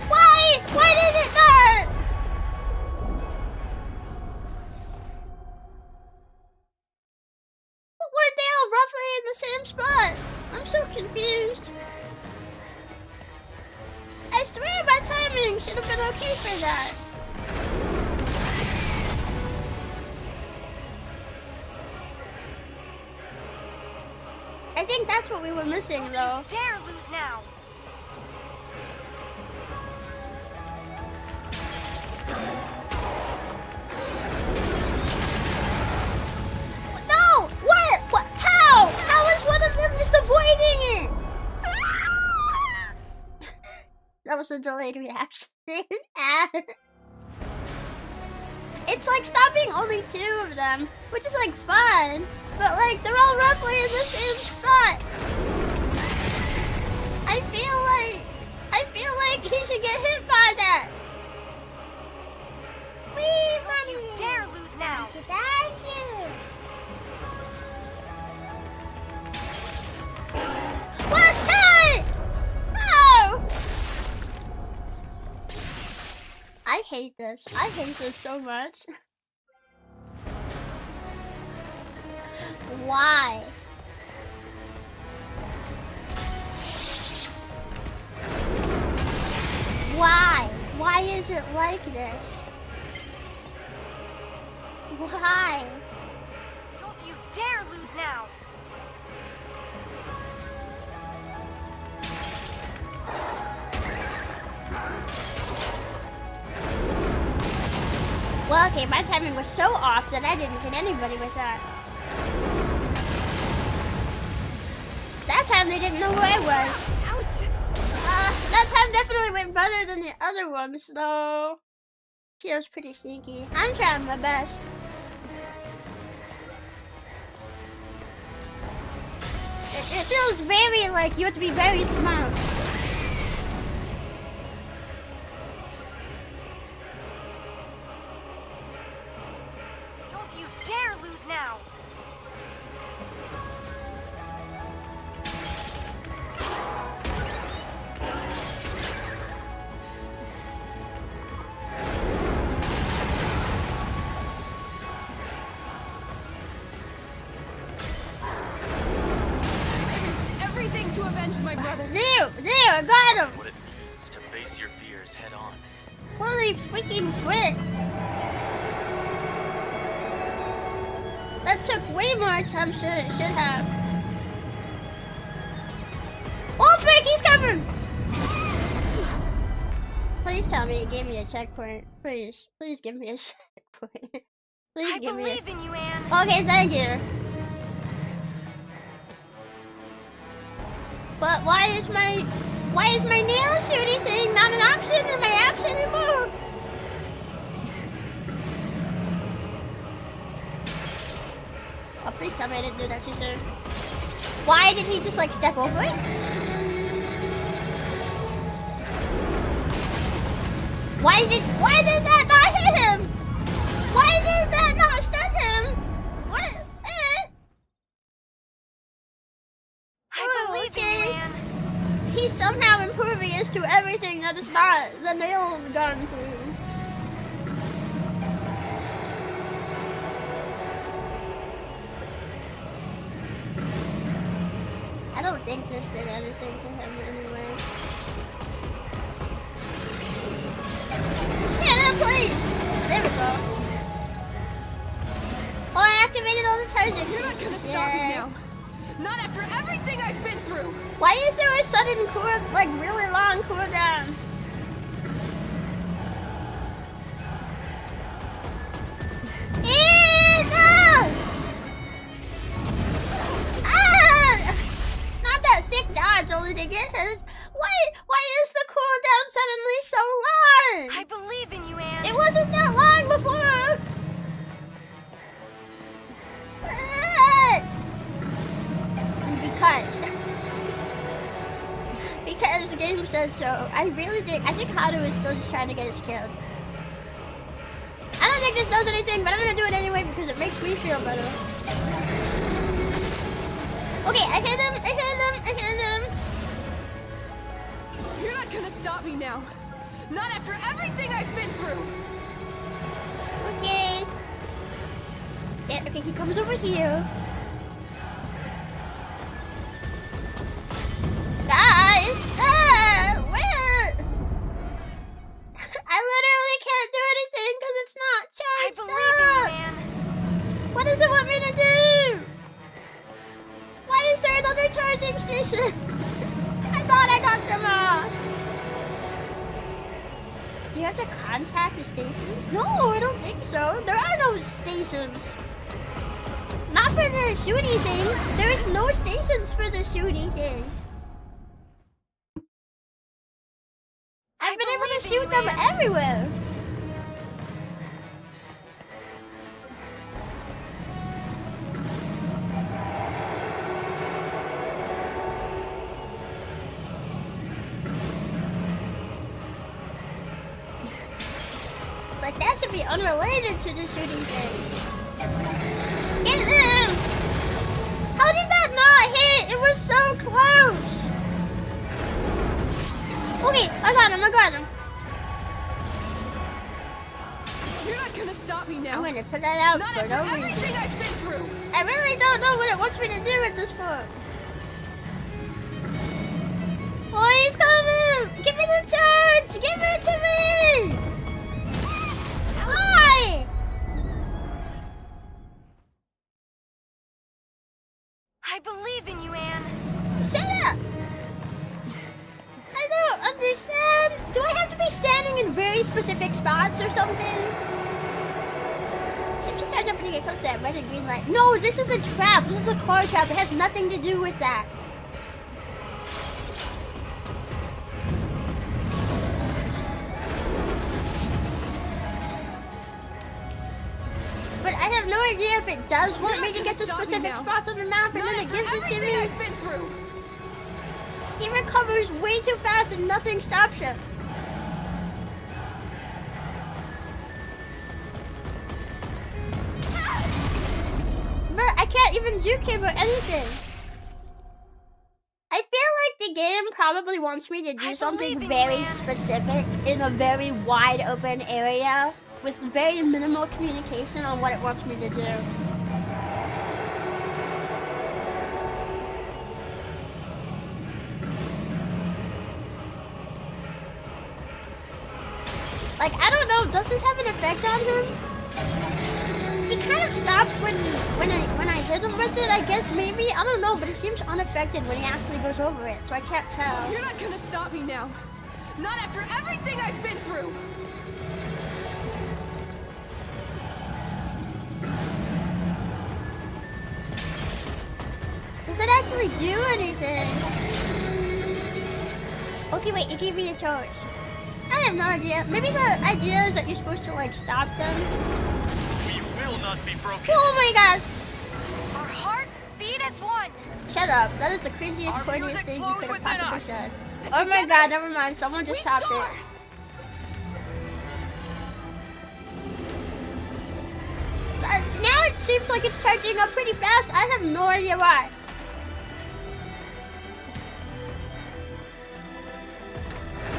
A: Why did it not? But weren't they all roughly in the same spot? I'm so confused. I swear my timing should have been okay for that. I think that's what we were missing though.
C: Don't you dare lose now!
A: No! What? How? How is one of them just avoiding it? That was a delayed reaction. It's like stopping only 2 of them, which is like fun, but like they're all roughly in the same spot. I feel like he should get hit by that. Wee,
C: Don't you
A: money.
C: dare lose now!
A: Thank you. What? Hey! Oh! I hate this. I hate this so much. Why? Why? Why is it like this? Why?
C: Don't you dare lose now!
A: Well, okay, my timing was so off that I didn't hit anybody with that. That time they didn't know where I was.
C: Ouch!
A: That time definitely went better than the other ones, though. Chio's pretty sneaky. I'm trying my best. It feels very like you have to be very smart.
C: Don't you dare lose now!
B: To avenge my brother.
A: There, I got him.
D: What it means to face your fears head on.
A: Holy freaking frick. That took way more attempts than it should have. Oh, frick, he's coming. Please tell me it gave me a checkpoint. Please give me a checkpoint. Please
C: I
A: give me
C: believe in you, Anne.
A: Okay, thank you. But why is my nail shooting thing not an option in my apps anymore? Oh, please tell me I didn't do that too soon. Why did he just like step over it? Why did that not hit him? Why did that not stun him? What?
C: I believe in you, Anne.
A: He's somehow impervious to everything that is not the nail gun thing. I don't think this did anything to him anyway. Yeah, no, please! There we go. Oh, I activated all the charging
B: You're not gonna
A: stations.
B: stop me now. Not after everything I've been through.
A: Why is there a sudden like really long cooldown? No! Ah! Not that sick dodge only to get his. Why is the cooldown suddenly so long?
C: I believe in you, Anne.
A: It wasn't that long before. Because the game said so. I think Haru is still just trying to get us killed. I don't think this does anything, but I'm gonna do it anyway because it makes me feel better. Okay, I hit him.
B: You're not gonna stop me now. Not after everything I've been through.
A: Okay. Yeah, okay, he comes over here. Guys! What? I literally can't do anything because it's not
C: I
A: charged
C: believe in you,
A: up.
C: Anne.
A: What does it want me to do? Why is there another charging station? I thought I got them all. You have to contact the stations? No, I don't think so. There are no stations. Not for the shooty thing. There's no stations for the shooty thing. I've been able to shoot them everywhere. Like that should be unrelated to the shooting thing. Get him! How did that not hit? It was so close. Okay, I got him.
B: You're not gonna stop me now.
A: I'm gonna put that out
B: Not
A: for
B: after
A: no
B: everything
A: reason.
B: I've been through.
A: I really don't know what it wants me to do at this point. Oh, he's coming! Give me the charge! Give it to me! Why?
C: I believe in you, Anne.
A: Shut up! I don't understand. Do I have to be standing in very specific spots or something? Ships should charge up when you get close to that red and green light. No, this is a trap. This is a car trap. It has nothing to do with that. But I have no idea if it does want me to get to specific spots on the map and then it gives it to me.
B: I've been through.
A: He recovers way too fast and nothing stops him. But I can't even juke him or anything. I feel like the game probably wants me to do something very specific in a very wide open area with very minimal communication on what it wants me to do. Like, I don't know, does this have an effect on him? He kind of stops when I hit him with it, I guess maybe. I don't know, but he seems unaffected when he actually goes over it, so I can't tell.
B: You're not gonna stop me now. Not after everything I've been through.
A: Does it actually do anything? Okay, wait, it gave me a charge. I have no idea. Maybe the idea is that you're supposed to, like, stop them.
D: We will not be broken.
A: Oh my god!
C: Our hearts beat as one.
A: Shut up. That is the cringiest, corniest thing you could have possibly said. Oh my god, never mind. Someone just topped it. Now it seems like it's charging up pretty fast. I have no idea why.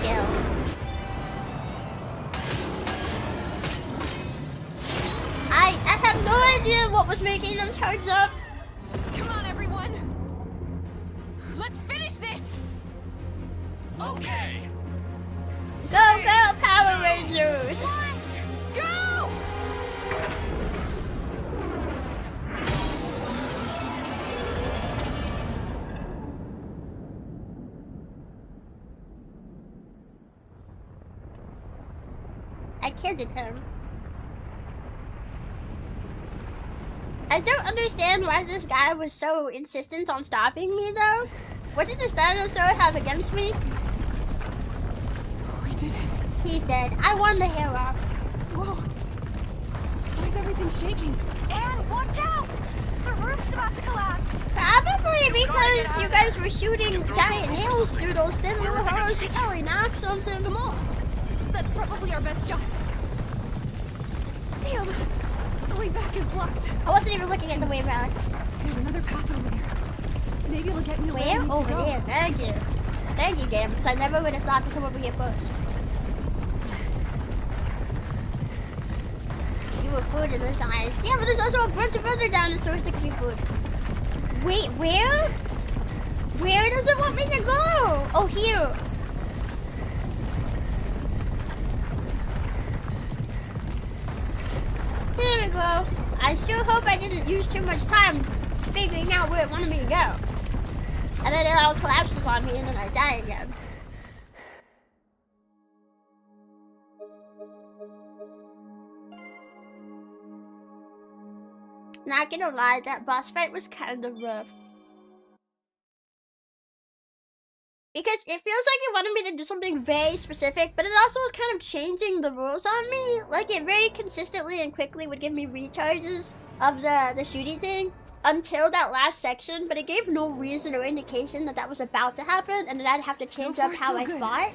A: Kill. I have no idea what was making them charge up.
B: Come on, everyone. Let's finish this.
E: Okay.
A: Go, go, Power Rangers.
B: Go!
A: I killed him. I don't understand why this guy was so insistent on stopping me though. What did this dinosaur have against me?
B: We did it.
A: He's dead. I won the hair off.
B: Whoa. Why is everything shaking?
C: And watch out! The roof's about to collapse.
A: Probably because you guys were shooting giant nails through those thin little holes. You probably knocked something.
B: Come on. That's probably our best shot. Damn. The way back is blocked.
A: I wasn't even looking at the way back.
B: There's another path over there. Maybe it'll get me where I
A: Where?
B: need to
A: Over
B: go.
A: there. Thank you. Thank you, game, because I never would have thought to come over here first. You were food in this eyes. Yeah, but there's also a bunch of other dinosaurs that could be food. Wait, where? Where does it want me to go? Oh, here. There we go. I sure hope I didn't use too much time figuring out where it wanted me to go. And then it all collapses on me and then I die again. Not gonna lie, that boss fight was kind of rough. Because it feels like it wanted me to do something very specific, but it also was kind of changing the rules on me. Like, it very consistently and quickly would give me recharges of the shooting thing until that last section, but it gave no reason or indication that that was about to happen and that I'd have to change up how I fought.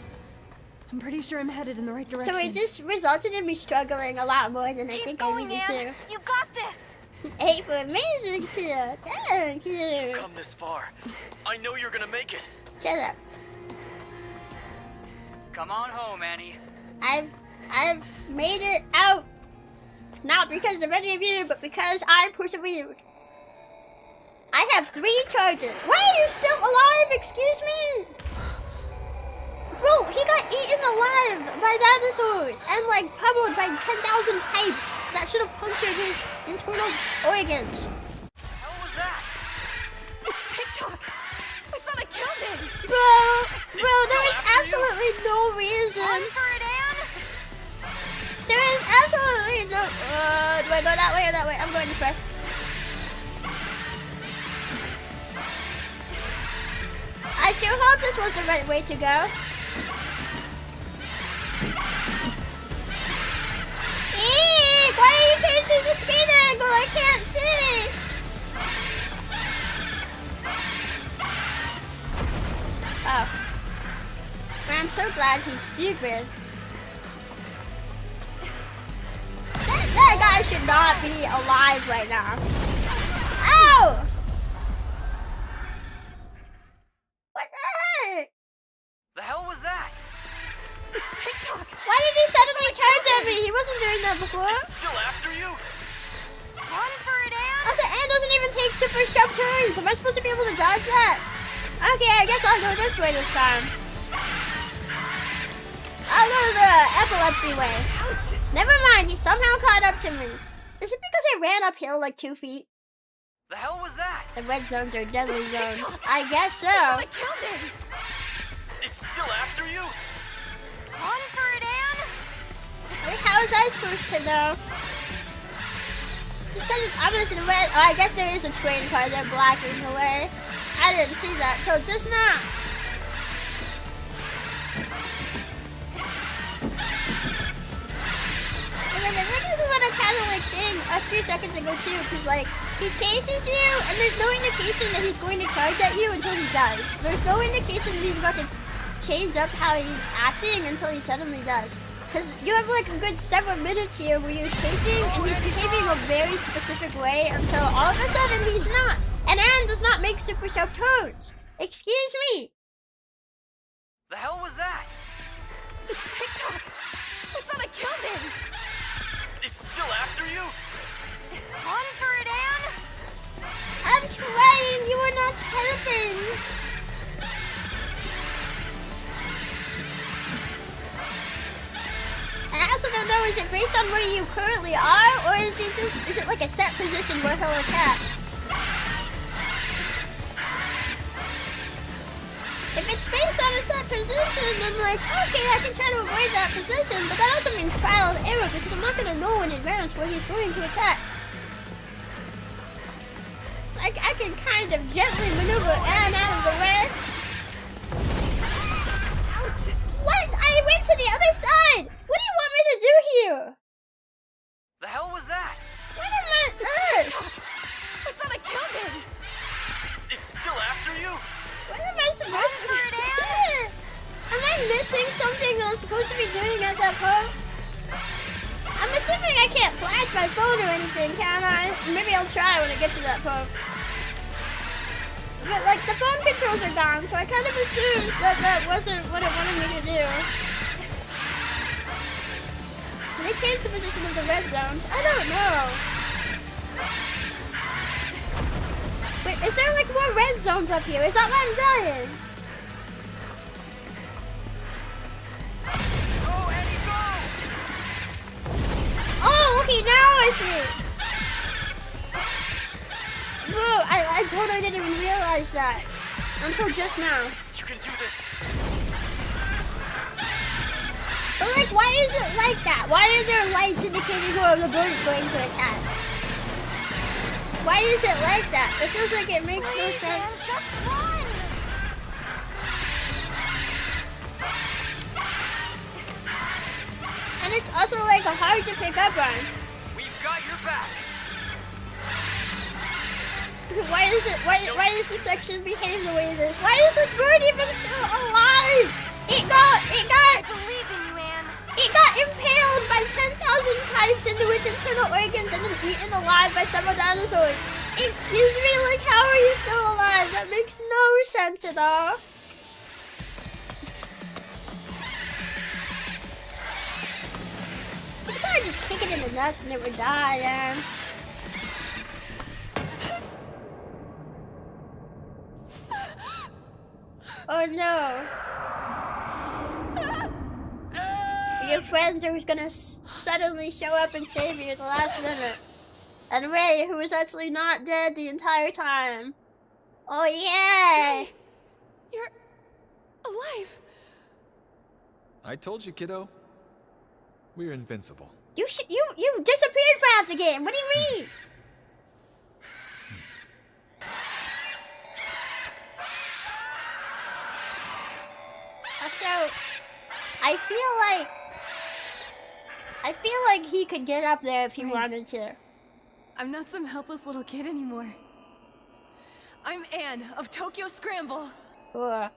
B: I'm pretty sure I'm headed in the right direction.
A: So it just resulted in me struggling a lot more than I think I needed to.
C: You got this.
A: Hey, for amazing too. Thank you.
D: Come this far. I know you're gonna make it.
A: Shut up.
E: Come on home, Annie.
A: I've made it out. Not because of any of you, but because I persevered. I have 3 charges. Why are you still alive? Excuse me? Bro, he got eaten alive by dinosaurs and like pummeled by 10,000 pipes that should have punctured his internal organs.
E: How was that?
B: It's TikTok. I thought I killed it.
A: Bro, there is absolutely no reason.
C: Run for it, Anne.
A: There is absolutely no... do I go that way or that way? I'm going this way. I sure hope this was the right way to go. Eek! Why are you changing the screen angle? I can't see! Oh. I'm so glad he's stupid. That guy should not be alive right now. Ow! What the heck?
E: The hell was that?
B: It's TikTok.
A: Why did he suddenly charge at me? He wasn't doing that before.
D: It's still after you?
C: Run for it, Anne.
A: Also, Anne doesn't even take super sharp turns. Am I supposed to be able to dodge that? Okay, I guess I'll go this way this time. I'll go the epilepsy way.
B: Ouch.
A: Never mind, he somehow caught up to me. Is it because I ran uphill like 2 feet?
E: The hell was that?
A: The red zones are deadly
B: It's
A: zones.
B: TikTok.
A: I guess so.
B: I killed it.
D: It's still after you?
C: Run for it, Anne.
A: Wait, how was I supposed to know? Just because it's ominous in red. Oh, I guess there is a train car there blocking the way. I didn't see that till just now. And then this is what I'm kind of like saying a few seconds ago too, because like He chases you, and there's no indication that he's going to charge at you until he does. There's no indication that he's about to change up how he's acting until he suddenly does. Because you have like a good several minutes here where you're chasing, and he's behaving a very specific way until all of a sudden he's not. And Anne does not make super sharp turns. Excuse me.
E: The hell was that?
B: It's TikTok! I thought I killed him!
D: It's still after you?
C: Run for it, Anne!
A: I'm trying. You are not helping. I also don't know, is it based on where you currently are, or is it like a set position where he'll attack? If it's based on a set position, then like, okay, I can try to avoid that position, but that also means trial and error because I'm not gonna know in advance where he's going to attack. Like, I can kind of gently maneuver Anne out of the way. Ouch! What? I went to the other side! What do you want me to do here?
E: The hell was that?
A: What am I?
B: I thought I killed him!
D: It's still after you?
A: What am I supposed to be doing? Am I missing something that I'm supposed to be doing at that point? I'm assuming I can't flash my phone or anything, can I? Maybe I'll try when I get to that point. But like, the phone controls are gone, so I kind of assumed that that wasn't what it wanted me to do. Did they change the position of the red zones? I don't know. Wait, is there like more red zones up here? Is that why I'm dying?
E: Go, Eddie, go!
A: Oh, okay, now I see. Whoa, I totally didn't even realize that until just now.
D: You can do this.
A: But like, why is it like that? Why are there lights indicating where the bird is going to attack? Why is it like that? It feels like it makes no sense.
C: Just run!
A: And it's also like hard to pick up on.
E: We've got your back.
A: Why does this section behave the way it is? Why is this bird even still alive? It got
C: Believe in you, Anne.
A: It got impaled by 10,000 pipes into its internal organs and then eaten alive by several dinosaurs. Excuse me, like, how are you still alive? That makes no sense at all. You gotta just kick it in the nuts and it would die, yeah. Oh no. Your friends are gonna suddenly show up and save you at the last minute. And Ray, who was actually not dead the entire time. Oh yeah!
B: Ray, you're alive.
F: I told you, kiddo. We're invincible.
A: You disappeared for half the game. What do you mean? Also, I feel like he could get up there if he wanted to.
B: I'm not some helpless little kid anymore. I'm Anne of Tokyo Scramble.
A: Ugh.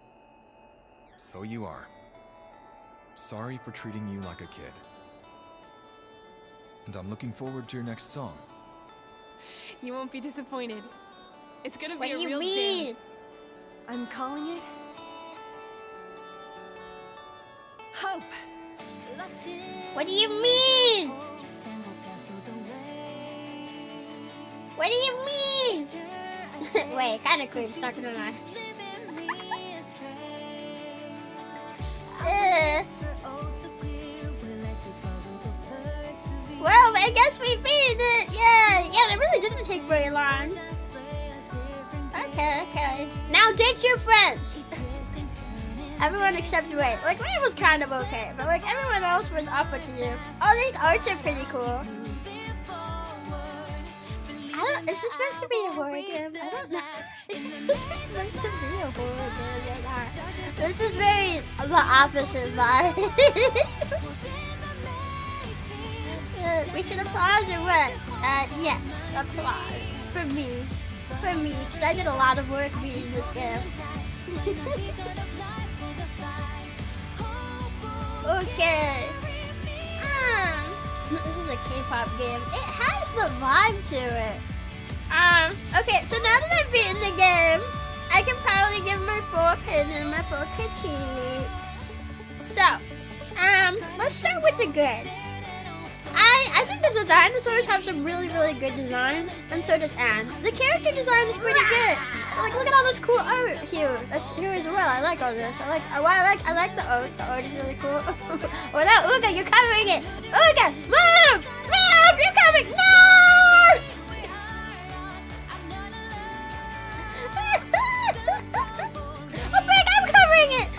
F: So you are. Sorry for treating you like a kid. And I'm looking forward to your next song.
B: You won't be disappointed. It's gonna
A: What
B: be
A: do
B: a
A: you
B: real
A: mean?
B: jam. I'm calling it Hope.
A: What do you mean? What do you mean? Wait, kinda cringe, not gonna lie. Well, I guess we beat it! Yeah, it really didn't take very long. Okay. Now ditch your friends! Everyone except Ray. Like, Ray was kind of okay, but like, everyone else was offered to you. Oh, these arts are pretty cool. Is this meant to be a horror game? I don't know. This is meant to be a horror game or not. This is very the opposite vibe. We should applause or what? Yes, applause. for me, because I did a lot of work reading this game. Okay. This is a K-pop game. It has the vibe to it. Okay, so now that I've beaten the game, I can probably give my full opinion, my full critique. So, let's start with the good. I think that the dinosaurs have some really, really good designs, and so does Anne. The character design is pretty good. Like, look at all this cool art here. Here as well. I like all this. I like the art. The art is really cool. Oh no, Uga, you're covering it. Uga, move! Move! You're covering. No! Oh frick, I'm covering it.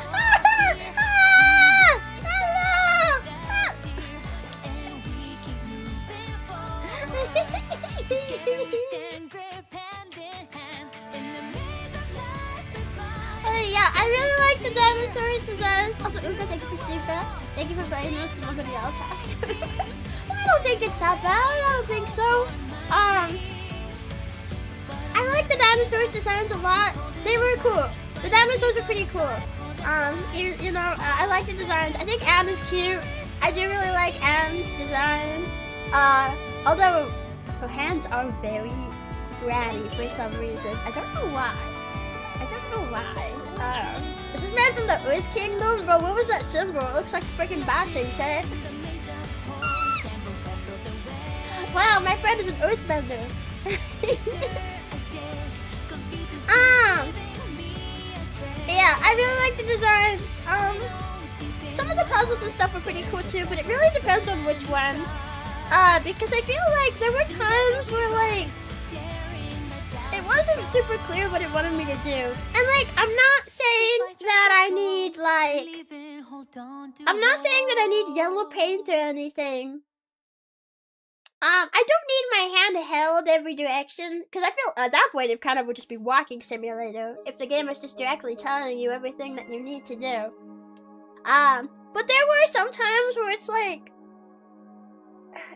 A: Yeah, I really like the dinosaurs designs. Also, Uga, thank you for super. Thank you for playing this. Somebody else has to. Well, I don't think it's that bad. I don't think so. I like the dinosaurs designs a lot. They were cool. The dinosaurs were pretty cool. You know, I like the designs. I think Anne is cute. I do really like Anne's design. Although her hands are very ratty for some reason. I don't know why. Is this man from the Earth Kingdom? Bro, what was that symbol? It looks like freaking bashing, shit. Wow, my friend is an earthbender. Yeah, I really like the designs. Some of the puzzles and stuff are pretty cool too, but it really depends on which one. Because I feel like there were times where, like, it wasn't super clear what it wanted me to do. And, like, I'm not saying that I need, like, I'm not saying that I need yellow paint or anything. I don't need my hand held every direction, because I feel at that point it kind of would just be walking simulator, if the game is just directly telling you everything that you need to do. But there were some times where it's like,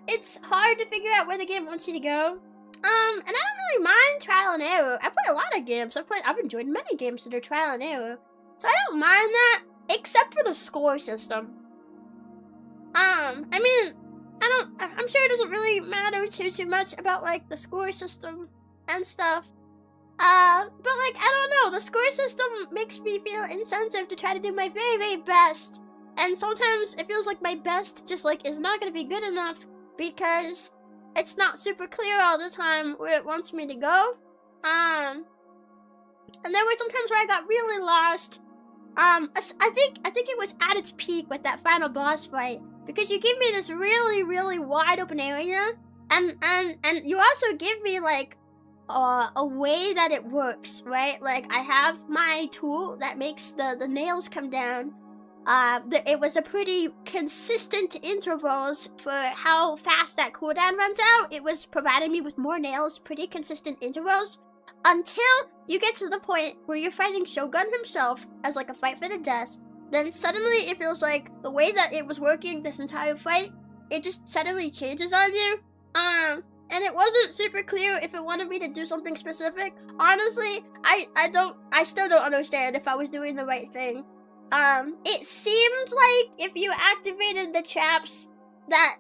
A: it's hard to figure out where the game wants you to go. And I don't really mind trial and error. I play a lot of games. I've enjoyed many games that are trial and error. So I don't mind that, except for the score system. I mean, I'm sure it doesn't really matter too much about, like, the score system and stuff. But, like, I don't know, the score system makes me feel incentive to try to do my very, very best. And sometimes it feels like my best just, like, is not gonna be good enough because it's not super clear all the time where it wants me to go. And there were some times where I got really lost. I think it was at its peak with that final boss fight, because you give me this really, really wide open area, and you also give me, like, a way that it works, right? Like, I have my tool that makes the nails come down. It was a pretty consistent intervals for how fast that cooldown runs out. It was providing me with more nails, pretty consistent intervals, until you get to the point where you're fighting Shogun himself as, like, a fight for the death. Then suddenly it feels like the way that it was working this entire fight, it just suddenly changes on you. And it wasn't super clear if it wanted me to do something specific. Honestly, I still don't understand if I was doing the right thing. It seemed like if you activated the traps that,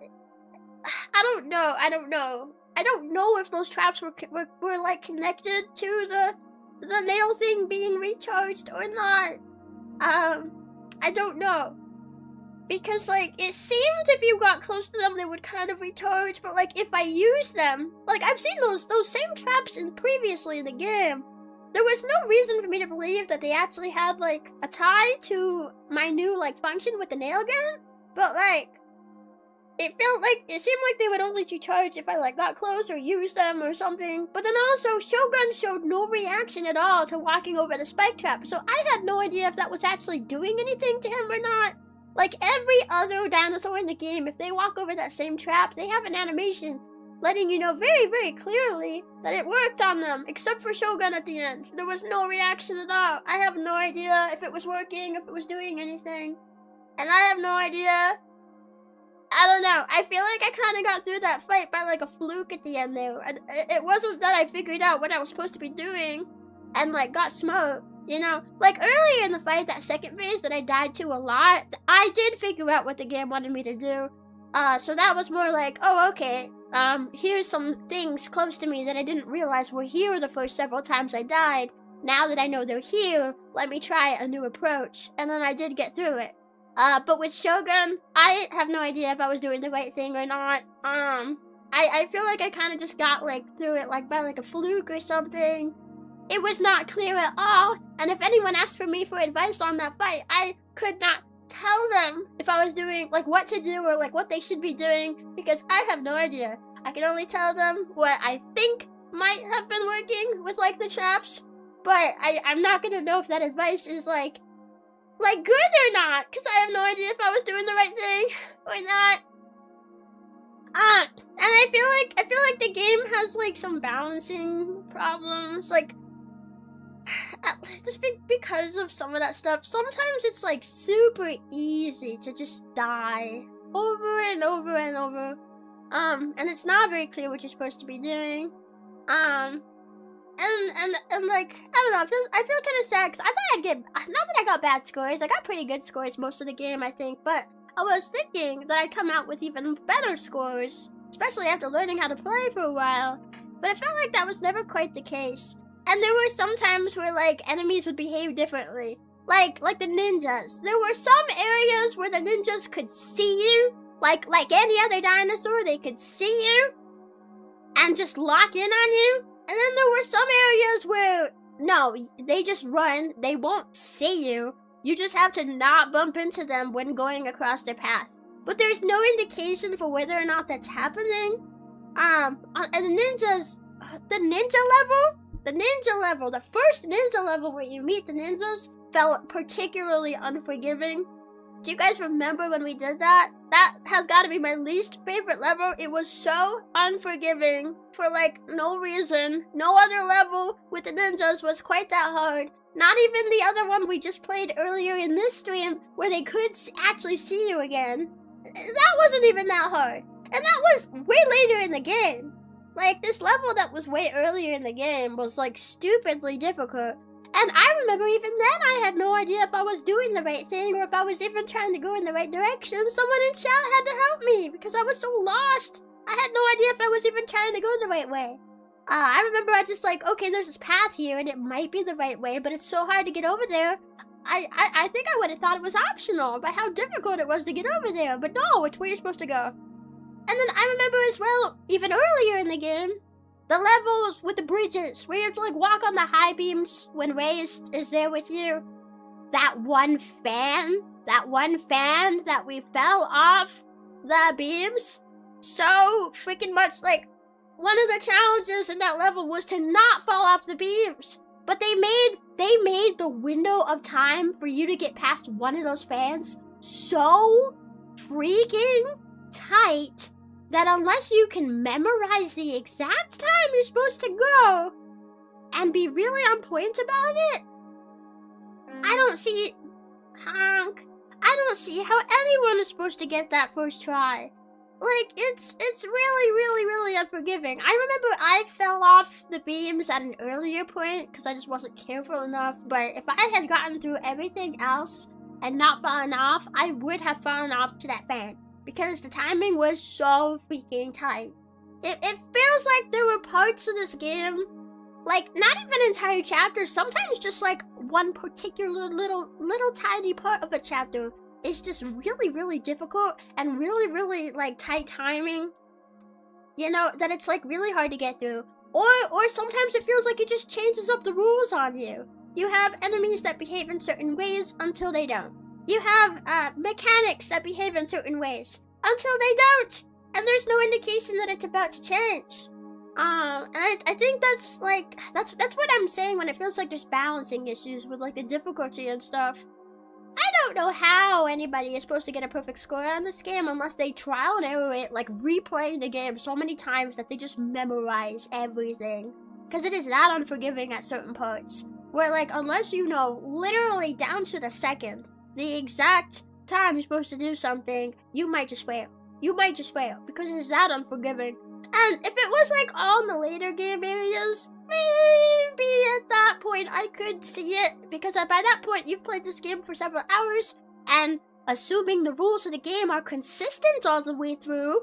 A: I don't know. I don't know if those traps were like connected to the nail thing being recharged or not. I don't know. Because, like, it seemed if you got close to them, they would kind of recharge, but, like, if I use them, like, I've seen those same traps previously in the game. There was no reason for me to believe that they actually had, like, a tie to my new, like, function with the nail gun, but, like, it seemed like they would only recharge if I, like, got close or used them or something. But then also, Shogun showed no reaction at all to walking over the spike trap, so I had no idea if that was actually doing anything to him or not. Like, every other dinosaur in the game, if they walk over that same trap, they have an animation letting you know very, very clearly that it worked on them, except for Shogun at the end. There was no reaction at all. I have no idea if it was working, if it was doing anything. And I have no idea I don't know. I feel like I kind of got through that fight by like a fluke at the end there. And it wasn't that I figured out what I was supposed to be doing and like got smoked, you know? Like earlier in the fight, that second phase that I died to a lot, I did figure out what the game wanted me to do. So that was more like, oh, okay. Here's some things close to me that I didn't realize were here the first several times I died. Now that I know they're here, let me try a new approach. And then I did get through it. But with Shogun, I have no idea if I was doing the right thing or not. I feel like I kind of just got, like, through it, like, by, like, a fluke or something. It was not clear at all, and if anyone asked for me for advice on that fight, I could not tell them if I was doing, like, what to do or, like, what they should be doing, because I have no idea. I can only tell them what I think might have been working with, like, the traps, but I'm not gonna know if that advice is, like good or not, because I have no idea if I was doing the right thing or not. And I feel like the game has like some balancing problems, like just because of some of that stuff. Sometimes it's like super easy to just die over and over and over. And it's not very clear what you're supposed to be doing. And like, I don't know, I feel kind of sad, because I thought I'd get, not that I got bad scores, I got pretty good scores most of the game, I think, but I was thinking that I'd come out with even better scores, especially after learning how to play for a while, but I felt like that was never quite the case. And there were some times where, like, enemies would behave differently, like the ninjas. There were some areas where the ninjas could see you, like any other dinosaur, they could see you, and just lock in on you. And then there were some areas where, no, they just run, they won't see you. You just have to not bump into them when going across their path. But there's no indication for whether or not that's happening. And the ninjas, the ninja level, the first ninja level where you meet the ninjas felt particularly unforgiving. Do you guys remember when we did that? That has got to be my least favorite level. It was so unforgiving for like no reason. No other level with the ninjas was quite that hard. Not even the other one we just played earlier in this stream where they could actually see you again. That wasn't even that hard. And that was way later in the game. Like this level that was way earlier in the game was like stupidly difficult. And I remember even then I had no idea if I was doing the right thing or if I was even trying to go in the right direction. Someone in chat had to help me because I was so lost. I had no idea if I was even trying to go the right way. I remember I just like, okay, there's this path here and it might be the right way, but it's so hard to get over there. I think I would have thought it was optional by how difficult it was to get over there, but no, it's where you're supposed to go. And then I remember as well, even earlier in the game, the levels with the bridges, where you have to like walk on the high beams when Ray is there with you. That one fan that we fell off the beams. So freaking much, like, one of the challenges in that level was to not fall off the beams. But they made the window of time for you to get past one of those fans so freaking tight that unless you can memorize the exact time you're supposed to go and be really on point about it, I don't see how anyone is supposed to get that first try. Like, it's really unforgiving. I remember I fell off the beams at an earlier point because I just wasn't careful enough, but if I had gotten through everything else and not fallen off, I would have fallen off to that fan. Because the timing was so freaking tight. It feels like there were parts of this game, like not even entire chapters, sometimes just like one particular little tiny part of a chapter is just really difficult and really like tight timing. You know, that it's like really hard to get through. Or sometimes it feels like it just changes up the rules on you. You have enemies that behave in certain ways until they don't. You have mechanics that behave in certain ways until they don't, and there's no indication that it's about to change. And I think that's what I'm saying when it feels like there's balancing issues with like the difficulty and stuff. I don't know how anybody is supposed to get a perfect score on this game unless they trial and error it, like replaying the game so many times that they just memorize everything. Because it is that unforgiving at certain parts, where like unless you know literally down to the second the exact time you're supposed to do something, you might just fail. you might just fail because it's that unforgiving. And if it was like all in the later game areas, maybe at that point I could see it, because by that point you've played this game for several hours, and assuming the rules of the game are consistent all the way through,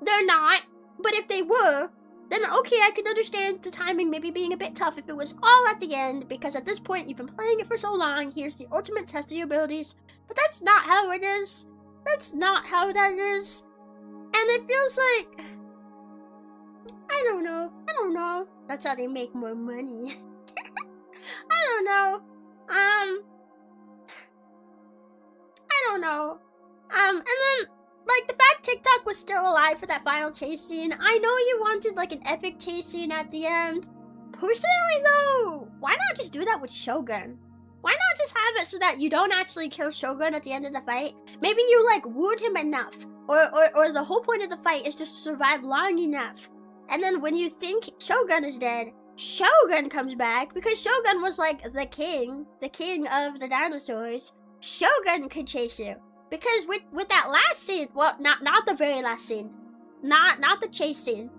A: they're not. But if they were, then okay, I can understand the timing maybe being a bit tough if it was all at the end, because at this point you've been playing it for so long, here's the ultimate test of your abilities. But that's not how it is. That's not how that is. And it feels like, I don't know. That's how they make more money. I don't know. And then, like, the fact TikTok was still alive for that final chase scene, I know you wanted, like, an epic chase scene at the end. Personally, though, why not just do that with Shogun? Why not just have it so that you don't actually kill Shogun at the end of the fight? Maybe you, like, wound him enough, or the whole point of the fight is just to survive long enough. And then when you think Shogun is dead, Shogun comes back, because Shogun was, like, the king of the dinosaurs. Shogun could chase you. Because with that last scene, well, not the very last scene, not the chase scene,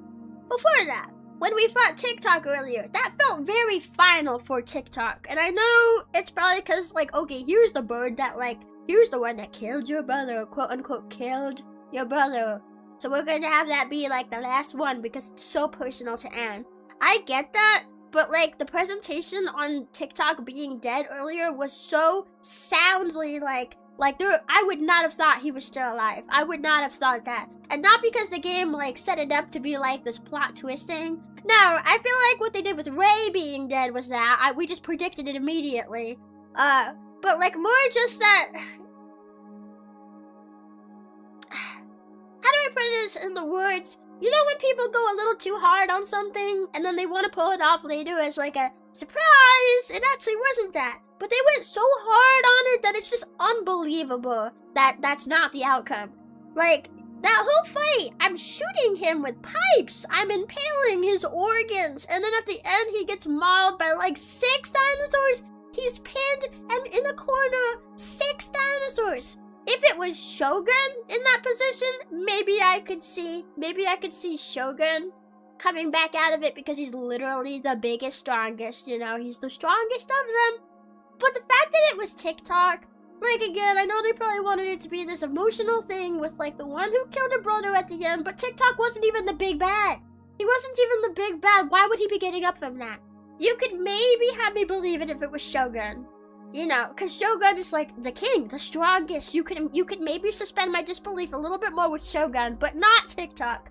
A: before that, when we fought TikTok earlier, that felt very final for TikTok. And I know it's probably because, like, okay, here's the bird that, like, here's the one that killed your brother, quote unquote, killed your brother. So we're going to have that be, like, the last one because it's so personal to Anne. I get that, but, like, the presentation on TikTok being dead earlier was so soundly, like I would not have thought he was still alive. I would not have thought that. And not because the game, like, set it up to be, like, this plot twist thing. No, I feel like what they did with Ray being dead was that. We just predicted it immediately. But, like, more just that... How do I put this in the words? You know when people go a little too hard on something, and then they want to pull it off later as, like, a surprise? It actually wasn't that. But they went so hard on it that it's just unbelievable that that's not the outcome. Like, that whole fight, I'm shooting him with pipes. I'm impaling his organs. And then at the end, he gets mauled by, like, 6 dinosaurs. He's pinned and in the corner, 6 dinosaurs. If it was Shogun in that position, maybe I could see Shogun coming back out of it because he's literally the biggest, strongest, you know, he's the strongest of them. But the fact that it was TikTok, like, again, I know they probably wanted it to be this emotional thing with, like, the one who killed her brother at the end, but TikTok wasn't even the big bad. He wasn't even the big bad. Why would he be getting up from that? You could maybe have me believe it if it was Shogun. You know, because Shogun is, like, the king, the strongest. You could maybe suspend my disbelief a little bit more with Shogun, but not TikTok.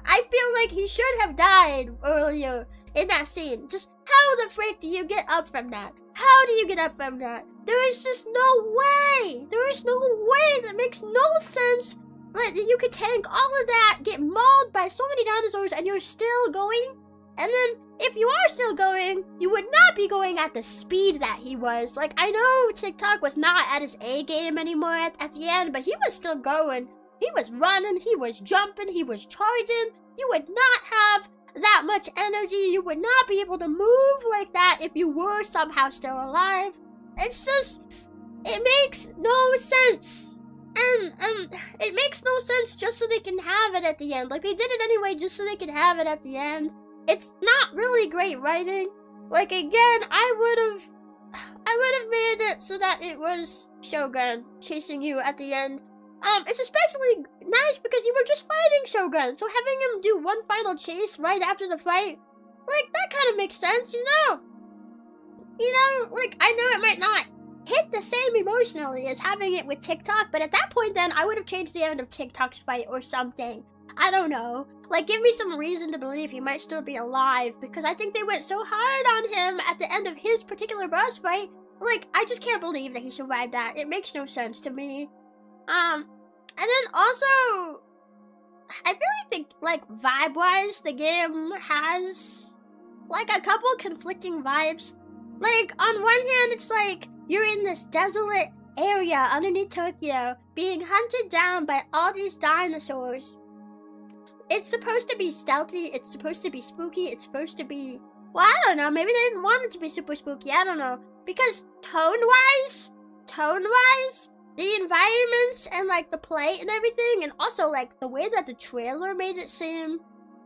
A: I feel like he should have died earlier in that scene. Just how the frick do you get up from that? How do you get up from that? There is just no way. There is no way. That makes no sense. Like, you could tank all of that, get mauled by so many dinosaurs, and you're still going? And then, if you are still going, you would not be going at the speed that he was. Like, I know TikTok was not at his A game anymore at the end, but he was still going. He was running, he was jumping, he was charging. You would not have that much energy. You would not be able to move like that if you were somehow still alive. It's just, it makes no sense. And it makes no sense just so they can have it at the end. Like, they did it anyway just so they could have it at the end. It's not really great writing. Like, again, I would have made it so that it was Shogun chasing you at the end. It's especially nice because you were just fighting Shogun, so having him do one final chase right after the fight, like, that kind of makes sense, you know? You know, like, I know it might not hit the same emotionally as having it with TikTok, but at that point then, I would have changed the end of TikTok's fight or something. I don't know. Like, give me some reason to believe he might still be alive, because I think they went so hard on him at the end of his particular boss fight. Like, I just can't believe that he survived that. It makes no sense to me. And then also, I feel like vibe-wise, the game has, like, a couple conflicting vibes. Like, on one hand, it's like, you're in this desolate area underneath Tokyo, being hunted down by all these dinosaurs. It's supposed to be stealthy, it's supposed to be spooky, it's supposed to be, well, I don't know, maybe they didn't want it to be super spooky, I don't know. Because tone-wise, the environments and like the play and everything, and also like the way that the trailer made it seem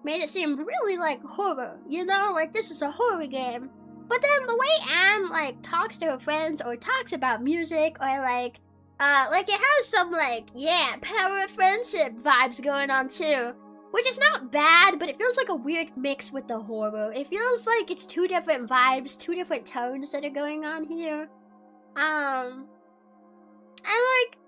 A: really like horror, you know, like this is a horror game. But then the way Anne like talks to her friends or talks about music or like it has some like, yeah, power of friendship vibes going on too. Which is not bad, but it feels like a weird mix with the horror. It feels like it's two different vibes, two different tones that are going on here. And like,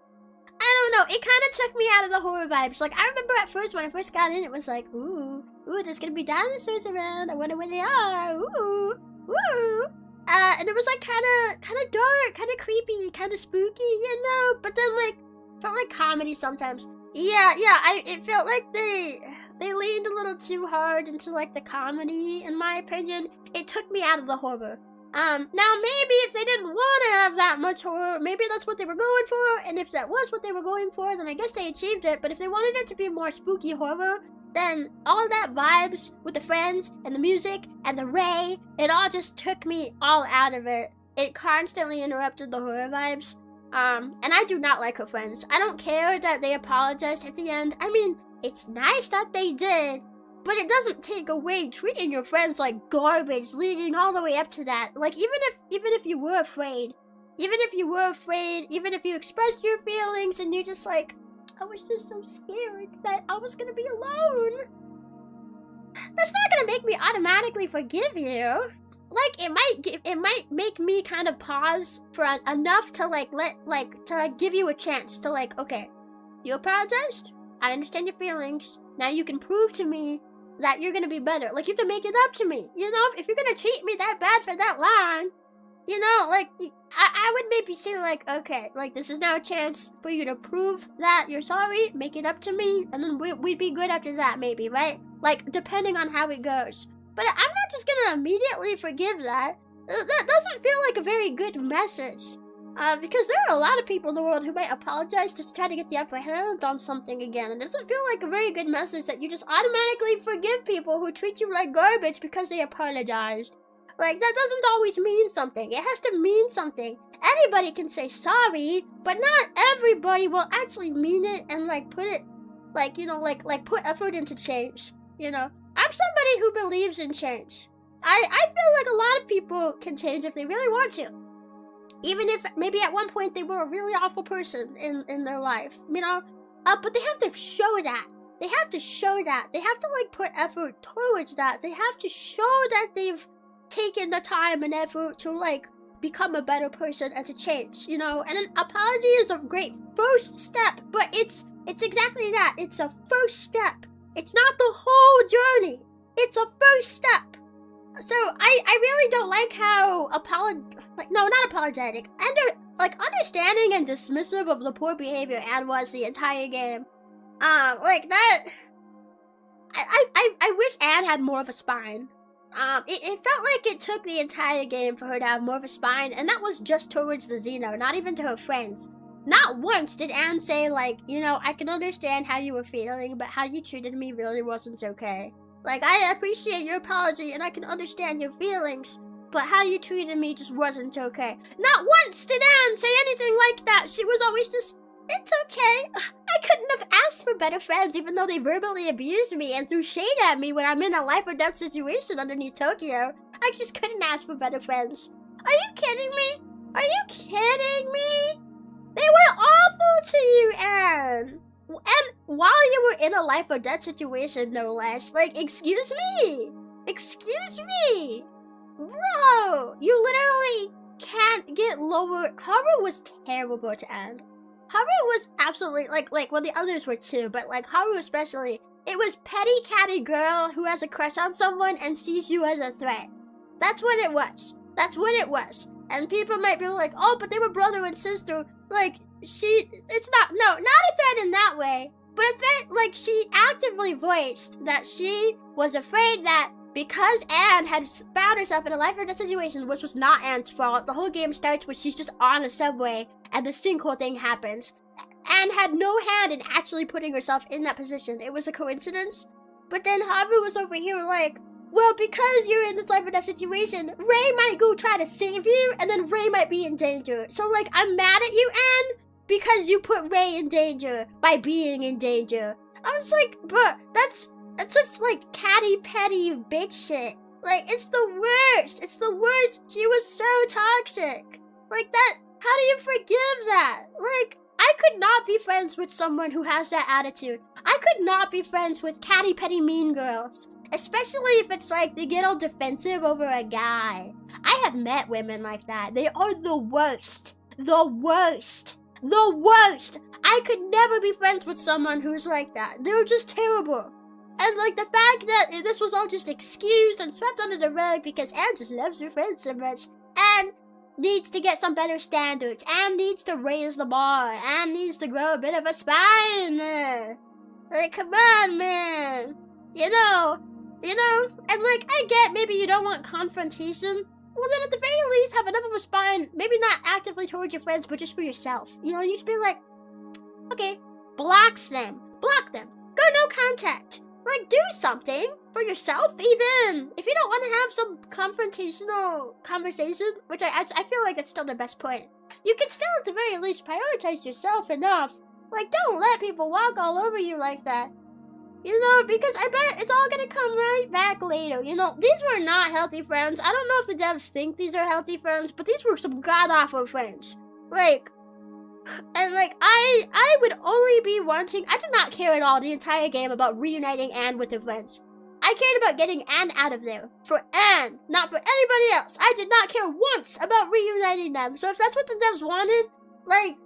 A: I don't know, it kind of took me out of the horror vibes. Like, I remember at first, when I first got in, it was like, ooh, there's gonna be dinosaurs around. I wonder where they are. Ooh. And it was like kind of dark, kind of creepy, kind of spooky, you know? But then like, felt like comedy sometimes. Yeah, it felt like they leaned a little too hard into like the comedy, in my opinion. It took me out of the horror. Now maybe if they didn't want to have that much horror, maybe that's what they were going for, and if that was what they were going for, then I guess they achieved it. But if they wanted it to be more spooky horror, then all that vibes with the friends and the music and the Ray, it all just took me all out of it. It constantly interrupted the horror vibes. And I do not like her friends. I don't care that they apologized at the end. I mean, it's nice that they did, but it doesn't take away treating your friends like garbage, leading all the way up to that. Like, even if you were afraid, even if you expressed your feelings and you're just like, I was just so scared that I was gonna be alone, that's not gonna make me automatically forgive you. Like, it might make me kind of pause for enough to give you a chance to like, okay, you apologized, I understand your feelings, now you can prove to me that you're gonna be better. Like, you have to make it up to me, you know? If you're gonna treat me that bad for that long, you know, like, I would maybe say like, okay, like, this is now a chance for you to prove that you're sorry, make it up to me, and then we'd be good after that, maybe, right? Like, depending on how it goes. But I'm not just gonna immediately forgive that. That doesn't feel like a very good message. Because there are a lot of people in the world who might apologize to try to get the upper hand on something again. And it doesn't feel like a very good message that you just automatically forgive people who treat you like garbage because they apologized. Like, that doesn't always mean something. It has to mean something. Anybody can say sorry, but not everybody will actually mean it and like put it, like, you know, like put effort into change, you know? I'm somebody who believes in change. I feel like a lot of people can change if they really want to. Even if maybe at one point they were a really awful person in their life, you know? But they have to show that. They have to show that. They have to like put effort towards that. They have to show that they've taken the time and effort to like become a better person and to change, you know? And an apology is a great first step, but it's exactly that. It's a first step. It's not the whole journey. It's a first step. So I really don't like how not apologetic, understanding and dismissive of the poor behavior Anne was the entire game. Like that. I wish Anne had more of a spine. It felt like it took the entire game for her to have more of a spine, and that was just towards the Xeno, not even to her friends. Not once did Anne say, like, you know, I can understand how you were feeling, but how you treated me really wasn't okay. Like, I appreciate your apology, and I can understand your feelings, but how you treated me just wasn't okay. Not once did Anne say anything like that. She was always just, it's okay. I couldn't have asked for better friends, even though they verbally abused me and threw shade at me when I'm in a life or death situation underneath Tokyo. I just couldn't ask for better friends. Are you kidding me? Are you kidding me? They were awful to you, Anne! And while you were in a life or death situation, no less. Like, excuse me! Excuse me! Bro! You literally can't get lower. Haru was terrible to Anne. Haru was absolutely, like, well, the others were too, but, like, Haru especially. It was petty catty girl who has a crush on someone and sees you as a threat. That's what it was. That's what it was. And people might be like, oh, but they were brother and sister. Like, it's not a threat in that way. But a threat, like, she actively voiced that she was afraid that because Anne had found herself in a life or death situation, which was not Anne's fault, the whole game starts with she's just on a subway and the sinkhole thing happens. Anne had no hand in actually putting herself in that position. It was a coincidence. But then Haru was over here like, well, because you're in this life or death situation, Ray might go try to save you, and then Ray might be in danger. So, like, I'm mad at you, Anne, because you put Ray in danger by being in danger. I was like, bruh, that's such like catty petty bitch shit. Like, it's the worst. It's the worst. She was so toxic. Like that, how do you forgive that? Like, I could not be friends with someone who has that attitude. I could not be friends with catty petty mean girls. Especially if it's like they get all defensive over a guy. I have met women like that. They are the worst. The worst. The worst. I could never be friends with someone who's like that. They're just terrible. And like the fact that this was all just excused and swept under the rug because Anne just loves her friends so much. And needs to get some better standards. And needs to raise the bar. And needs to grow a bit of a spine. Like, come on, man. You know, and like, I get maybe you don't want confrontation. Well, then at the very least, have enough of a spine, maybe not actively towards your friends, but just for yourself. You know, you just be like, okay, blocks them, block them, go no contact. Like, do something for yourself, even if you don't want to have some confrontational conversation, which I feel like it's still the best point. You can still, at the very least, prioritize yourself enough. Like, don't let people walk all over you like that. You know, because I bet it's all gonna come right back later. You know, these were not healthy friends. I don't know if the devs think these are healthy friends, but these were some god-awful friends. Like, and like, I would only be wanting, I did not care at all the entire game about reuniting Anne with her friends. I cared about getting Anne out of there. For Anne, not for anybody else. I did not care once about reuniting them. So if that's what the devs wanted, like,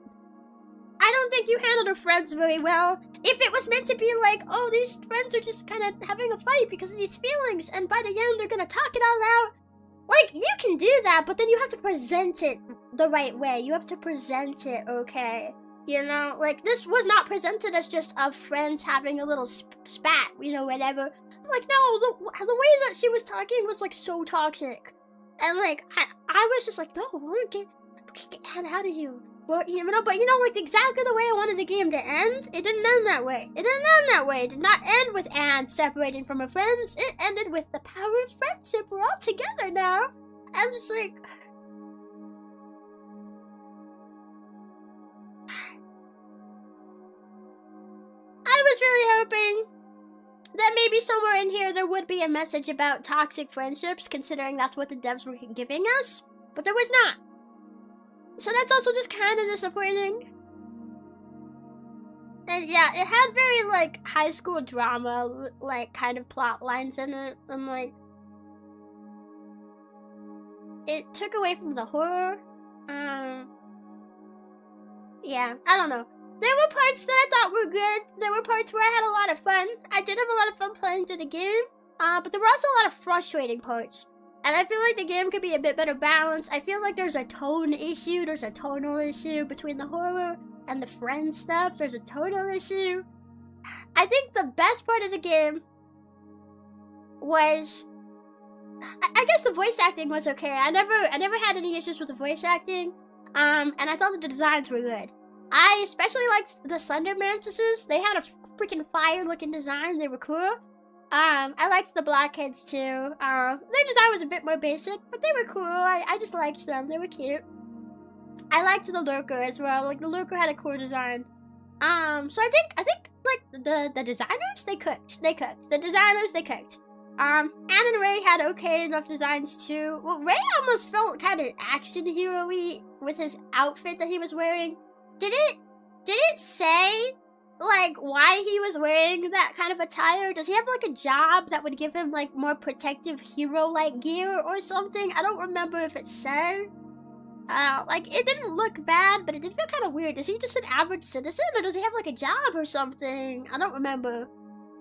A: I don't think you handled her friends very well. If it was meant to be like, oh, these friends are just kind of having a fight because of these feelings, and by the end they're gonna talk it all out. Like, you can do that, but then you have to present it the right way. You have to present it okay. You know, like, this was not presented as just of friends having a little spat, you know, whatever. Like, no, the way that she was talking was, like, so toxic. And, like, I was just like, no, I want to get Anne out of here. Well, you know, but you know, like, exactly the way I wanted the game to end, it didn't end that way. It didn't end that way. It did not end with Anne separating from her friends. It ended with the power of friendship. We're all together now. I'm just like... I was really hoping that maybe somewhere in here there would be a message about toxic friendships, considering that's what the devs were giving us. But there was not. So that's also just kind of disappointing. And yeah, it had very, like, high school drama, like, kind of plot lines in it. And, like, it took away from the horror. Yeah, I don't know. There were parts that I thought were good. There were parts where I had a lot of fun. I did have a lot of fun playing through the game. But there were also a lot of frustrating parts. And I feel like the game could be a bit better balanced. I feel like there's a tone issue. There's a tonal issue between the horror and the friend stuff. There's a tonal issue. I think the best part of the game was... I guess the voice acting was okay. I never had any issues with the voice acting. And I thought the designs were good. I especially liked the Thunder Mantises. They had a freaking fire-looking design. They were cool. I liked the Blackheads too. Their design was a bit more basic, but they were cool. I just liked them. They were cute. I liked the Lurker as well. Like, the Lurker had a cool design. So I think like the designers, they cooked. The designers, they cooked. Anne and Ray had okay enough designs too. Well, Ray almost felt kind of action hero-y with his outfit that he was wearing. Did it say like why he was wearing that kind of attire? Does he have like a job that would give him like more protective hero-like gear or something? I don't remember if it said. Like, it didn't look bad, but it did feel kind of weird. Is he just an average citizen, or does he have like a job or something? I don't remember.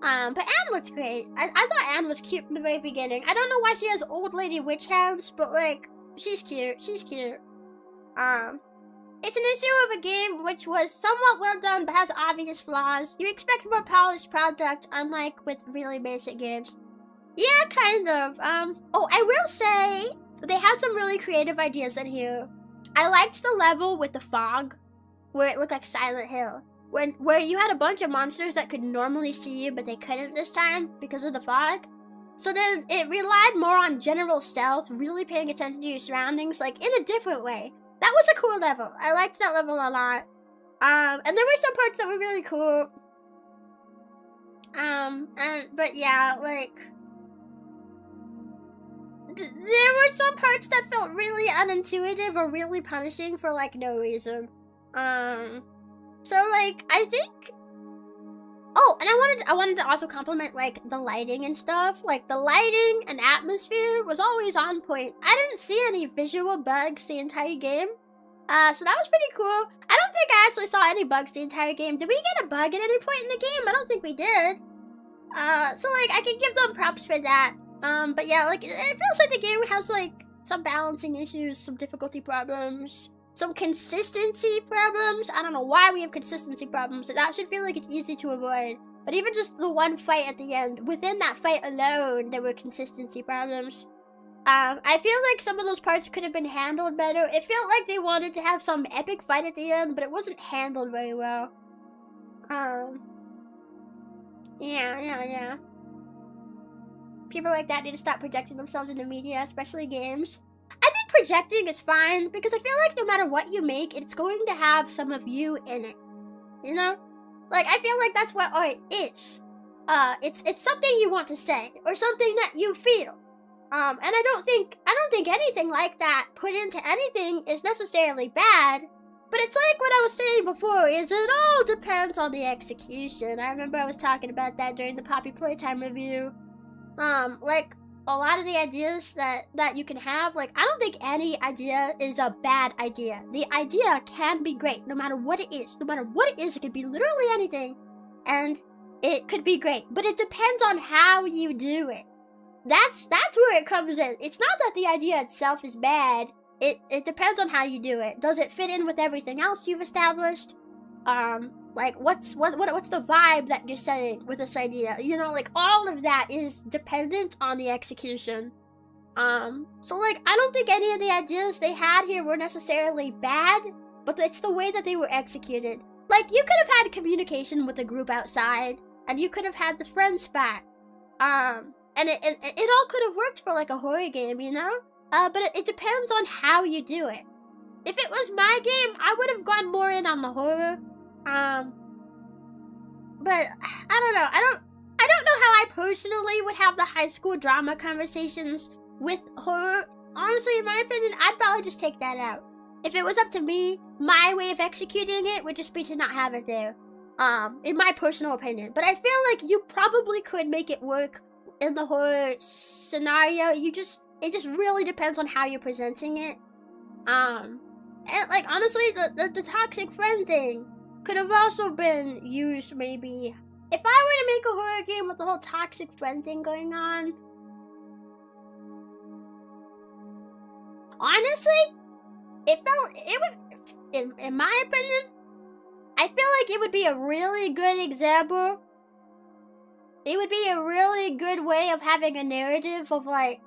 A: But Anne looked great. I thought Anne was cute from the very beginning. I don't know why she has old lady witch hands, but like, she's cute. She's cute. It's an issue of a game which was somewhat well done, but has obvious flaws. You expect a more polished product, unlike with really basic games. Yeah, kind of. Oh, I will say, they had some really creative ideas in here. I liked the level with the fog, where it looked like Silent Hill. Where you had a bunch of monsters that could normally see you, but they couldn't this time because of the fog. So then it relied more on general stealth, really paying attention to your surroundings, like in a different way. That was a cool level. I liked that level a lot. And there were some parts that were really cool. But yeah, like, there were some parts that felt really unintuitive or really punishing for, like, no reason. So, like, I think... Oh, and I wanted to also compliment, like, the lighting and stuff. Like, the lighting and atmosphere was always on point. I didn't see any visual bugs the entire game. So that was pretty cool. I don't think I actually saw any bugs the entire game. Did we get a bug at any point in the game? I don't think we did. So, like, I can give them props for that. But yeah, like, it feels like the game has, like, some balancing issues, some difficulty problems, some consistency problems. I don't know why we have consistency problems. That should feel like it's easy to avoid. But even just the one fight at the end, within that fight alone, there were consistency problems. I feel like some of those parts could have been handled better. It felt like they wanted to have some epic fight at the end, but it wasn't handled very well. Yeah. People like that need to stop projecting themselves into media, especially games. I think projecting is fine, because I feel like no matter what you make, it's going to have some of you in it. You know? Like, I feel like that's what art is. It's something you want to say, or something that you feel. And I don't think anything like that put into anything is necessarily bad. But it's like what I was saying before, is it all depends on the execution. I remember I was talking about that during the Poppy Playtime review. Like, a lot of the ideas that you can have, like, I don't think any idea is a bad idea. The idea can be great, no matter what it is. No matter what it is, it could be literally anything. And it could be great. But it depends on how you do it. That's where it comes in. It's not that the idea itself is bad. It depends on how you do it. Does it fit in with everything else you've established? Like, what's the vibe that you're setting with this idea? You know, like, all of that is dependent on the execution. So, like, I don't think any of the ideas they had here were necessarily bad, but it's the way that they were executed. Like, you could have had communication with the group outside, and you could have had the friend spot. And it all could have worked for, like, a horror game, you know? But it depends on how you do it. If it was my game, I would have gone more in on the horror. But I don't know. I don't know how I personally would have the high school drama conversations with horror. Honestly, in my opinion, I'd probably just take that out. If it was up to me, my way of executing it would just be to not have it there. In my personal opinion. But I feel like you probably could make it work in the horror scenario. It just really depends on how you're presenting it. And like, honestly, the toxic friend thing could have also been used, maybe. If I were to make a horror game with the whole toxic friend thing going on, honestly, it would, in my opinion, I feel like it would be a really good example. It would be a really good way of having a narrative of, like,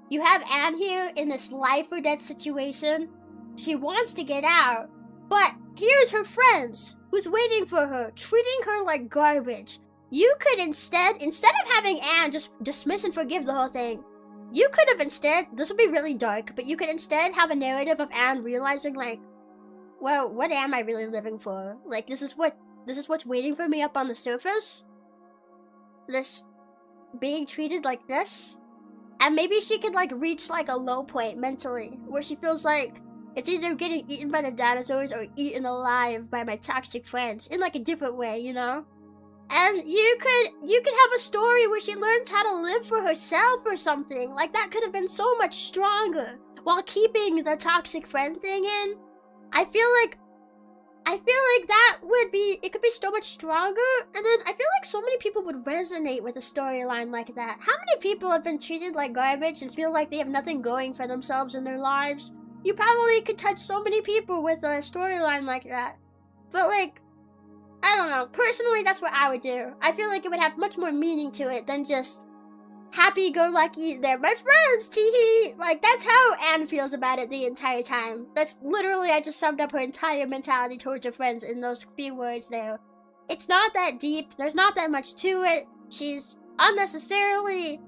A: you have Anne here in this life or death situation. She wants to get out, but here's her friends who's waiting for her, treating her like garbage. You could instead of having Anne just dismiss and forgive the whole thing, you could have instead, this would be really dark, but you could instead have a narrative of Anne realizing, like, well, what am I really living for? Like, this is what's waiting for me up on the surface? This being treated like this? And maybe she could, like, reach, like, a low point mentally, where she feels like it's either getting eaten by the dinosaurs or eaten alive by my toxic friends, in, like, a different way, you know? And you could have a story where she learns how to live for herself or something. Like, that could have been so much stronger, while keeping the toxic friend thing in. I feel like that would be, it could be so much stronger, and then I feel like so many people would resonate with a storyline like that. How many people have been treated like garbage and feel like they have nothing going for themselves in their lives? You probably could touch so many people with a storyline like that. But, like, I don't know. Personally, that's what I would do. I feel like it would have much more meaning to it than just happy-go-lucky, they're my friends, tee-hee. Like, that's how Anne feels about it the entire time. That's literally, I just summed up her entire mentality towards her friends in those few words there. It's not that deep. There's not that much to it. She's unnecessarily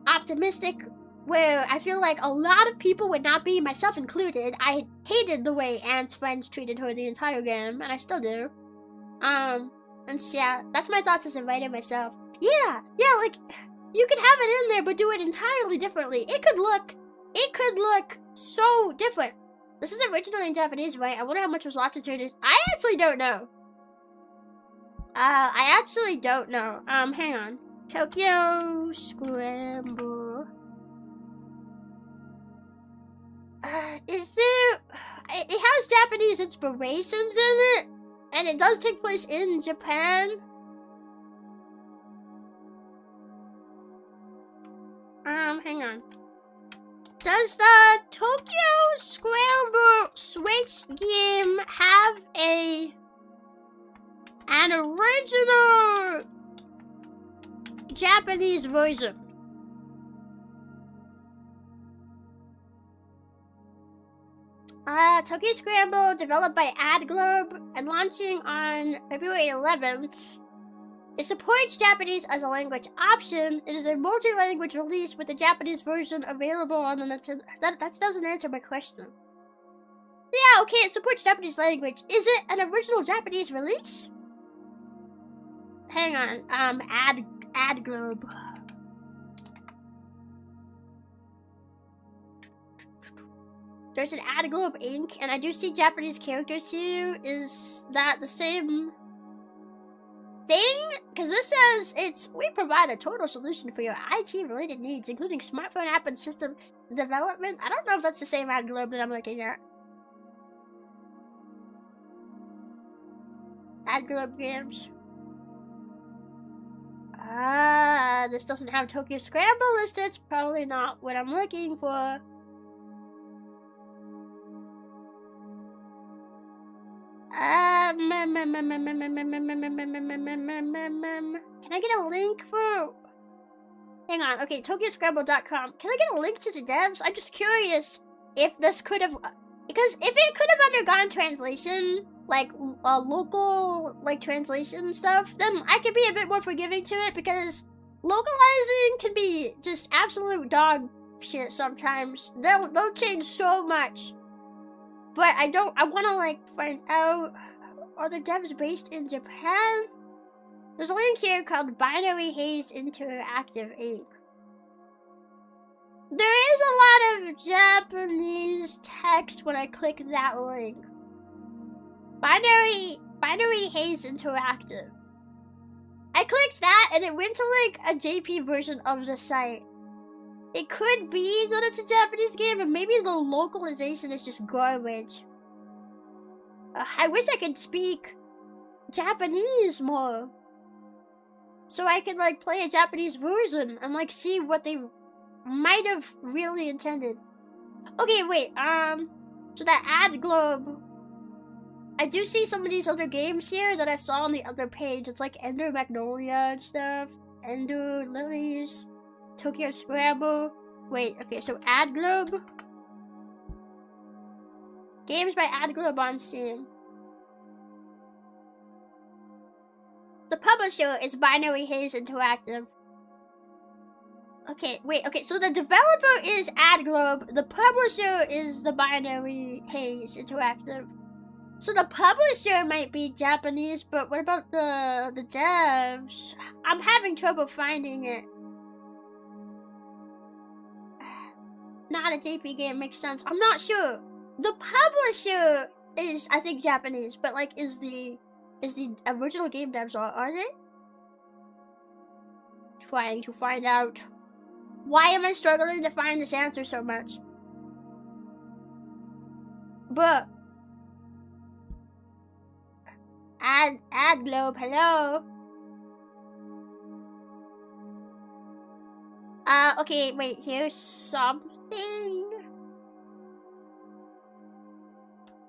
A: optimistic where I feel like a lot of people would not be, myself included. I hated the way Anne's friends treated her the entire game, and I still do. And yeah, that's my thoughts as a writer myself. Yeah, like, you could have it in there, but do it entirely differently. It could look so different. This is originally in Japanese, right? I wonder how much was lots turn is. I actually don't know. I actually don't know. Hang on. Tokyo Scramble. Is there... It has Japanese inspirations in it, and it does take place in Japan. Hang on. Does the Tokyo Scramble Switch game have an original Japanese version? Tokyo Scramble, developed by AdGlobe and launching on February 11th. It supports Japanese as a language option. It is a multi-language release with the Japanese version available on the Nintendo. That doesn't answer my question. Yeah, okay, it supports Japanese language. Is it an original Japanese release? Hang on, AdGlobe. There's an AdGlobe Inc. and I do see Japanese characters here. Is that the same thing? Because this says we provide a total solution for your IT related needs, including smartphone app and system development. I don't know if that's the same AdGlobe that I'm looking at. AdGlobe games. This doesn't have Tokyo Scramble listed. It's probably not what I'm looking for. Can I get a link for... Hang on, okay, TokyoScramble.com. Can I get a link to the devs? I'm just curious if this could have... Because if it could have undergone translation, like local, like translation stuff, then I could be a bit more forgiving to it, because localizing can be just absolute dog shit sometimes. They'll change so much. But I want to, like, find out, are the devs based in Japan? There's a link here called Binary Haze Interactive Inc. There is a lot of Japanese text when I click that link. Binary Haze Interactive. I clicked that and it went to, like, a JP version of the site. It could be that it's a Japanese game, and maybe the localization is just garbage. I wish I could speak Japanese more, so I could, like, play a Japanese version and, like, see what they might have really intended. Okay, wait, so that AdGlobe, I do see some of these other games here that I saw on the other page. It's like Ender Magnolia and stuff, Ender Lilies, Tokyo Scramble. Wait, okay, so AdGlobe. Games by AdGlobe on Steam. The publisher is Binary Haze Interactive. Okay, wait, okay, so the developer is AdGlobe, the publisher is the Binary Haze Interactive. So the publisher might be Japanese, but what about the devs? I'm having trouble finding it. Not a JP game makes sense. I'm not sure. The publisher is, I think, Japanese, but like, is the original game devs, are they? Trying to find out. Why am I struggling to find this answer so much? But AdGlobe, hello. Okay, wait, here's something.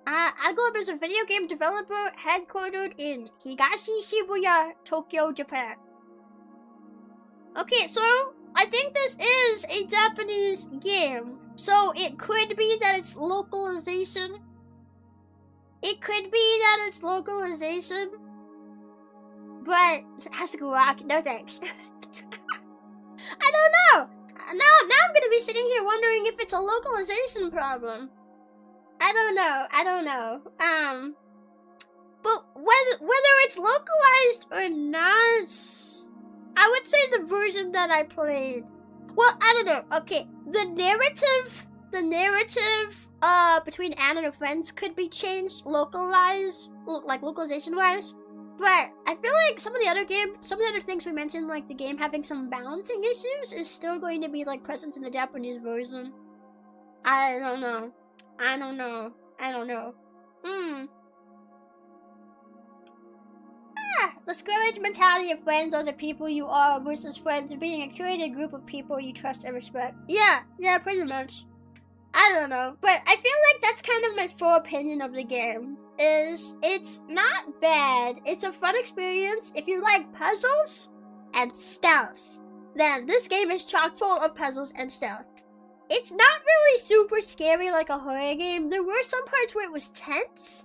A: AdGlobe is a video game developer headquartered in Higashi Shibuya, Tokyo, Japan. Okay, so I think this is a Japanese game. So it could be that it's localization. It could be that it's localization. But Ask Rock, no thanks. I don't know. Now I'm gonna be sitting here wondering if it's a localization problem. I don't know. But whether it's localized or not, I would say the version that I played. Well, I don't know. Okay, the narrative between Anne and her friends could be changed, localization wise. But I feel like some of the other things we mentioned, like the game having some balancing issues, is still going to be like present in the Japanese version. I don't know. The scrimmage mentality of friends are the people you are versus friends being a curated group of people you trust and respect. Yeah, pretty much. I don't know, but I feel like that's kind of my full opinion of the game. It's not bad. It's a fun experience. If you like puzzles and stealth, then this game is chock full of puzzles and stealth. It's not really super scary like a horror game. There were some parts where it was tense,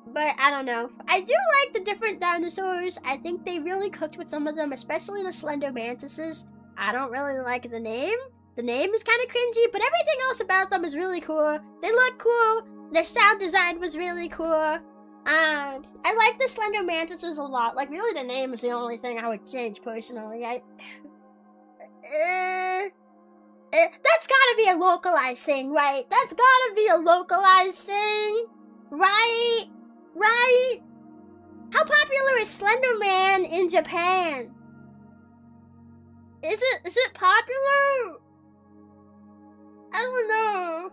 A: but I don't know. I do like the different dinosaurs. I think they really cooked with some of them, especially the slender mantises. I don't really like the name. The name is kind of cringy, but everything else about them is really cool. They look cool. Their sound design was really cool. I like the slender mantises a lot. Like, really, the name is the only thing I would change personally. That's gotta be a localized thing, right? That's gotta be a localized thing, right? Right? How popular is Slender Man in Japan? Is it popular? I don't know.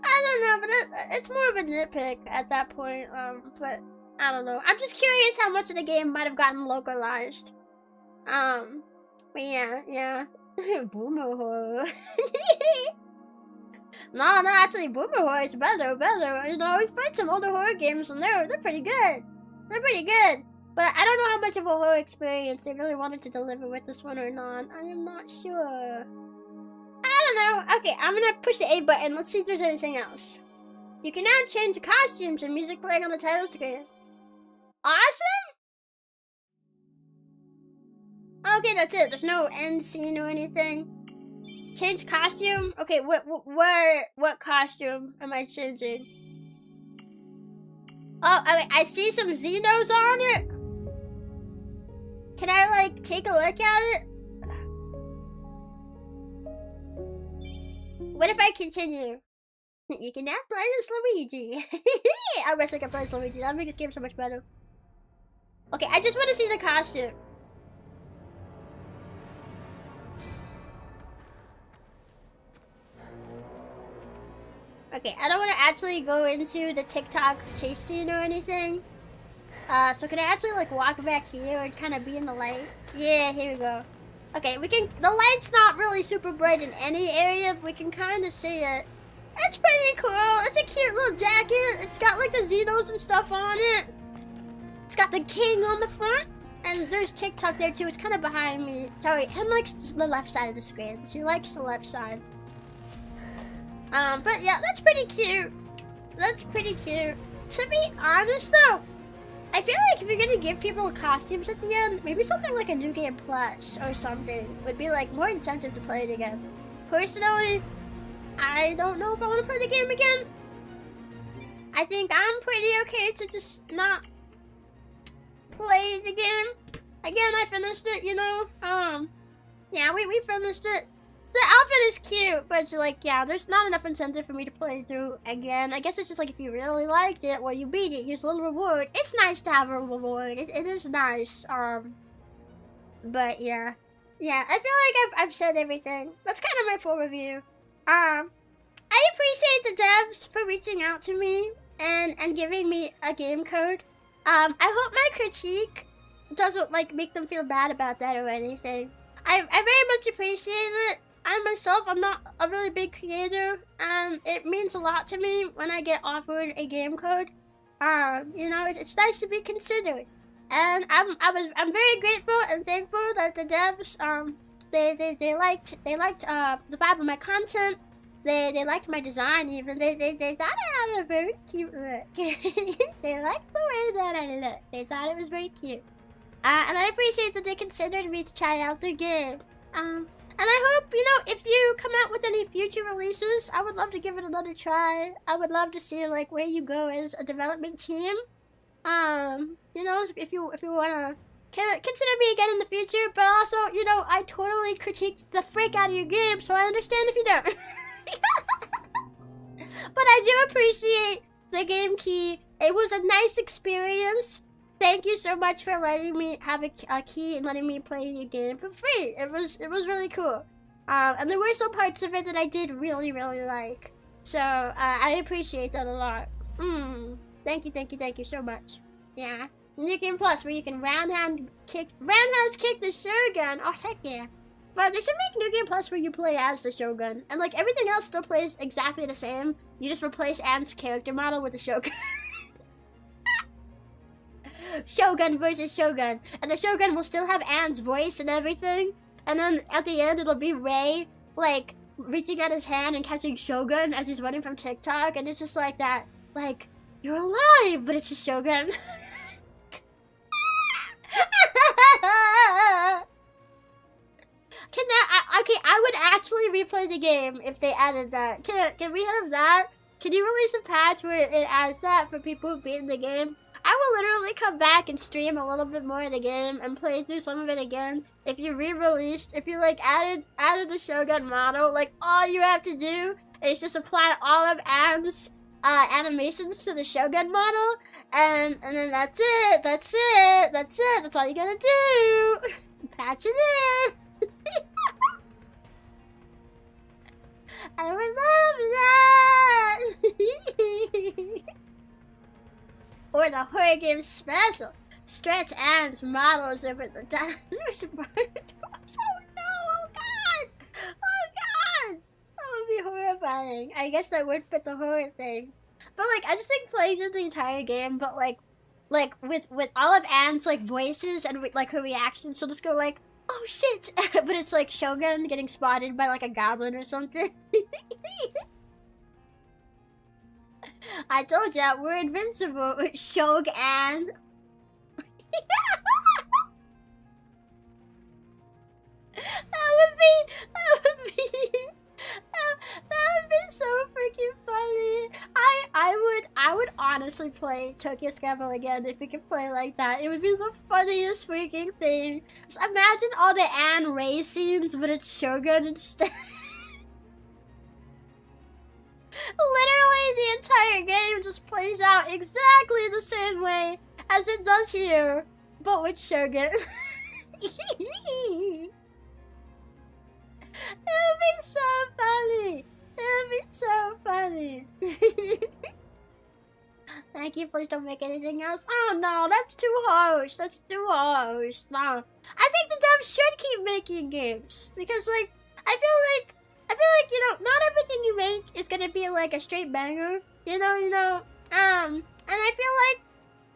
A: I don't know, but it's more of a nitpick at that point. But I don't know. I'm just curious how much of the game might have gotten localized. But yeah. Boomer horror. No, actually, Boomer horror is better. You know, we've played some older horror games and they're pretty good. They're pretty good. But I don't know how much of a horror experience they really wanted to deliver with this one or not. I am not sure. I don't know. Okay, I'm gonna push the A button. Let's see if there's anything else. You can now change the costumes and music playing on the title screen. Awesome? Okay, that's it. There's no end scene or anything. Change costume? Okay, what costume am I changing? Oh, I see some Xenos on it. Can I, like, take a look at it? What if I continue? You can now play as Luigi. I wish I could play as Luigi. That would make this game so much better. Okay, I just want to see the costume. Okay, I don't want to actually go into the TikTok chase scene or anything. So can I actually like walk back here and kind of be in the light? Yeah, here we go. Okay, the light's not really super bright in any area, but we can kind of see it. It's pretty cool. It's a cute little jacket. It's got like the Xenos and stuff on it. It's got the king on the front. And there's TikTok there too. It's kind of behind me. Sorry, Hen likes the left side of the screen. She likes the left side. But yeah, that's pretty cute. That's pretty cute. To be honest though, I feel like if you're gonna give people costumes at the end, maybe something like a New Game Plus or something would be like more incentive to play it again. Personally, I don't know if I want to play the game again. I think I'm pretty okay to just not play the game. Again, I finished it, you know. Yeah, we finished it. The outfit is cute, but it's like, yeah, there's not enough incentive for me to play through again. I guess it's just like, if you really liked it, well, you beat it, here's a little reward. It's nice to have a reward. It is nice. But yeah. Yeah, I feel like I've said everything. That's kind of my full review. I appreciate the devs for reaching out to me and giving me a game code. I hope my critique doesn't, like, make them feel bad about that or anything. I very much appreciate it. I'm not a really big creator, and it means a lot to me when I get offered a game code. You know, it's nice to be considered, and I'm very grateful and thankful that the devs they liked the vibe of my content. They liked my design even. They thought I had a very cute look. They liked the way that I look. They thought it was very cute. And I appreciate that they considered me to try out their game. And I hope, you know, if you come out with any future releases, I would love to give it another try. I would love to see, like, where you go as a development team. You know, if you wanna consider me again in the future, but also, you know, I totally critiqued the frick out of your game, so I understand if you don't. But I do appreciate the game key. It was a nice experience. Thank you so much for letting me have a key and letting me play your game for free. It was really cool. And there were some parts of it that I did really like. So I appreciate that a lot. Thank you so much. Yeah. New Game Plus, where you can roundhouse kick the Shogun. Oh heck yeah. But they should make New Game Plus where you play as the Shogun, and like everything else still plays exactly the same. You just replace Anne's character model with the Shogun. Shogun versus Shogun, and the Shogun will still have Anne's voice and everything. And then at the end, it'll be Ray like reaching out his hand and catching Shogun as he's running from TikTok, and it's just like that, like you're alive, but it's a Shogun. Okay, I would actually replay the game if they added that. Can we have that? Can you release a patch where it adds that for people who've beaten the game? I will literally come back and stream a little bit more of the game and play through some of it again. If you re-released, if you like added the Shogun model, like all you have to do is just apply all of Anne's animations to the Shogun model, and then that's it. That's all you gotta do. Patch it in. I would love that. Or the horror game special. Stretch Anne's models over the dinosaur. Oh no! Oh god! Oh god! That would be horrifying. I guess that would fit the horror thing. But like, I just think playing through the entire game, but like with all of Anne's like voices and with, like her reactions, she'll just go like, "Oh shit!" But it's like Shogun getting spotted by like a goblin or something. I told ya, we're invincible. Shog Anne. That would be so freaking funny. I would honestly play Tokyo Scramble again if we could play like that. It would be the funniest freaking thing. Just imagine all the Anne Ray scenes, but it's Shogun instead. Literally, the entire game just plays out exactly the same way as it does here, but with Shogun. It would be so funny. It would be so funny. Thank you, please don't make anything else. Oh no, that's too harsh. That's too harsh. No. I think the devs should keep making games. Because like, I feel like, you know, not everything you make is gonna be like a straight banger. You know, and I feel like,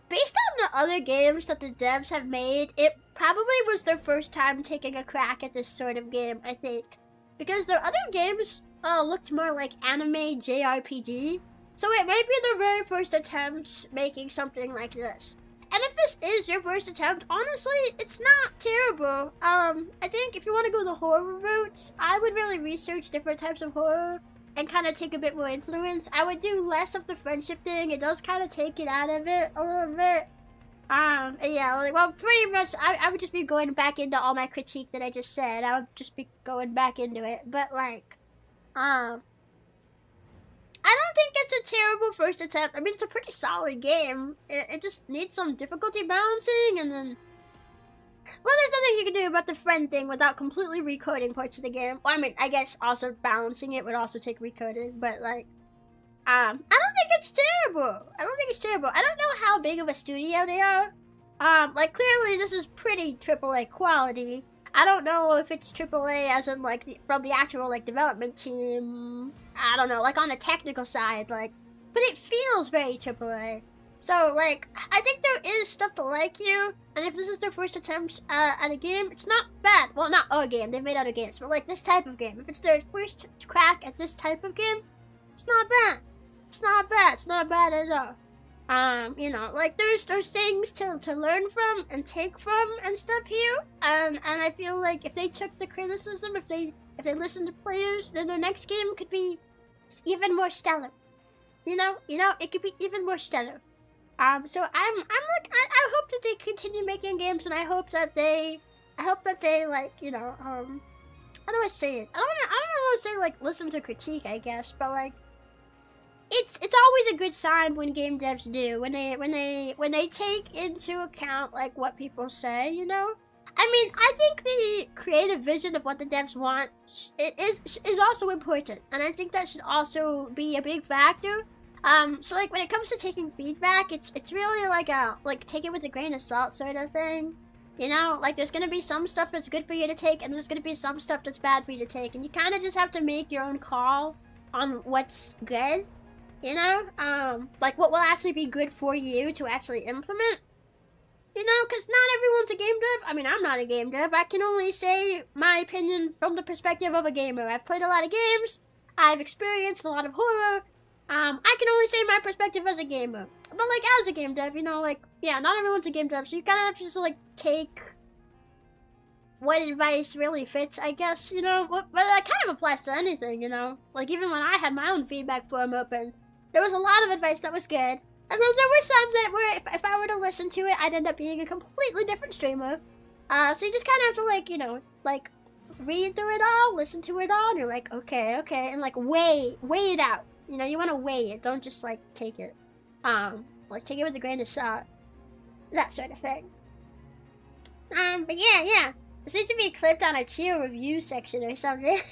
A: based on the other games that the devs have made, it probably was their first time taking a crack at this sort of game, I think. Because their other games looked more like anime JRPG. So it may be their very first attempt making something like this. And if this is your first attempt, honestly, it's not terrible. I think if you want to go the horror route, I would really research different types of horror and kind of take a bit more influence. I would do less of the friendship thing. It does kind of take it out of it a little bit. Yeah, like, well, pretty much, I would just be going back into all my critique that I just said. I would just be going back into it. But, like, I don't think it's a terrible first attempt. I mean, it's a pretty solid game. It just needs some difficulty balancing, and then... Well, there's nothing you can do about the friend thing without completely recoding parts of the game. Well, I mean, I guess also balancing it would also take recoding, but, like... I don't think it's terrible. I don't know how big of a studio they are. Like, clearly this is pretty AAA quality. I don't know if it's AAA as in, like, from the actual, like, development team. I don't know, like, on the technical side, like, but it feels very AAA. So, like, I think there is stuff to like here, and if this is their first attempt at a game, it's not bad. Well, not a game, they've made other games, but, like, this type of game. If it's their first crack at this type of game, it's not bad. It's not bad at all. You know, like there's things to learn from and take from and stuff here. And I feel like if they took the criticism, if they listen to players, then their next game could be even more stellar. You know, it could be even more stellar. So I'm like, I hope that they continue making games, and I hope that they like, you know, how do I say it? I don't know how to say like listen to critique, I guess, but like it's always a good sign when game devs do when they take into account like what people say, you know. I mean, I think the creative vision of what the devs want is also important, and I think that should also be a big factor. So like when it comes to taking feedback, it's really like take it with a grain of salt sort of thing. You know, like there's gonna be some stuff that's good for you to take, and there's gonna be some stuff that's bad for you to take, and you kind of just have to make your own call on what's good. You know, like what will actually be good for you to actually implement. You know, because not everyone's a game dev. I mean, I'm not a game dev. I can only say my opinion from the perspective of a gamer. I've played a lot of games. I've experienced a lot of horror. I can only say my perspective as a gamer. But, like, as a game dev, you know, like, yeah, not everyone's a game dev, so you kind of have to just, like, take what advice really fits, I guess, you know? But that kind of applies to anything, you know? Like, even when I had my own feedback forum open, there was a lot of advice that was good. And then there were some that were, if I were to listen to it, I'd end up being a completely different streamer. So you just kind of have to, like, you know, like, read through it all, listen to it all, and you're like, okay, and, like, weigh it out. You know, you want to weigh it. Don't just, like, take it. Like, take it with a grain of salt. That sort of thing. But yeah. This needs to be clipped on a Chio review section or something. I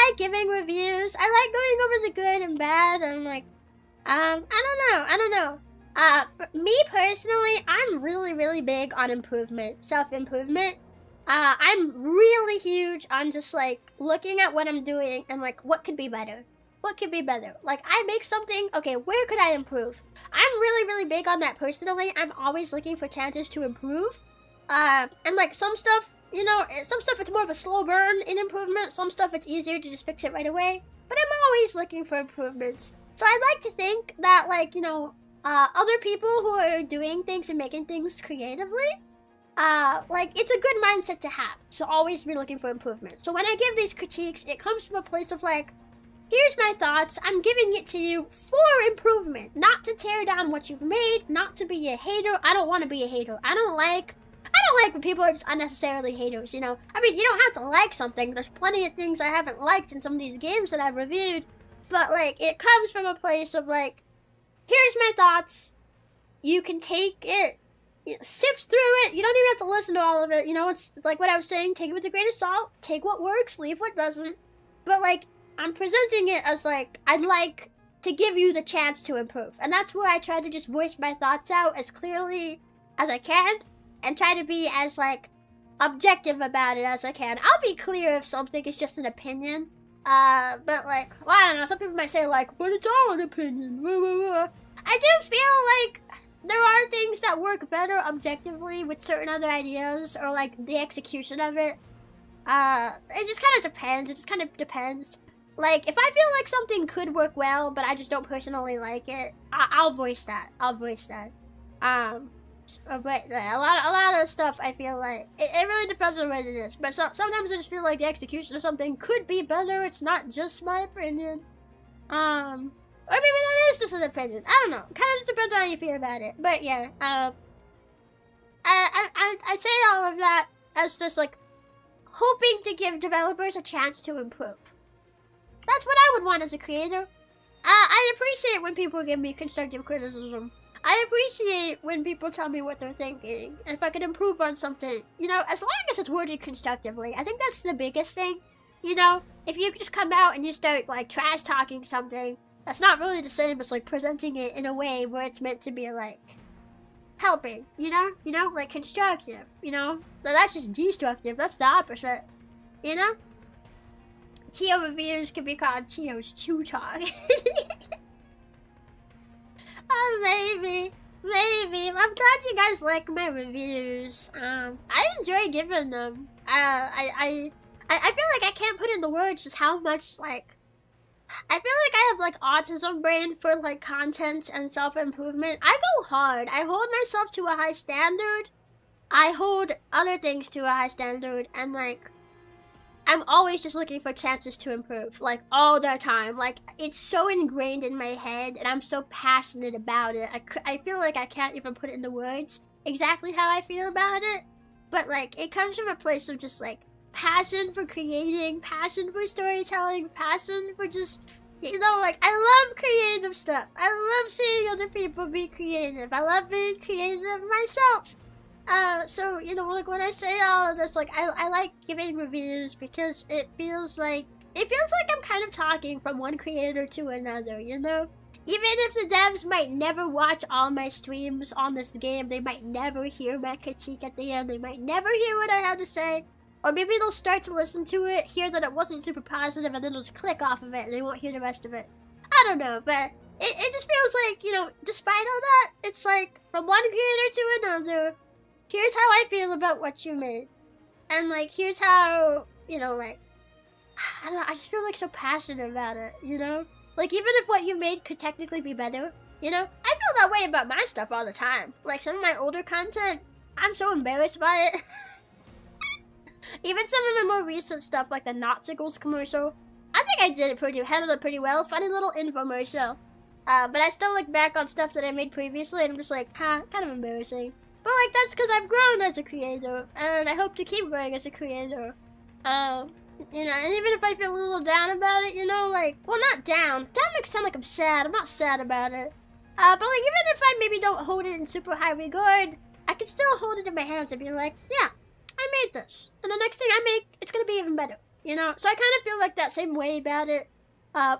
A: like giving reviews. I like going over the good and bad. And, like, I don't know. For me personally, I'm really, really big on improvement. Self-improvement. I'm really huge on just, like, looking at what I'm doing and, like, what could be better? What could be better? Like, I make something, okay, where could I improve? I'm really, really big on that personally. I'm always looking for chances to improve. And, like, some stuff, you know, some stuff it's more of a slow burn in improvement. Some stuff it's easier to just fix it right away. But I'm always looking for improvements. So I like to think that, like, you know, other people who are doing things and making things creatively, like, it's a good mindset to have, so always be looking for improvement. So when I give these critiques, it comes from a place of, like, here's my thoughts, I'm giving it to you for improvement, not to tear down what you've made, not to be a hater. I don't want to be a hater. I don't like when people are just unnecessarily haters, you know? I mean, you don't have to like something. There's plenty of things I haven't liked in some of these games that I've reviewed, but, like, it comes from a place of, like, here's my thoughts, you can take it, you know, sift through it. You don't even have to listen to all of it. You know, it's like what I was saying, take it with a grain of salt. Take what works, leave what doesn't. But, like, I'm presenting it as, like, I'd like to give you the chance to improve. And that's where I try to just voice my thoughts out as clearly as I can. And try to be as, like, objective about it as I can. I'll be clear if something is just an opinion. But, like, well, I don't know. Some people might say, like, but it's all an opinion. I do feel like there are things that work better objectively with certain other ideas, or, like, the execution of it. It just kind of depends. Like, if I feel like something could work well, but I just don't personally like it, I'll voice that. But a lot of stuff, I feel like, it really depends on what it is. But sometimes I just feel like the execution of something could be better. It's not just my opinion. Or maybe that is just an opinion. I don't know. Kind of just depends on how you feel about it. But yeah, I say all of that as just, like, hoping to give developers a chance to improve. That's what I would want as a creator. I appreciate when people give me constructive criticism. I appreciate when people tell me what they're thinking, and if I can improve on something, you know, as long as it's worded constructively. I think that's the biggest thing, you know? If you just come out and you start, like, trash-talking something, that's not really the same as, like, presenting it in a way where it's meant to be, like, helping, you know? You know, like, constructive, you know? That's just destructive, that's the opposite, you know? Chio reviews can be called Chio's Chew Talk. Maybe. I'm glad you guys like my reviews. I enjoy giving them. I feel like I can't put into words just how much, like, I feel like I have like autism brain for like content and self-improvement. I go hard. I hold myself to a high standard. I hold other things to a high standard, and like I'm always just looking for chances to improve, like all the time. Like it's so ingrained in my head, and I'm so passionate about it. I feel like I can't even put it into words exactly how I feel about it, but like it comes from a place of just like passion for creating, passion for storytelling, passion for just, you know, like I love creative stuff. I love seeing other people be creative. I love being creative myself. So, you know, like when I say all of this, like I like giving reviews because it feels like I'm kind of talking from one creator to another, you know? Even if the devs might never watch all my streams on this game, they might never hear my critique at the end, they might never hear what I have to say, or maybe they'll start to listen to it, hear that it wasn't super positive, and then they'll just click off of it and they won't hear the rest of it. I don't know, but it just feels like, you know, despite all that, it's like from one creator to another, here's how I feel about what you made. And like, here's how, you know, like, I don't know, I just feel like so passionate about it, you know? Like, even if what you made could technically be better, you know? I feel that way about my stuff all the time. Like, some of my older content, I'm so embarrassed by it. Even some of my more recent stuff, like the Notsickles commercial, I think I handled it pretty well. Funny little infomercial. But I still look back on stuff that I made previously, and I'm just like, kind of embarrassing. But like, that's because I've grown as a creator, and I hope to keep growing as a creator. You know, and even if I feel a little down about it, you know, like, well, not down. Down makes it sound like I'm sad. I'm not sad about it. But like, even if I maybe don't hold it in super high regard, I can still hold it in my hands and be like, yeah, I made this. And the next thing I make, it's gonna be even better, you know? So I kind of feel like that same way about it,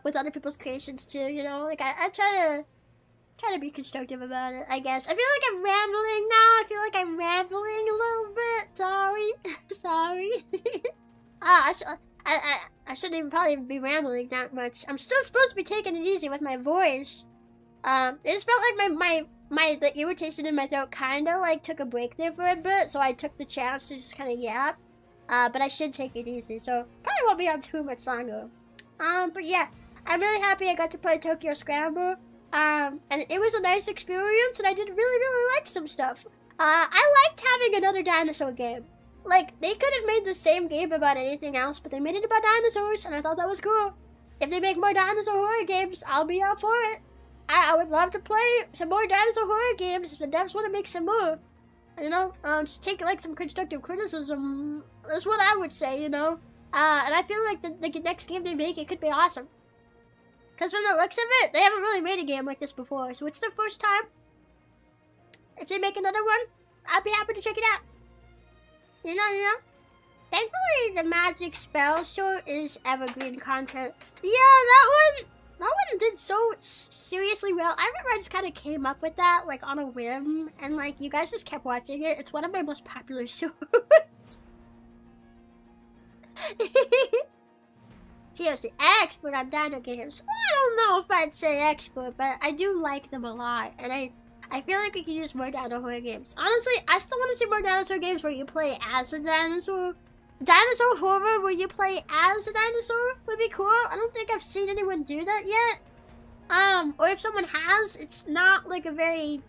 A: with other people's creations too, you know? Like, I try to be constructive about it, I guess. I feel like I'm rambling now. I feel like I'm rambling a little bit. Sorry. Sorry. I shouldn't even probably be rambling that much. I'm still supposed to be taking it easy with my voice. It just felt like the irritation in my throat kind of like took a break there for a bit, so I took the chance to just kind of yap. But I should take it easy, so probably won't be on too much longer. But yeah, I'm really happy I got to play Tokyo Scramble. And it was a nice experience, and I did really like some stuff. I liked having another dinosaur game. Like, they could have made the same game about anything else, but they made it about dinosaurs, and I thought that was cool. If they make more dinosaur horror games, I'll be all for it. I would love to play some more dinosaur horror games if the devs want to make some more. You know, just take like some constructive criticism. That's what I would say, you know. And I feel like the next game they make, it could be awesome. Because from the looks of it, they haven't really made a game like this before, so it's their first time. If they make another one, I'd be happy to check it out. You know. Thankfully, the Magic Spell short is evergreen content. Yeah, that one did so seriously well. I remember I just kind of came up with that, like, on a whim, and, like, you guys just kept watching it. It's one of my most popular shorts. Chio's the expert on dino games. Well, I don't know if I'd say expert, but I do like them a lot, and I feel like we could use more dino horror games. Honestly, I still want to see more dinosaur games where you play as a dinosaur. Dinosaur horror where you play as a dinosaur would be cool. I don't think I've seen anyone do that yet. Or if someone has, it's not like a very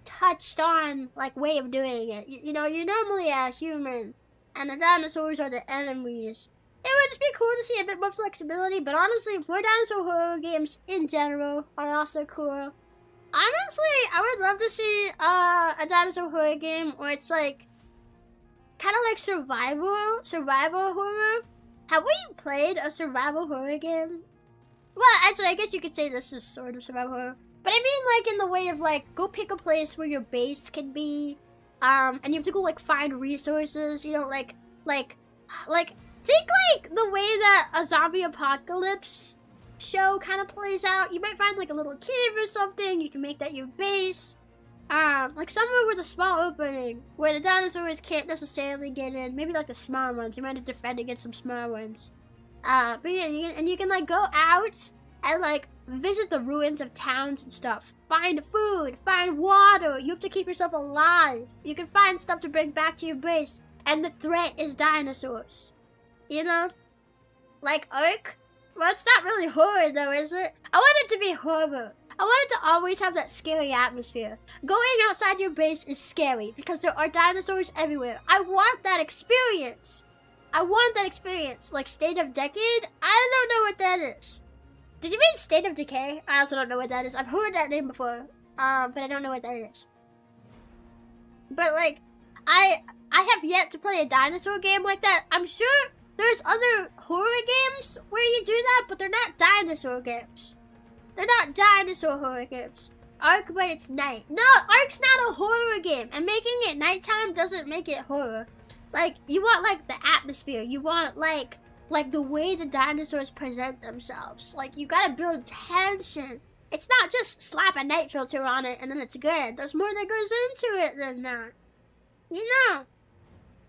A: touched on like way of doing it. You know, you're normally a human, and the dinosaurs are the enemies. It would just be cool to see a bit more flexibility, but honestly, more dinosaur horror games in general are also cool. Honestly, I would love to see a dinosaur horror game where it's like kind of like survival horror. Have we played a survival horror game? Well, actually, I guess you could say this is sort of survival horror. But I mean, like, in the way of, like, go pick a place where your base can be, and you have to go, like, find resources, you know, like, think, like, the way that a zombie apocalypse show kind of plays out. You might find, like, a little cave or something, you can make that your base. Like, somewhere with a small opening, where the dinosaurs can't necessarily get in, maybe, like, the small ones, you might have to defend against some small ones. But yeah, you can, like, go out and, like, visit the ruins of towns and stuff. Find food, find water. You have to keep yourself alive. You can find stuff to bring back to your base. And the threat is dinosaurs. You know? Like Ark Well, it's not really horror though, is it? I want it to be horror. I want it to always have that scary atmosphere. Going outside your base is scary because there are dinosaurs everywhere. I want that experience. I want that experience. Like State of Decade? I don't know what that is. Did you mean State of Decay? I also don't know what that is. I've heard that name before. But I don't know what that is. But like, I have yet to play a dinosaur game like that. I'm sure there's other horror games where you do that, but they're not dinosaur games. They're not dinosaur horror games. Ark, but it's night. No, Ark's not a horror game, and making it nighttime doesn't make it horror. Like, you want like the atmosphere. You want like the way the dinosaurs present themselves. Like, you gotta build tension. It's not just slap a night filter on it and then it's good. There's more that goes into it than that. You know,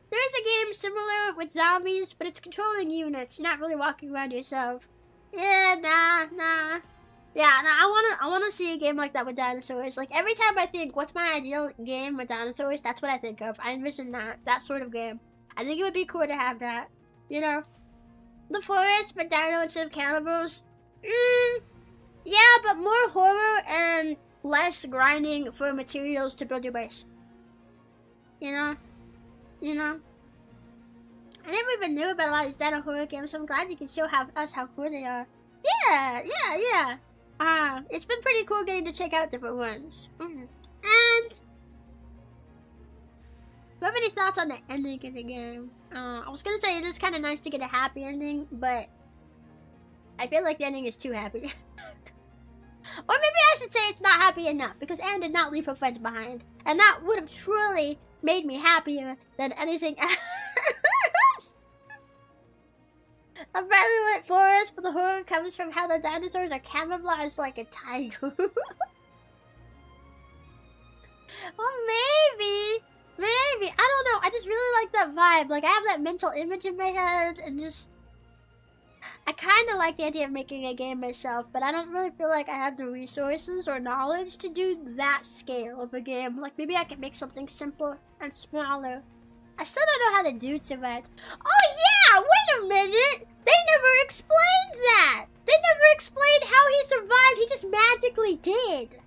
A: there's a game similar with zombies, but it's controlling units. You're not really walking around yourself. Yeah, nah. Yeah, nah, I wanna see a game like that with dinosaurs. Like, every time I think, what's my ideal game with dinosaurs, that's what I think of. I envision that sort of game. I think it would be cool to have that. You know? The forest, but dino instead of cannibals. Yeah, but more horror and less grinding for materials to build your base. You know? I never even knew about a lot of these dino horror games, so I'm glad you can show us how cool they are. Yeah. It's been pretty cool getting to check out different ones. And do you have any thoughts on the ending of the game? I was gonna say it is kind of nice to get a happy ending, but I feel like the ending is too happy. Or maybe I should say it's not happy enough, because Anne did not leave her friends behind. And that would have truly made me happier than anything else. A brightly lit forest, but the horror comes from how the dinosaurs are camouflaged like a tiger. Well, maybe. I don't know. I just really like that vibe. Like, I have that mental image in my head, and just... I kind of like the idea of making a game myself, but I don't really feel like I have the resources or knowledge to do that scale of a game. Like, maybe I could make something simpler and smaller. I still don't know how the dude survived. Oh yeah! Wait a minute! They never explained that! They never explained how he survived. He just magically did.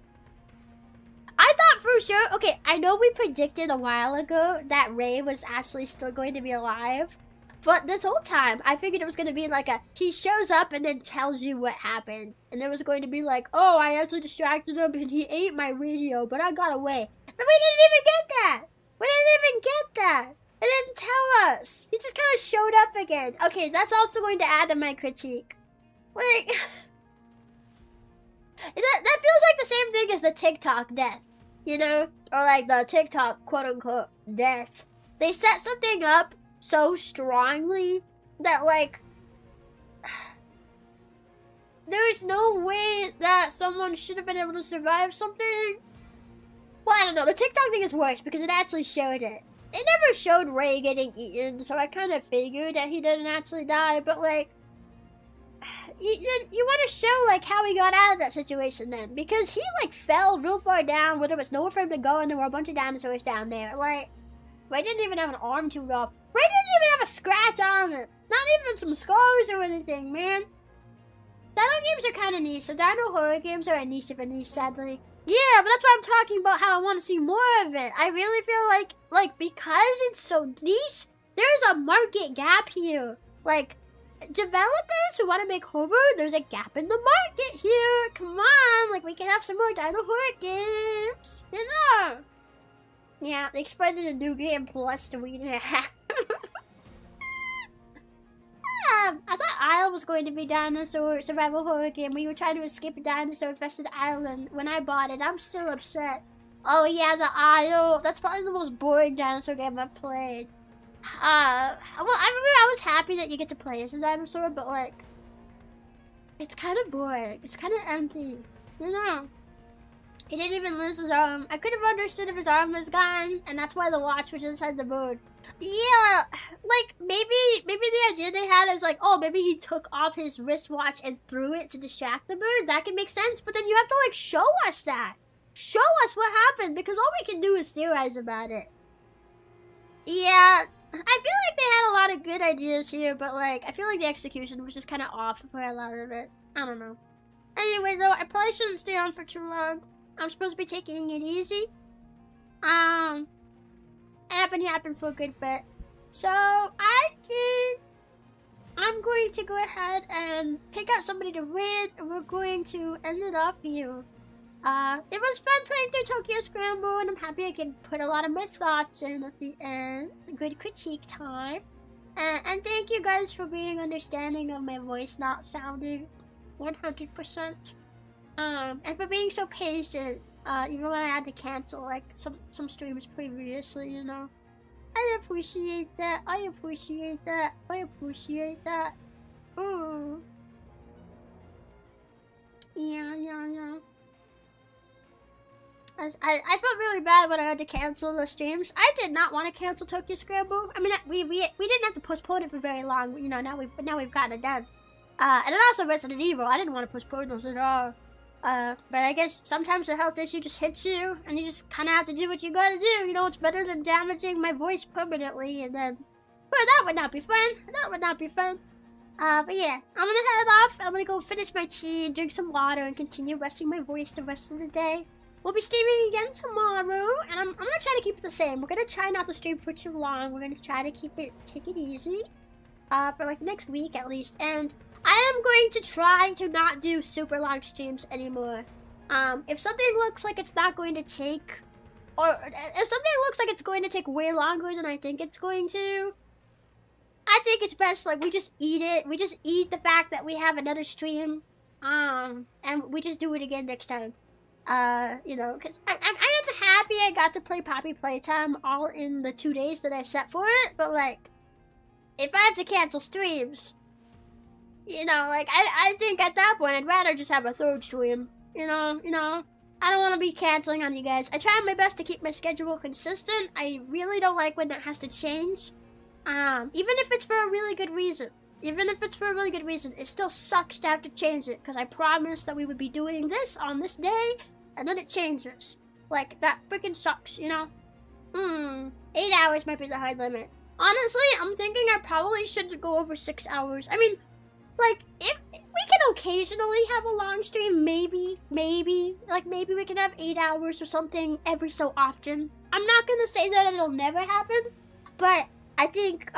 A: I thought for sure... Okay, I know we predicted a while ago that Ray was actually still going to be alive. But this whole time, I figured it was going to be like he shows up and then tells you what happened. And it was going to be like, oh, I actually distracted him and he ate my radio, but I got away. Then we didn't even get that. It didn't tell us. He just kind of showed up again. Okay, that's also going to add to my critique. Like, that feels like the same thing as the TikTok death, you know? Or like the TikTok quote-unquote death. They set something up so strongly that, like, there's no way that someone should have been able to survive something. Well, I don't know. The TikTok thing is worse because it actually showed it. It never showed Ray getting eaten, so I kind of figured that he didn't actually die, but, like, you want to show, like, how he got out of that situation then, because he, like, fell real far down where there was nowhere for him to go and there were a bunch of dinosaurs down there. Like, Ray didn't even have an arm to rub. Ray didn't even have a scratch on it. Not even some scars or anything, man. Dino games are kind of niche, so dino horror games are a niche of a niche, sadly. Yeah, but that's why I'm talking about how I want to see more of it. I really feel like because it's so niche, there's a market gap here. Like, developers who want to make horror, there's a gap in the market here. Come on, like, we can have some more dino horror games, you know? Yeah, they explained in a new game plus 3.5. I thought Isle was going to be dinosaur survival horror game where you were trying to escape a dinosaur infested island. When I bought it, I'm still upset. Oh yeah, the Isle. That's probably the most boring dinosaur game I've played. Well, I remember I was happy that you get to play as a dinosaur, but like, it's kind of boring. It's kind of empty, you know? He didn't even lose his arm. I could have understood if his arm was gone, and that's why the watch was inside the bird. Yeah, like, maybe the idea they had is like, oh, maybe he took off his wristwatch and threw it to distract the bird. That could make sense, but then you have to, like, show us that. Show us what happened, because all we can do is theorize about it. Yeah, I feel like they had a lot of good ideas here, but like I feel like the execution was just kind of off for a lot of it. I don't know. Anyway, though, I probably shouldn't stay on for too long. I'm supposed to be taking it easy. And I've been yapping for a good bit. So I'm going to go ahead and pick out somebody to raid, and we're going to end it off here. It was fun playing through Tokyo Scramble, and I'm happy I could put a lot of my thoughts in at the end. Good critique time. And thank you guys for being understanding of my voice not sounding 100%. And for being so patient, even when I had to cancel like some streams previously, you know. I appreciate that. I appreciate that. I appreciate that. Oh. Yeah. I felt really bad when I had to cancel the streams. I did not want to cancel Tokyo Scramble. I mean, we didn't have to postpone it for very long. You know, now we've gotten it done. And then also Resident Evil. I didn't want to postpone those at all. But I guess sometimes a health issue just hits you, and you just kind of have to do what you gotta do. You know, it's better than damaging my voice permanently, and then... Well, that would not be fun. That would not be fun. But yeah, I'm gonna head off. I'm gonna go finish my tea, drink some water, and continue resting my voice the rest of the day. We'll be streaming again tomorrow, and I'm gonna try to keep it the same. We're gonna try not to stream for too long. We're gonna try to take it easy. For like next week at least, and... I am going to try to not do super long streams anymore. If something looks like it's not going to take, or if something looks like it's going to take way longer than I think it's going to, I think it's best like we just eat it. We just eat the fact that we have another stream, and we just do it again next time. You know, because I am happy I got to play Poppy Playtime all in the 2 days that I set for it, but like, if I have to cancel streams, you know, like, I think at that point, I'd rather just have a third stream. You know, I don't want to be canceling on you guys. I try my best to keep my schedule consistent. I really don't like when that has to change. Even if it's for a really good reason. It still sucks to have to change it, because I promised that we would be doing this on this day, and then it changes. Like, that freaking sucks, you know? 8 hours might be the hard limit. Honestly, I'm thinking I probably should go over 6 hours. I mean... Like, if we can occasionally have a long stream, maybe we can have 8 hours or something every so often. I'm not gonna say that it'll never happen, but I think,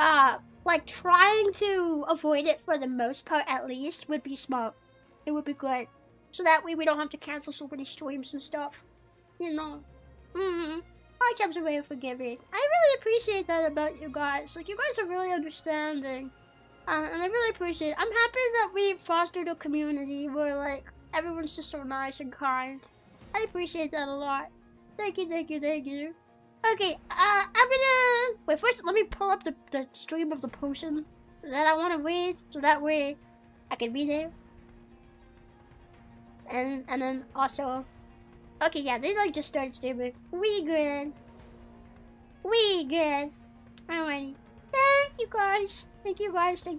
A: like, trying to avoid it for the most part, at least, would be smart. It would be good. So that way we don't have to cancel so many streams and stuff. You know. Hard times are very forgiving. I really appreciate that about you guys. Like, you guys are really understanding. And I really appreciate it. I'm happy that we fostered a community where, like, everyone's just so nice and kind. I appreciate that a lot. Thank you. Okay, I'm gonna... Wait, first, let me pull up the stream of the person that I want to read, so that way I can read it. And then also... Okay, yeah, they, like, just started streaming. We good. Alrighty. Thank you guys. Thank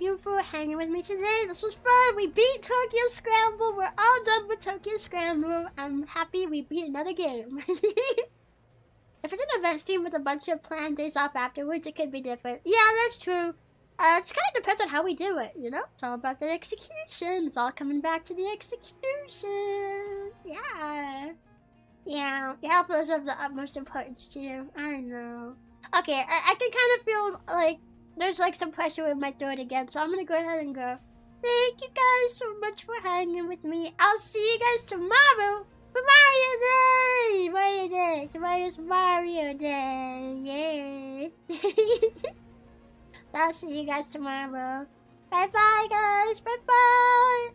A: you for hanging with me today. This was fun. We beat Tokyo Scramble. We're all done with Tokyo Scramble. I'm happy we beat another game. If it's an event stream with a bunch of planned days off afterwards, it could be different. Yeah, that's true. It just kind of depends on how we do it, you know? It's all about the execution. It's all coming back to the execution. Yeah. Yeah, your help is of the utmost importance to you. I know. Okay, I can kind of feel like there's like some pressure in my throat again, so I'm gonna go ahead and go. Thank you guys so much for hanging with me. I'll see you guys tomorrow for Mario Day! Tomorrow's Mario Day. Yay! I'll see you guys tomorrow. Bye-bye, guys. Bye-bye.